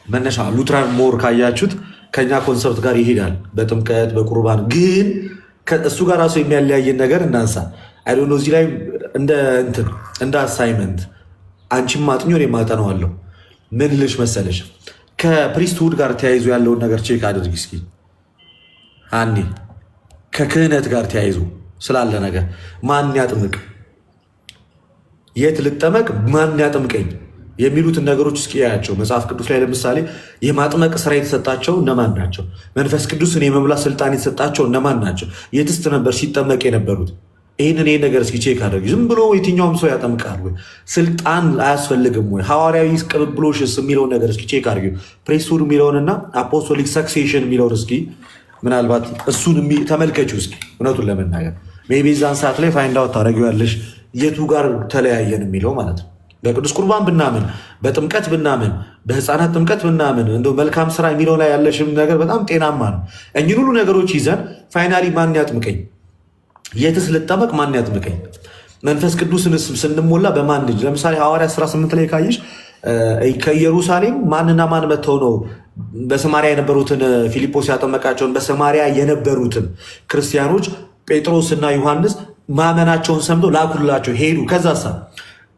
A: መነሻ ሉትራን ሞር ካያችሁት ከኛ ኮንሰፕት ጋር ይሄዳል። በጥምቀት በቁርባን ግን እሱ ጋር ራሱ የሚያለያየን ነገር እናንሳ። አይ ዶንት ኖ እዚህ ላይ እንደ አሳይመንት አንቺም ማጥኞ እኔም አጠናዋለሁ። ምን ልሽ መሰለሽ ከፕሪስትሁድ ጋር ተያይዞ ያለውን ነገር ቼክ አድርጊ እስኪ ሀኒ። ከክህነት ጋር ተያይዞ ስላለ ነገር ማን ያጥምቅ፣ የት ልጠመቅ፣ ማን ያጥምቀኝ የሚሉትን ነገሮች እስኪ ያያቸው መጽሐፍ ቅዱስ ላይ። ለምሳሌ የማጥመቅ ስራ የተሰጣቸው እነማን ናቸው? መንፈስ ቅዱስን የመሙላት ስልጣን የተሰጣቸው እነማን ናቸው? የትስት ነበር ሲጠመቅ የነበሩት? ይህንን ነገር እስኪ ቼክ አድርጊ። ዝም ብሎ የትኛውም ሰው ያጠምቃል ወይ? ስልጣን አያስፈልግም ወይ? ሐዋርያዊ ቅብብሎሽስ የሚለውን ነገር እስኪ ቼክ አድርጊ። ፕሪስትሁድ የሚለውንና አፖስቶሊክ ሰክሴሽን የሚለውን እስኪ ምናልባት እሱን ተመልከችው እስኪ። እውነቱን ለመናገር ሜይ ቢ ዛን ሰዓት ላይ ፋይንድ አውት ታደርጊዋለሽ የቱ ጋር ተለያየን የሚለው ማለት ነው። በቅዱስ ቁርባን ብናምን፣ በጥምቀት ብናምን፣ በህፃናት ጥምቀት ብናምን፣ እንደው መልካም ስራ የሚለው ላይ ያለሽም ነገር በጣም ጤናማ ነው። እኚህን ሁሉ ነገሮች ይዘን ፋይናሊ ማን ያጥምቀኝ፣ የትስ ልጠመቅ፣ ማን ያጥምቀኝ፣ መንፈስ ቅዱስን ስንሞላ በማን ልጅ? ለምሳሌ ሐዋርያ 18 ላይ ካየሽ ከኢየሩሳሌም ማንና ማን መጥተው ነው በሰማሪያ የነበሩትን ፊልጶስ ያጠመቃቸውን በሰማሪያ የነበሩትን ክርስቲያኖች ጴጥሮስና ዮሐንስ ማመናቸውን ሰምተው ላኩላቸው ሄዱ። ከዛሳ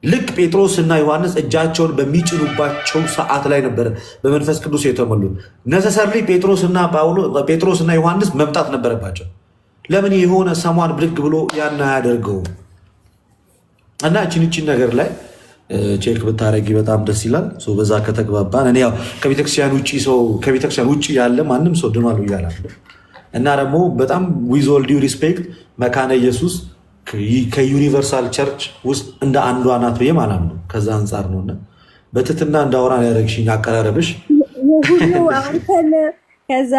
A: ልክ ጴጥሮስ እና ዮሐንስ እጃቸውን በሚጭኑባቸው ሰዓት ላይ ነበረ በመንፈስ ቅዱስ የተሞሉት። ነሰሰርሊ ጴጥሮስና ዮሐንስ መምጣት ነበረባቸው። ለምን የሆነ ሰሟን ብድግ ብሎ ያን አያደርገውም? እና እችን ነገር ላይ ቼክ ብታረጊ በጣም ደስ ይላል። በዛ ከተግባባን እኔ ያው ከቤተክርስቲያን ውጭ ያለ ማንም ሰው ድኗል እያላለሁ እና ደግሞ በጣም ዊዝ ኦል ዲው ሪስፔክት መካነ ኢየሱስ ከዩኒቨርሳል ቸርች ውስጥ እንደ አንዷ ናት ብዬ ማለት ነው። ከዛ አንጻር ነውና በትትና እንዳወራ ያደረግሽኝ አቀራረብሽ
F: ሁሉ አንተን ከዛ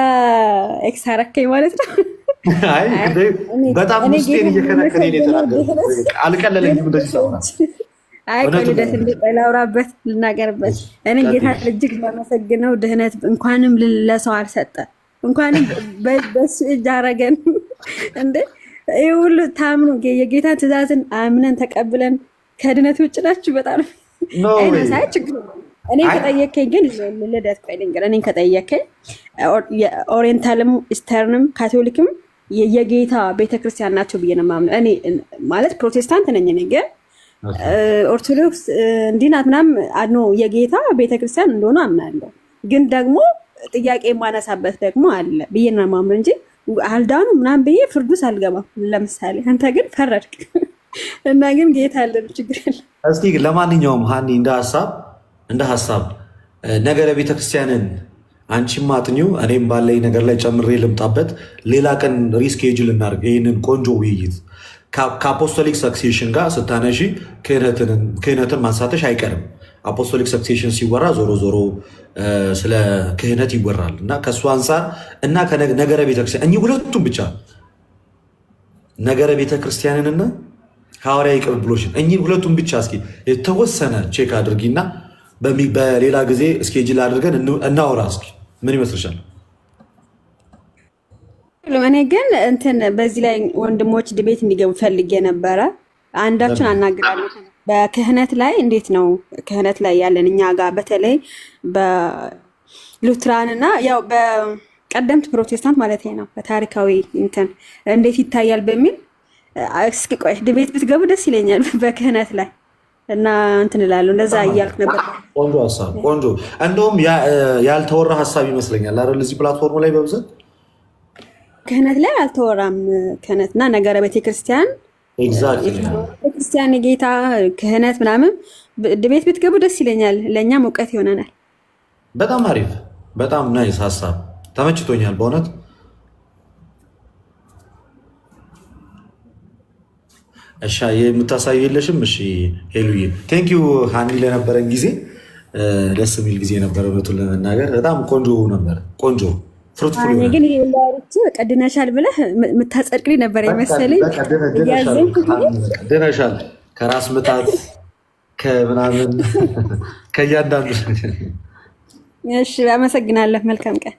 F: ኤክስ አረከኝ ማለት ነው።
A: በጣም ውስጤን እየከነከነኝ የተናገርኩት አልቀለለኝም። እንደዚህ ሰውና
F: ልደት ላውራበት ልናገርበት እኔ ጌታ እጅግ ማመሰግነው። ድህነት እንኳንም ለሰው አልሰጠ እንኳንም በሱ እጅ አረገን እንዴ! ይህ ሁሉ ታምኑ የጌታ ትእዛዝን አምነን ተቀብለን ከድነት ውጭ ናችሁ። በጣም ሳይ ችግር እኔ ከጠየከኝ ግን ልደት ቆይልንገር እኔ ከጠየከኝ ኦሪየንታልም ኢስተርንም ካቶሊክም የጌታ ቤተክርስቲያን ናቸው ብዬ ነው የማምነው። እኔ ማለት ፕሮቴስታንት ነኝ እኔ ግን ኦርቶዶክስ እንዲህ ናት ምናምን አድኖ የጌታ ቤተክርስቲያን እንደሆነ አምናለሁ። ግን ደግሞ ጥያቄ የማነሳበት ደግሞ አለ ብዬ ነው የማምነው እንጂ አልዳኑ ምናምን ብዬ ፍርዱስ አልገባም። ለምሳሌ አንተ ግን ፈረድክ እና ግን ጌታ አለ ችግር የለም።
A: እስኪ ለማንኛውም ሀኒ እንደ ሀሳብ ነገረ ቤተክርስቲያንን አንቺም አጥኚው እኔም ባለኝ ነገር ላይ ጨምሬ ልምጣበት። ሌላ ቀን ሪስኬጅል እናድርግ ይህንን ቆንጆ ውይይት። ከአፖስቶሊክ ሰክሴሽን ጋር ስታነሺ ክህነትን ማንሳተሽ አይቀርም። አፖስቶሊክ ሰክሴሽን ሲወራ ዞሮ ዞሮ ስለ ክህነት ይወራል እና ከእሱ አንጻር እና ከነገረ ቤተክርስቲያን እኚህ ሁለቱም ብቻ ነገረ ቤተክርስቲያንንና ሐዋርያዊ ቅብብሎሽን እኚህ ሁለቱም ብቻ እስኪ የተወሰነ ቼክ አድርጊና በሌላ ጊዜ እስኬጅል አድርገን እናወራ። እስኪ ምን ይመስልሻል?
F: እኔ ግን በዚህ ላይ ወንድሞች ድቤት እንዲገቡ ፈልጌ ነበረ። አንዳችን አናግራለሁ በክህነት ላይ እንዴት ነው ክህነት ላይ ያለን እኛ ጋር በተለይ በሉትራን እና ያው በቀደምት ፕሮቴስታንት ማለት ነው በታሪካዊ እንዴት ይታያል በሚል እስኪ ቆይ ድቤት ብትገቡ ደስ ይለኛል በክህነት ላይ እና እላለሁ እንደዛ እያልኩ ነበር።
A: ቆንጆ ሀሳብ ቆንጆ። እንደውም ያልተወራ ሀሳብ ይመስለኛል አይደል? እዚህ ፕላትፎርም ላይ በብዛት
F: ክህነት ላይ አልተወራም። ክህነትና ነገረ ቤተክርስቲያን ቤተክርስቲያን የጌታ ክህነት ምናምን ቤት ብትገቡ ደስ ይለኛል። ለእኛም እውቀት ይሆነናል።
A: በጣም አሪፍ፣ በጣም ናይስ ሀሳብ ተመችቶኛል በእውነት። እሺ የምታሳዩ የለሽም? እሺ ሄሉዬ ቴንኪዩ ሃኒ ለነበረን ጊዜ ደስ የሚል ጊዜ ነበረ። እውነቱን ለመናገር በጣም ቆንጆ ነበር። ቆንጆ ፍሩትፉል
F: እኔ ግን ላሪች ቀድነሻል ብለህ የምታጸድቅልኝ ነበር የመሰለኝ።
A: ድነሻል ከራስ ምታት ከምናምን ከእያንዳንዱ።
F: እሺ አመሰግናለሁ። መልካም ቀን